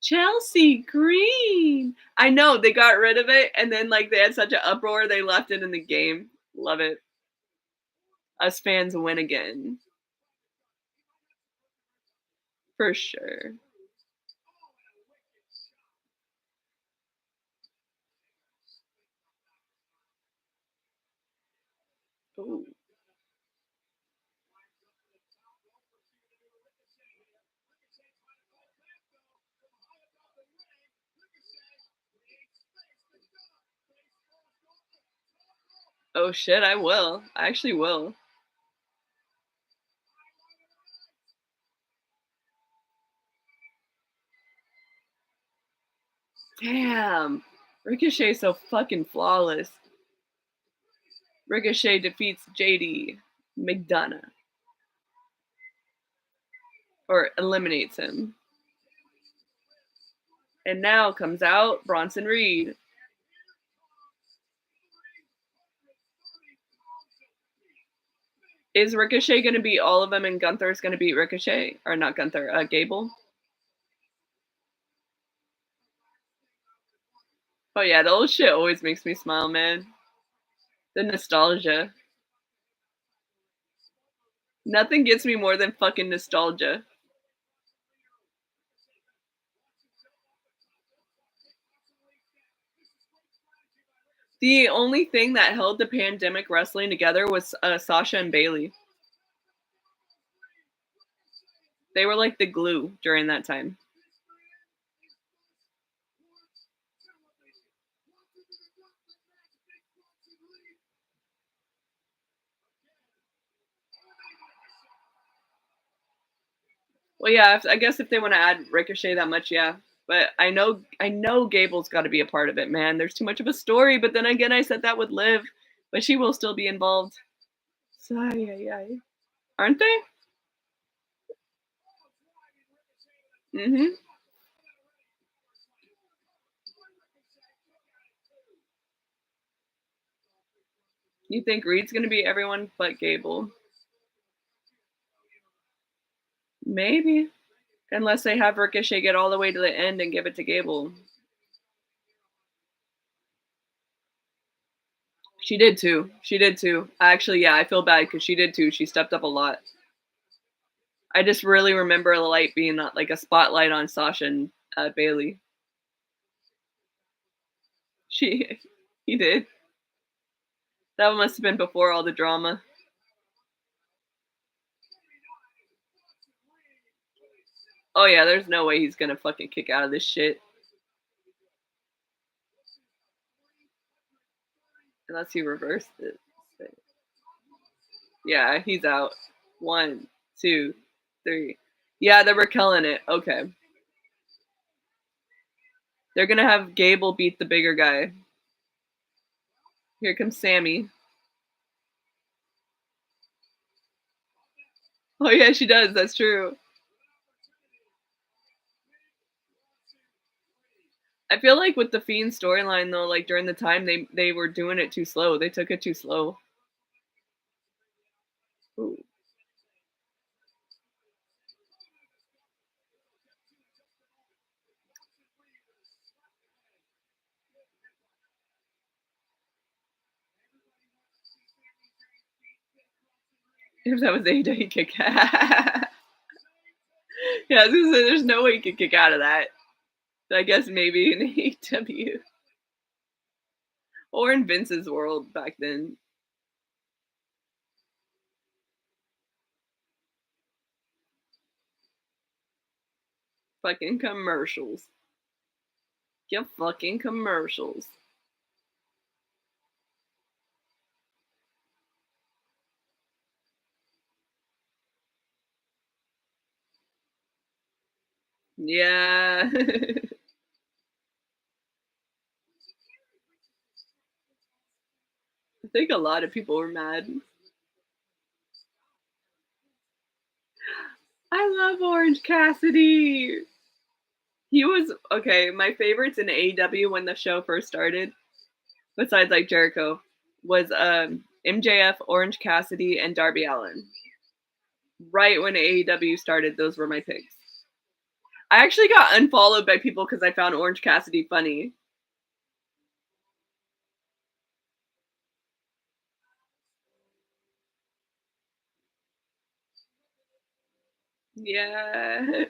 Chelsea Green! I know, they got rid of it, and then, like, they had such an uproar, they left it in the game. Love it. Us fans win again. For sure. Ooh. Oh, shit, I will. I actually will. Damn. Ricochet's so fucking flawless. Ricochet defeats JD McDonough. Or eliminates him. And now comes out Bronson Reed. Is Ricochet gonna beat all of them and Gunther's gonna beat Ricochet? Or not Gunther, Gable? Oh yeah, the old shit always makes me smile, man. The nostalgia. Nothing gets me more than fucking nostalgia. The only thing that held the pandemic wrestling together was Sasha and Bailey. They were like the glue during that time. Well, yeah, I guess if they want to add Ricochet that much, yeah. But I know Gable's got to be a part of it, man. There's too much of a story. But then again, I said that with Liv, but she will still be involved. So, yeah. Aren't they? Mhm. You think Reed's gonna be everyone but Gable? Maybe, unless they have Ricochet get all the way to the end and give it to Gable. She did too. She did too. Actually, yeah, I feel bad because she did too. She stepped up a lot. I just really remember the light being like a spotlight on Sasha and Bailey. She, he did. That must have been before all the drama. Oh yeah, there's no way he's gonna fucking kick out of this shit unless he reversed it. Yeah, he's out. 1, 2, 3. Yeah, they were killing it. Okay. They're gonna have Gable beat the bigger guy. Here comes Sammy. Oh yeah, she does. That's true. I feel like with the Fiend storyline though, like during the time they were doing it too slow. They took it too slow. Ooh. If that was AEW kick, yeah, there's no way you could kick out of that. So I guess maybe in AEW or in Vince's world back then. Fucking commercials. Your fucking commercials. Yeah. I think a lot of people were mad. I love Orange Cassidy. He was okay. My favorites in AEW when the show first started, besides like Jericho, was MJF, Orange Cassidy, and Darby Allin. Right when AEW started, those were my picks. I actually got unfollowed by people because I found Orange Cassidy funny. Yeah.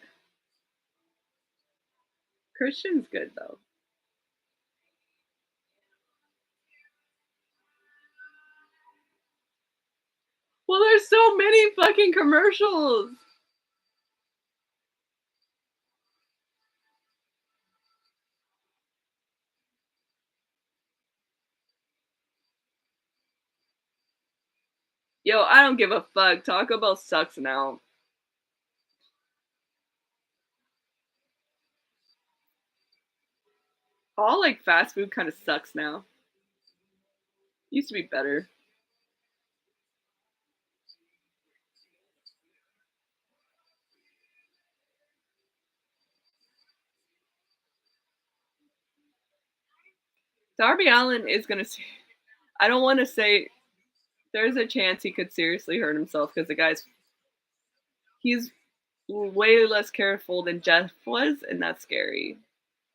Christian's good though. Well, there's so many fucking commercials. Yo, I don't give a fuck. Taco Bell sucks now. All like fast food kind of sucks now. Used to be better. Darby Allin is gonna. I don't want to say. There's a chance he could seriously hurt himself because the guy's. He's way less careful than Jeff was, and that's scary.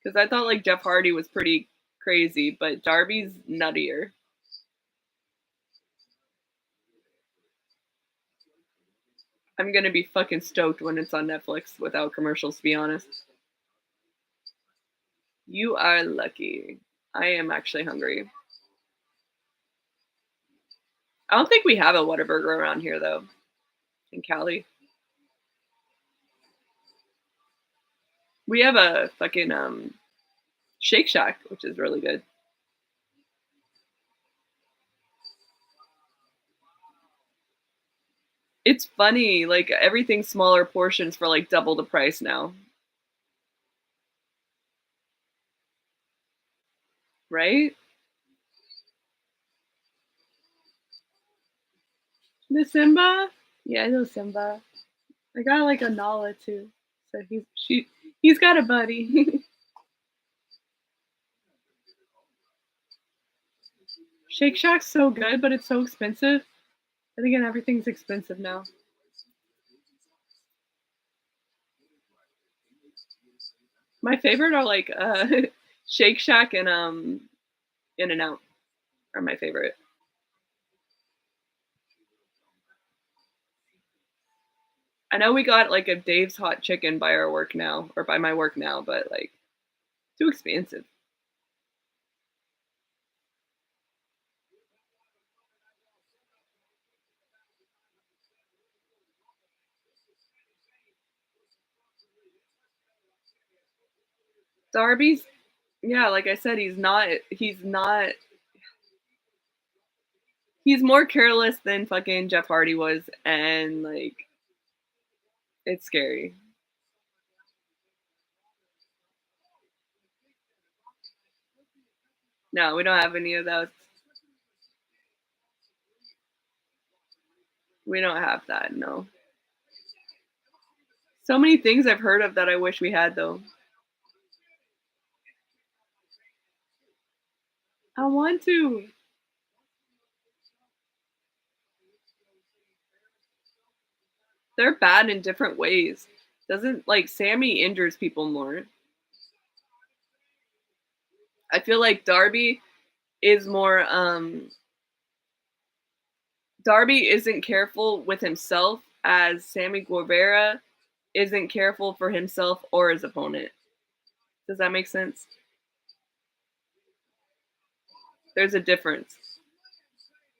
Because I thought like Jeff Hardy was pretty crazy, but Darby's nuttier. I'm gonna be fucking stoked when it's on Netflix without commercials, to be honest. You are lucky. I am actually hungry. I don't think we have a Whataburger around here though, in Cali. We have a fucking Shake Shack, which is really good. It's funny, like everything's smaller portions for like double the price now, right? The Simba? Yeah, I know Simba. I got like a Nala too. So he's got a buddy. Shake Shack's so good, but it's so expensive. And again, everything's expensive now. My favorite are like Shake Shack and In and Out are my favorite. I know we got like a Dave's Hot Chicken by our work now, or by my work now, but like too expensive. Darby's, yeah, like I said, he's more careless than fucking Jeff Hardy was, and like it's scary. No, we don't have any of those. We don't have that. No. So many things I've heard of that I wish we had though. I want to. They're bad in different ways. Doesn't like Sammy injures people more. I feel like is more Darby isn't careful with himself as Sammy Guevara isn't careful for himself or his opponent. Does that make sense? There's a difference.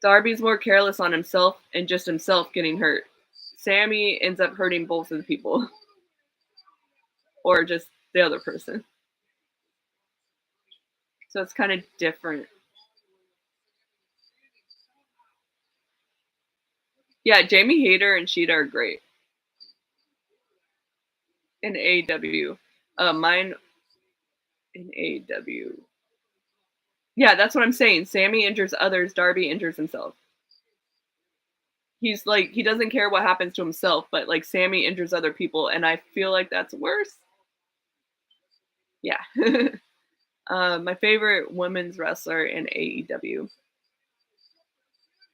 Darby's more careless on himself and just himself getting hurt. Sammy ends up hurting both of the people. or just the other person. So it's kind of different. Yeah, Jamie Hayter and Sheeta are great in AEW. Mine in AEW. Yeah, that's what I'm saying. Sammy injures others, Darby injures himself. He's like he doesn't care what happens to himself, but like Sammy injures other people, and I feel like that's worse. Yeah. My favorite women's wrestler in AEW.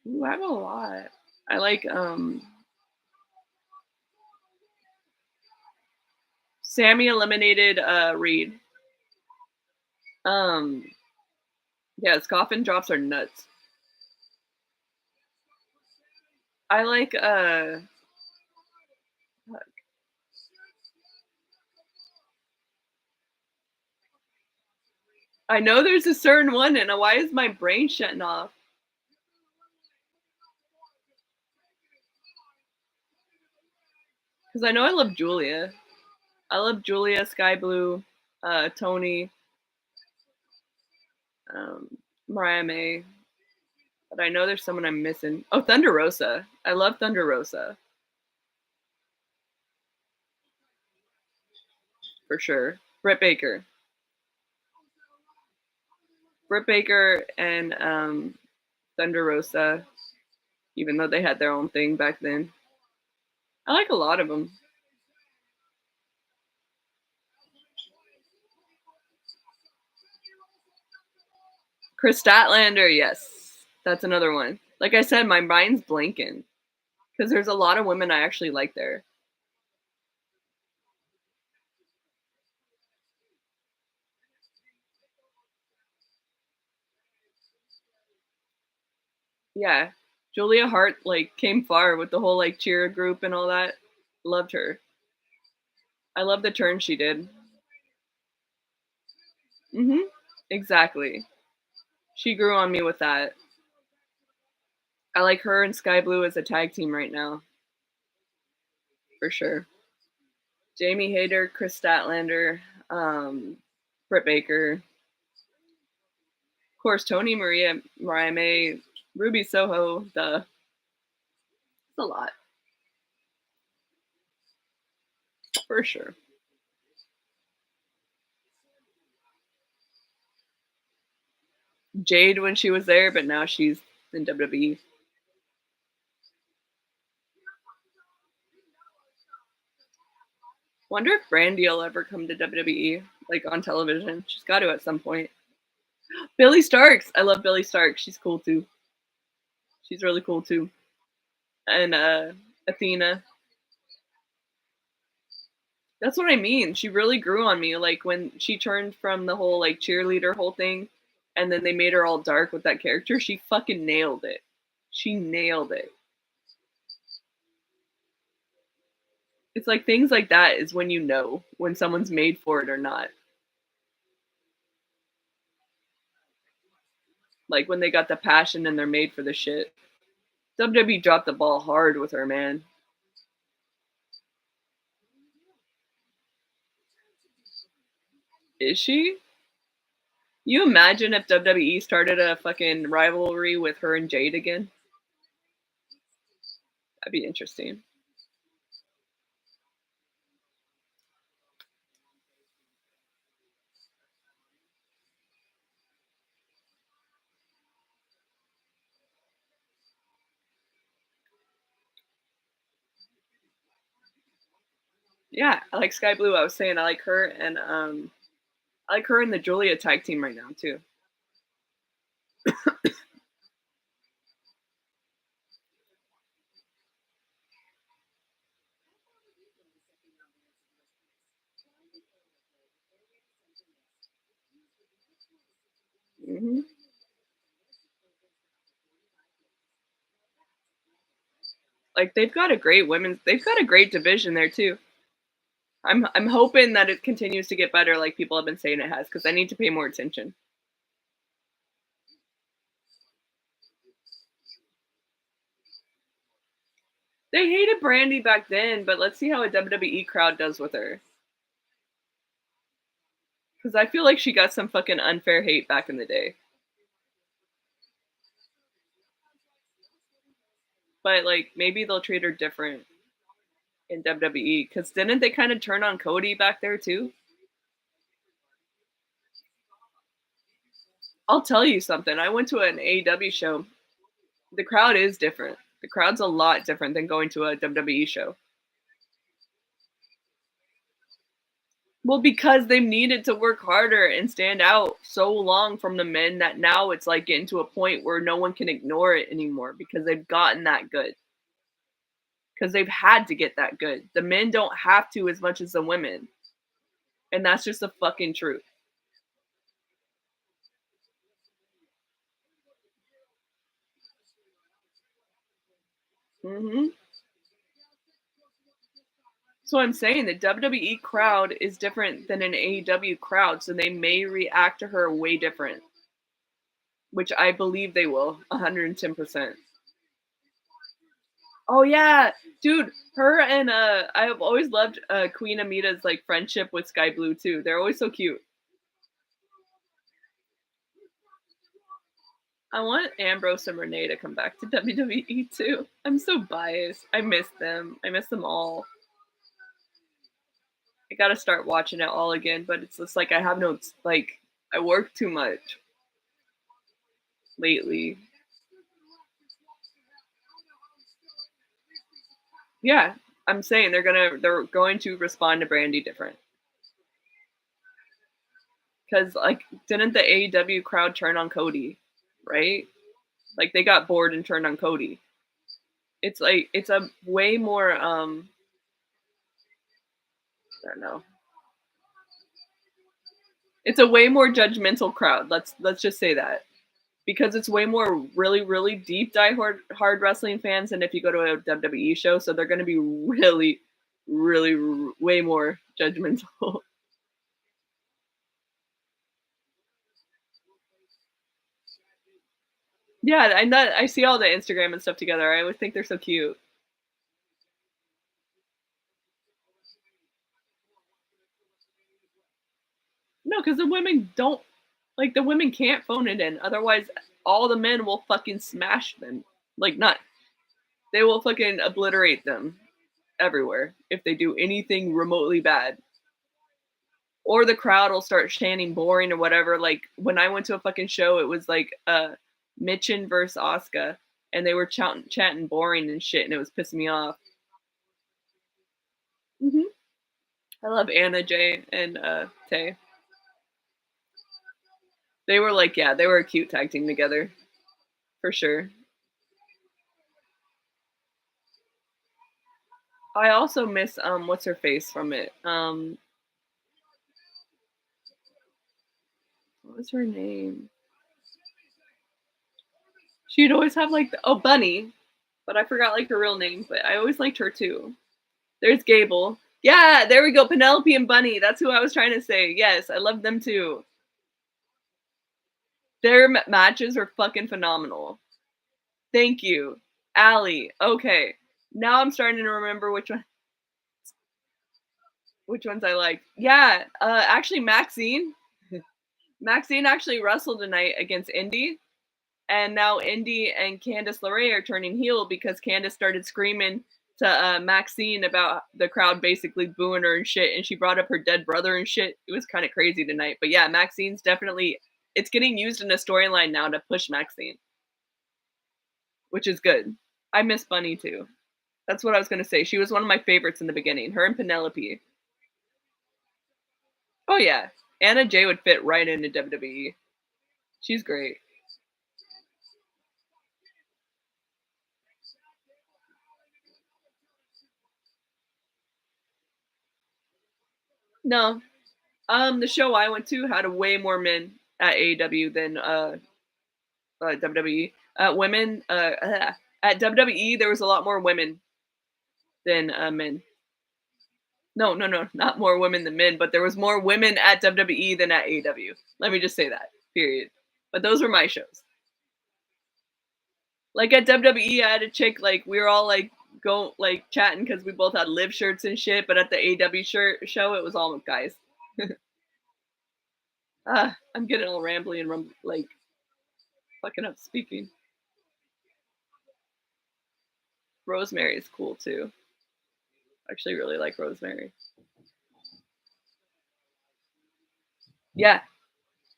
Ooh, I have a lot. I like Sammy eliminated Reed. Um yeah, his coffin drops are nuts. I like I know there's a certain one and why is my brain shutting off? Because I know I love Julia. I love Julia, Sky Blue, Tony, um, Mariah May. But I know there's someone I'm missing. Oh, Thunder Rosa. I love Thunder Rosa for sure. Britt Baker. Britt Baker and Thunder Rosa, even though they had their own thing back then. I like a lot of them. Chris Statlander, yes. That's another one. Like I said, my mind's blanking because there's a lot of women I actually like there. Yeah. Julia Hart like came far with the whole like cheer group and all that. Loved her. I love the turn she did. Mhm. Exactly. She grew on me with that. I like her and Sky Blue as a tag team right now, for sure. Jamie Hayter, Chris Statlander, Britt Baker, of course, Tony Maria, Mariah May, Ruby Soho. It's a lot, for sure. Jade when she was there, but now she's in WWE. Wonder if Brandy will ever come to WWE, like on television. She's got to at some point. Billy Starks. I love Billy Starks. She's cool too. She's really cool too. And Athena. That's what I mean. She really grew on me. Like when she turned from the whole like cheerleader whole thing, and then they made her all dark with that character. She fucking nailed it. She nailed it. It's like things like that is when you know when someone's made for it or not. Like when they got the passion and they're made for the shit. WWE dropped the ball hard with her, man. Is she? You imagine if WWE started a fucking rivalry with her and Jade again? That'd be interesting. Yeah, I like Sky Blue. I was saying I like her and I like her and the Julia tag team right now too. Hmm. Like they've got a great division there too. I'm hoping that it continues to get better, like people have been saying it has, because I need to pay more attention. They hated Brandy back then, but let's see how a WWE crowd does with her. Because I feel like she got some fucking unfair hate back in the day. But like maybe they'll treat her different in WWE. Because didn't they kind of turn on Cody back there too? I'll tell you something. I went to an AEW show. The crowd is different. The crowd's a lot different than going to a WWE show. Well, because they've needed to work harder and stand out so long from the men that now it's like getting to a point where no one can ignore it anymore because they've gotten that good. Because they've had to get that good. The men don't have to as much as the women. And that's just the fucking truth. Hmm. So I'm saying the WWE crowd is different than an AEW crowd, so they may react to her way different, which I believe they will, 110%. Oh yeah, dude, her and I've always loved Queen Amita's like friendship with Sky Blue too. They're always so cute. I want Ambrose and Renee to come back to WWE too. I'm so biased. I miss them. I miss them all. I gotta start watching it all again, but it's just like I have no like I work too much lately. Yeah, I'm saying they're going to respond to Brandy different. Because like didn't the AEW crowd turn on Cody, right? Like they got bored and turned on Cody. It's like it's a way more I don't know. It's a way more judgmental crowd. Let's just say that. Because it's way more really deep hard wrestling fans than if you go to a WWE show, so they're going to be really way more judgmental. Yeah, I see all the Instagram and stuff together. I always think they're so cute. No, because the women don't like the women can't phone it in. Otherwise, all the men will fucking smash them. Like not, they will fucking obliterate them everywhere if they do anything remotely bad. Or the crowd will start chanting boring or whatever. Like when I went to a fucking show, it was like Mitchin versus Asuka, and they were chanting boring and shit, and it was pissing me off. Hmm. I love Anna Jay and Tay. They were like, yeah, they were a cute tag team together for sure. I also miss what's her face from it. What was her name? She'd always have like Bunny, but I forgot like her real name. But I always liked her too. There's Gable. Yeah, there we go. Penelope and Bunny. That's who I was trying to say. Yes, I love them too. Their matches are fucking phenomenal. Thank you, Allie. Okay, now I'm starting to remember which ones I like. Yeah, actually Maxine. Maxine actually wrestled tonight against Indy, and now Indy and Candice LeRae are turning heel because Candice started screaming to Maxine about the crowd basically booing her and shit, and she brought up her dead brother and shit. It was kind of crazy tonight, but yeah, Maxine's definitely it's getting used in a storyline now to push Maxine, which is good. I miss Bunny too. That's what I was gonna say. She was one of my favorites in the beginning. Her and Penelope. Oh yeah, Anna Jay would fit right into WWE. She's great. No, the show I went to had a way more men at AEW than WWE. Women at WWE there was a lot more women than men. No, not more women than men, but there was more women at WWE than at AEW. Let me just say that. Period. But those were my shows. Like at WWE, I had a chick like we were all like go like chatting because we both had live shirts and shit. But at the AEW show, it was all guys. I'm getting all rambly and like fucking up speaking. Rosemary is cool too. I actually really like Rosemary. Yeah.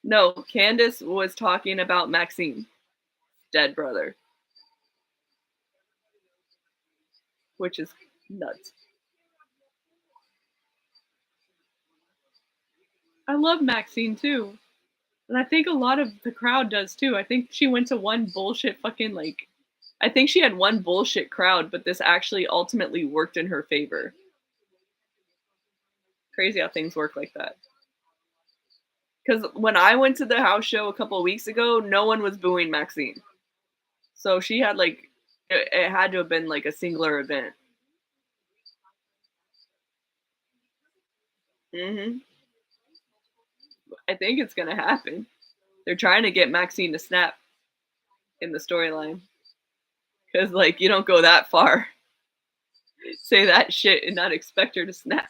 No, Candace was talking about Maxine, dead brother, which is nuts. I love Maxine too. And I think a lot of the crowd does too. I think she went to one bullshit fucking like I think she had one bullshit crowd, but this actually ultimately worked in her favor. Crazy how things work like that. Because when I went to the house show a couple of weeks ago, no one was booing Maxine. So she had like, it had to have been like a singular event. Hmm. I think it's gonna happen. They're trying to get Maxine to snap in the storyline because like you don't go that far, say that shit and not expect her to snap.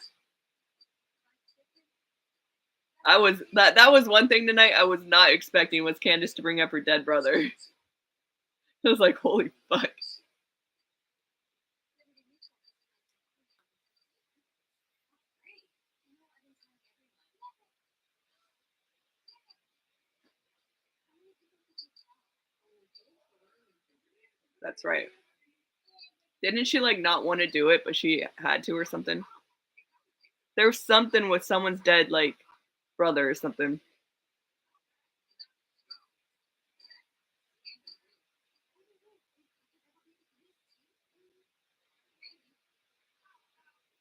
That was one thing tonight I was not expecting was Candace to bring up her dead brother. I was like, holy fuck. That's right. Didn't she like not want to do it, but she had to or something? There was something with someone's dead like brother or something.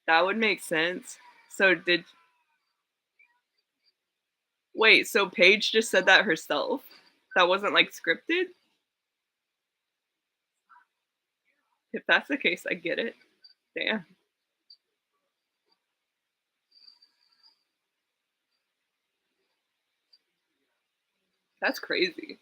That would make sense. So did wait, so Paige just said that herself? That wasn't like scripted? If that's the case, I get it. Damn. That's crazy.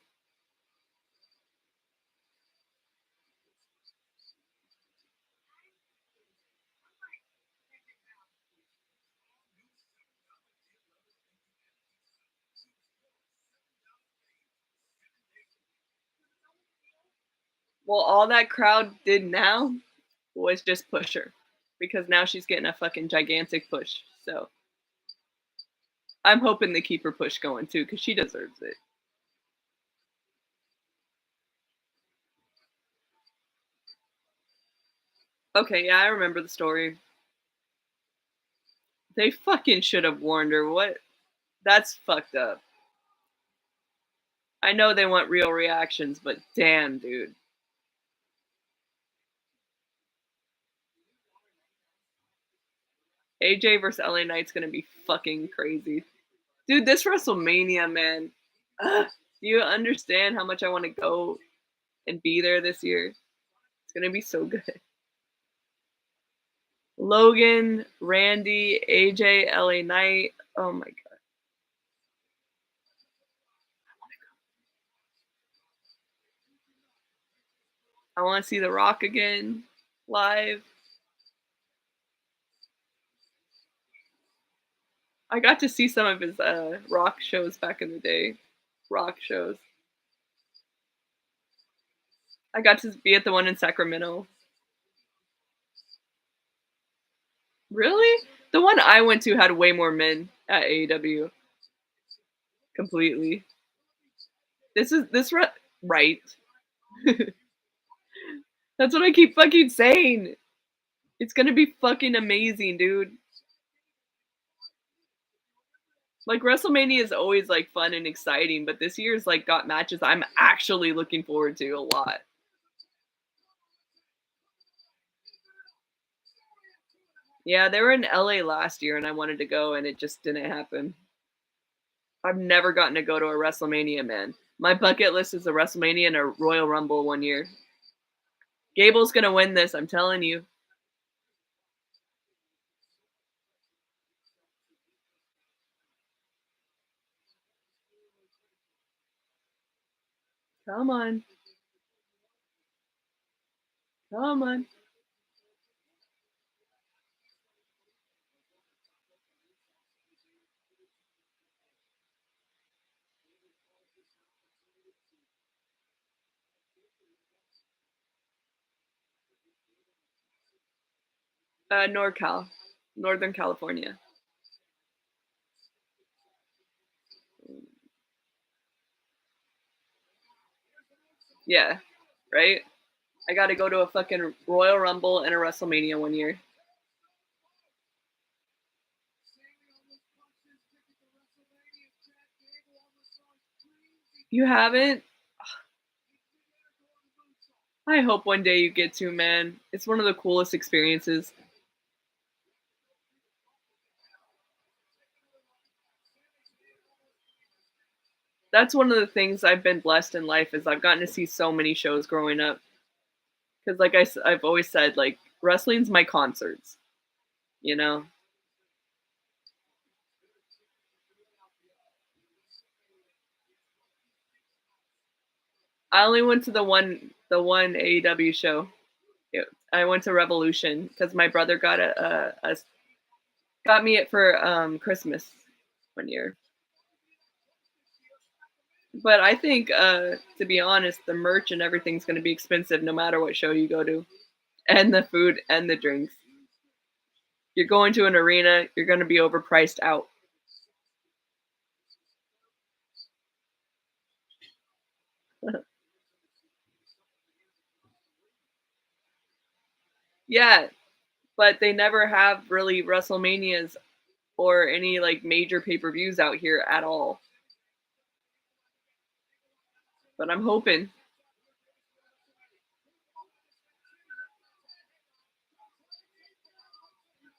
Well, all that crowd did now was just push her. Because now she's getting a fucking gigantic push. So I'm hoping they keep her push going too, because she deserves it. Okay, yeah, I remember the story. They fucking should have warned her. What? That's fucked up. I know they want real reactions, but damn, dude. AJ versus LA Knight's gonna be fucking crazy. Dude, this WrestleMania, man. Ugh, do you understand how much I want to go and be there this year? It's gonna be so good. Logan, Randy, AJ, LA Knight. Oh my god. I want to see The Rock again live. I got to see some of his rock shows back in the day. Rock shows. I got to be at the one in Sacramento. Really? The one I went to had way more men at AEW. Completely. This is right. That's what I keep fucking saying. It's gonna be fucking amazing, dude. Like WrestleMania is always like fun and exciting, but this year's like got matches I'm actually looking forward to a lot. Yeah, they were in LA last year and I wanted to go and it just didn't happen. I've never gotten to go to a WrestleMania, man. My bucket list is a WrestleMania and a Royal Rumble one year. Gable's gonna win this, I'm telling you. Come on. Come on. NorCal, Northern California. Yeah, right? I gotta go to a fucking Royal Rumble and a WrestleMania one year. You haven't? I hope one day you get to, man. It's one of the coolest experiences. That's one of the things I've been blessed in life is I've gotten to see so many shows growing up. Because like I've always said, like wrestling's my concerts. You know, I only went to the one AEW show. I went to Revolution because my brother got me it for Christmas one year. But I think, to be honest, the merch and everything's going to be expensive no matter what show you go to, and the food and the drinks. You're going to an arena, you're going to be overpriced out. Yeah, but they never have really WrestleManias or any like major pay per views out here at all. But I'm hoping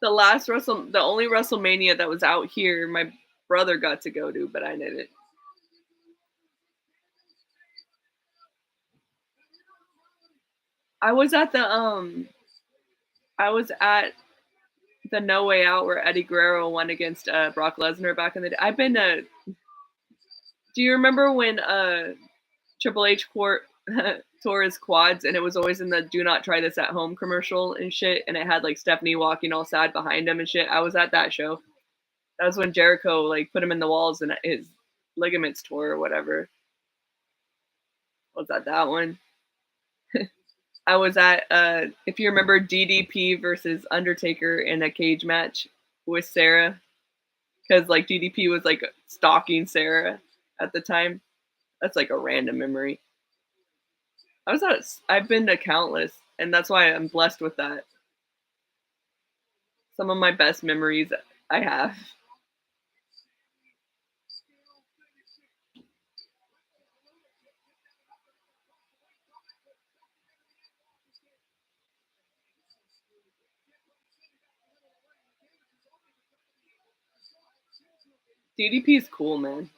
the only WrestleMania that was out here, my brother got to go to, but I didn't. I was at the I was at the No Way Out where Eddie Guerrero won against Brock Lesnar back in the day. I've been to. Do you remember when Triple H tore his quads and it was always in the "Do not try this at home" commercial and shit, and it had like Stephanie walking all sad behind him and shit. I was at that show. That was when Jericho like put him in the walls and his ligaments tore or whatever. Was that one? I was at if you remember DDP versus Undertaker in a cage match with Sarah, because like DDP was like stalking Sarah at the time. That's like a random memory. I've been to countless, and that's why I'm blessed with that. Some of my best memories I have. DDP is cool, man.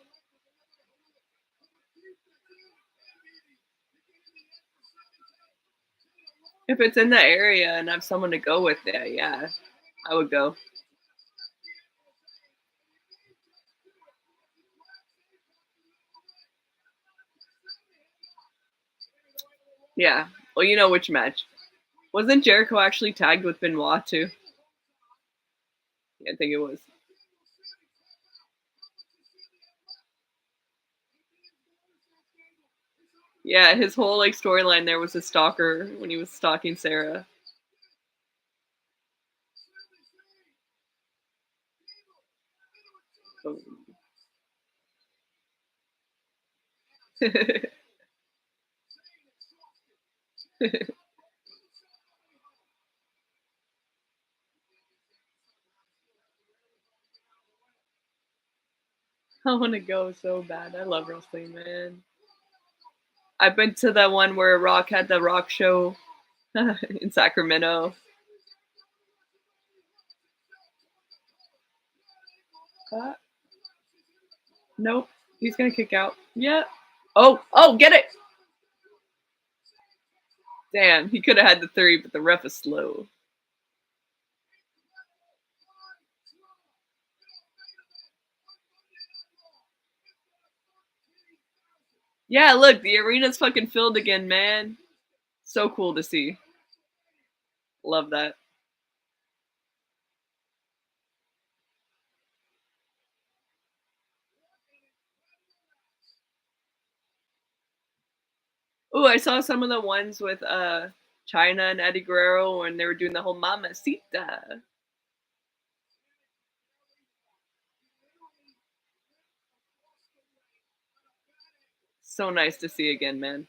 If it's in the area and I have someone to go with, yeah, I would go. Yeah. Well, you know which match. Wasn't Jericho actually tagged with Benoit too? Yeah, I think it was. Yeah, his whole like storyline there was a stalker when he was stalking Sarah. So- I want to go so bad. I love wrestling, man. I've been to the one where Rock had the Rock show in Sacramento. Uh, nope, he's gonna kick out. Yeah. Oh, get it! Damn, he could have had the three, but the ref is slow. Yeah, look, the arena's fucking filled again, man. So cool to see. Love that. Oh, I saw some of the ones with China and Eddie Guerrero when they were doing the whole Mamacita. So nice to see again, man.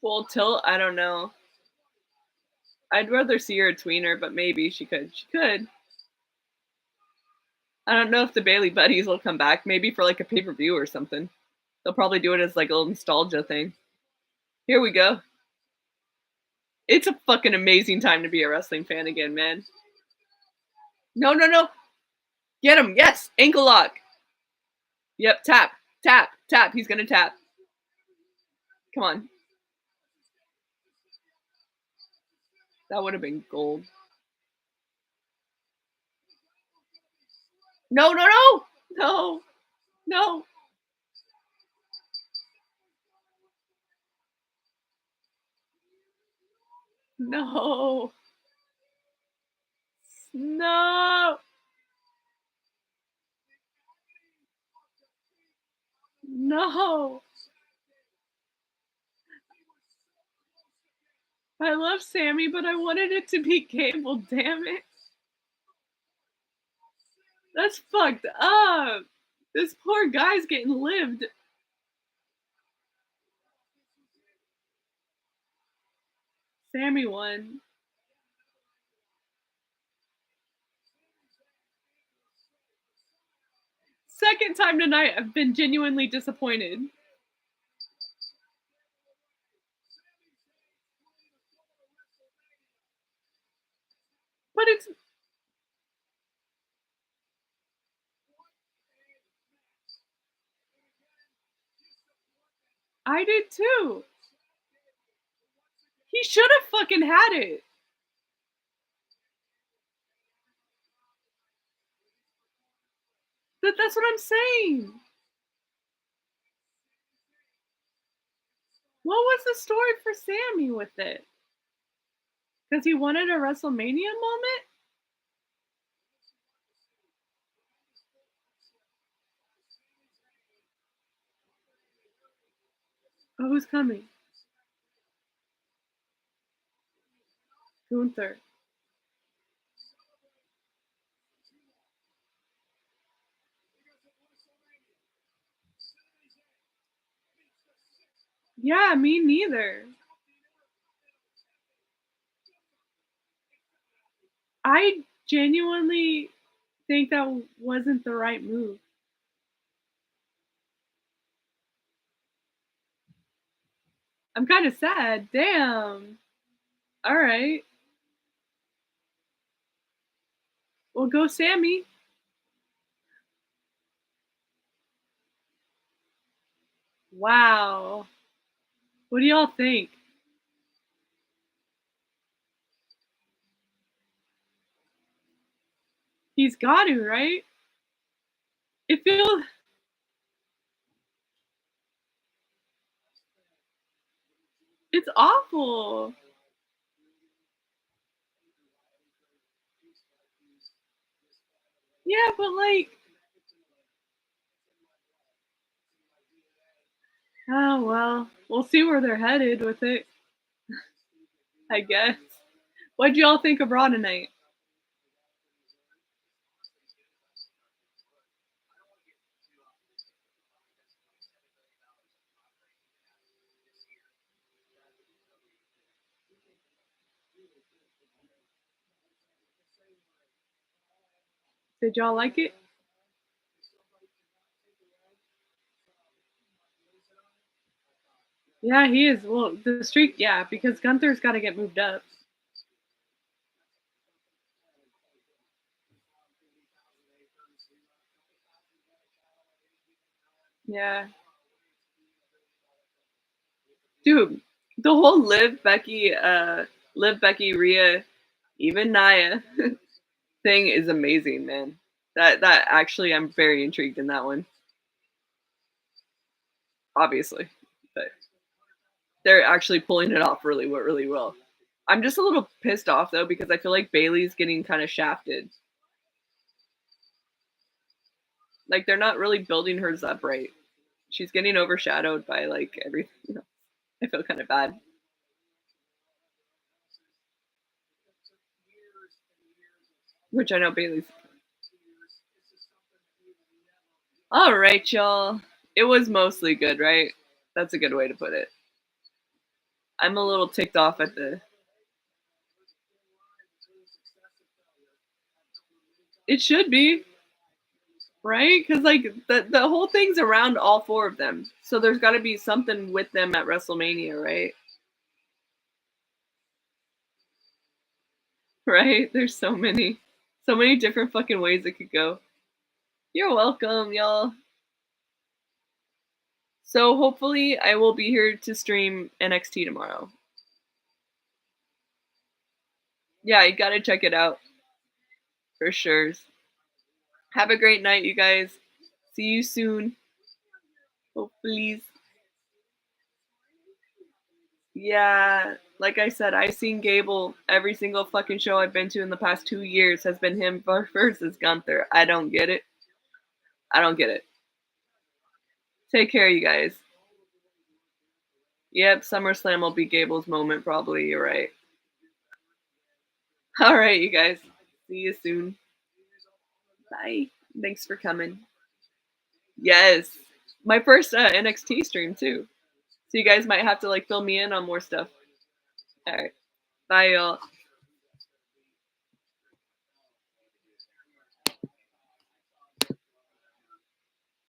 Full tilt, I don't know. I'd rather see her a tweener, but maybe she could. She could. I don't know if the Bailey Buddies will come back. Maybe for like a pay per view or something. They'll probably do it as like a little nostalgia thing. Here we go. It's a fucking amazing time to be a wrestling fan again, man. No, no, no. Get him. Yes. Ankle lock. Yep. Tap. Tap. Tap. He's going to tap. Come on. That would have been gold. No, no, no. No. No. No. No. No. I love Sammy, but I wanted it to be Cable, damn it. That's fucked up. This poor guy's getting lived. Sammy won. Second time tonight, I've been genuinely disappointed. But it's. I did too. He should have fucking had it. That's what I'm saying. What was the story for Sammy with it? Because he wanted a WrestleMania moment? Oh, who's coming? Gunther. Yeah, me neither. I genuinely think that wasn't the right move. I'm kind of sad. Damn. All right. Well, go Sammy. Wow. What do y'all think? He's got to, right? It feels. It's awful. Yeah, but like. Oh, well. We'll see where they're headed with it, I guess. What'd y'all think of Raw tonight? Did y'all like it? Yeah, he is. Well, the streak, yeah, because Gunther's got to get moved up. Yeah. Dude, the whole Liv Becky Rhea, even Nia thing is amazing, man. That actually I'm very intrigued in that one. Obviously. But they're actually pulling it off really well. I'm just a little pissed off though because I feel like Bailey's getting kind of shafted. Like they're not really building hers up right. She's getting overshadowed by like everything. I feel kind of bad. Which I know Bailey's. All right, y'all. It was mostly good, right? That's a good way to put it. I'm a little ticked off at the. It should be, right? Because like the whole thing's around all four of them, so there's got to be something with them at WrestleMania, right? Right? There's so many different fucking ways it could go. You're welcome, y'all. So hopefully I will be here to stream NXT tomorrow. Yeah, you gotta check it out for sure. Have a great night, you guys. See you soon. Hopefully. Yeah, like I said, I've seen Gable every single fucking show I've been to in the past 2 years has been him versus Gunther. I don't get it. I don't get it. Take care, you guys. Yep, SummerSlam will be Gable's moment, probably. You're right. All right, you guys. See you soon. Bye. Thanks for coming. Yes. My first NXT stream, too. So you guys might have to like fill me in on more stuff. All right. Bye, y'all.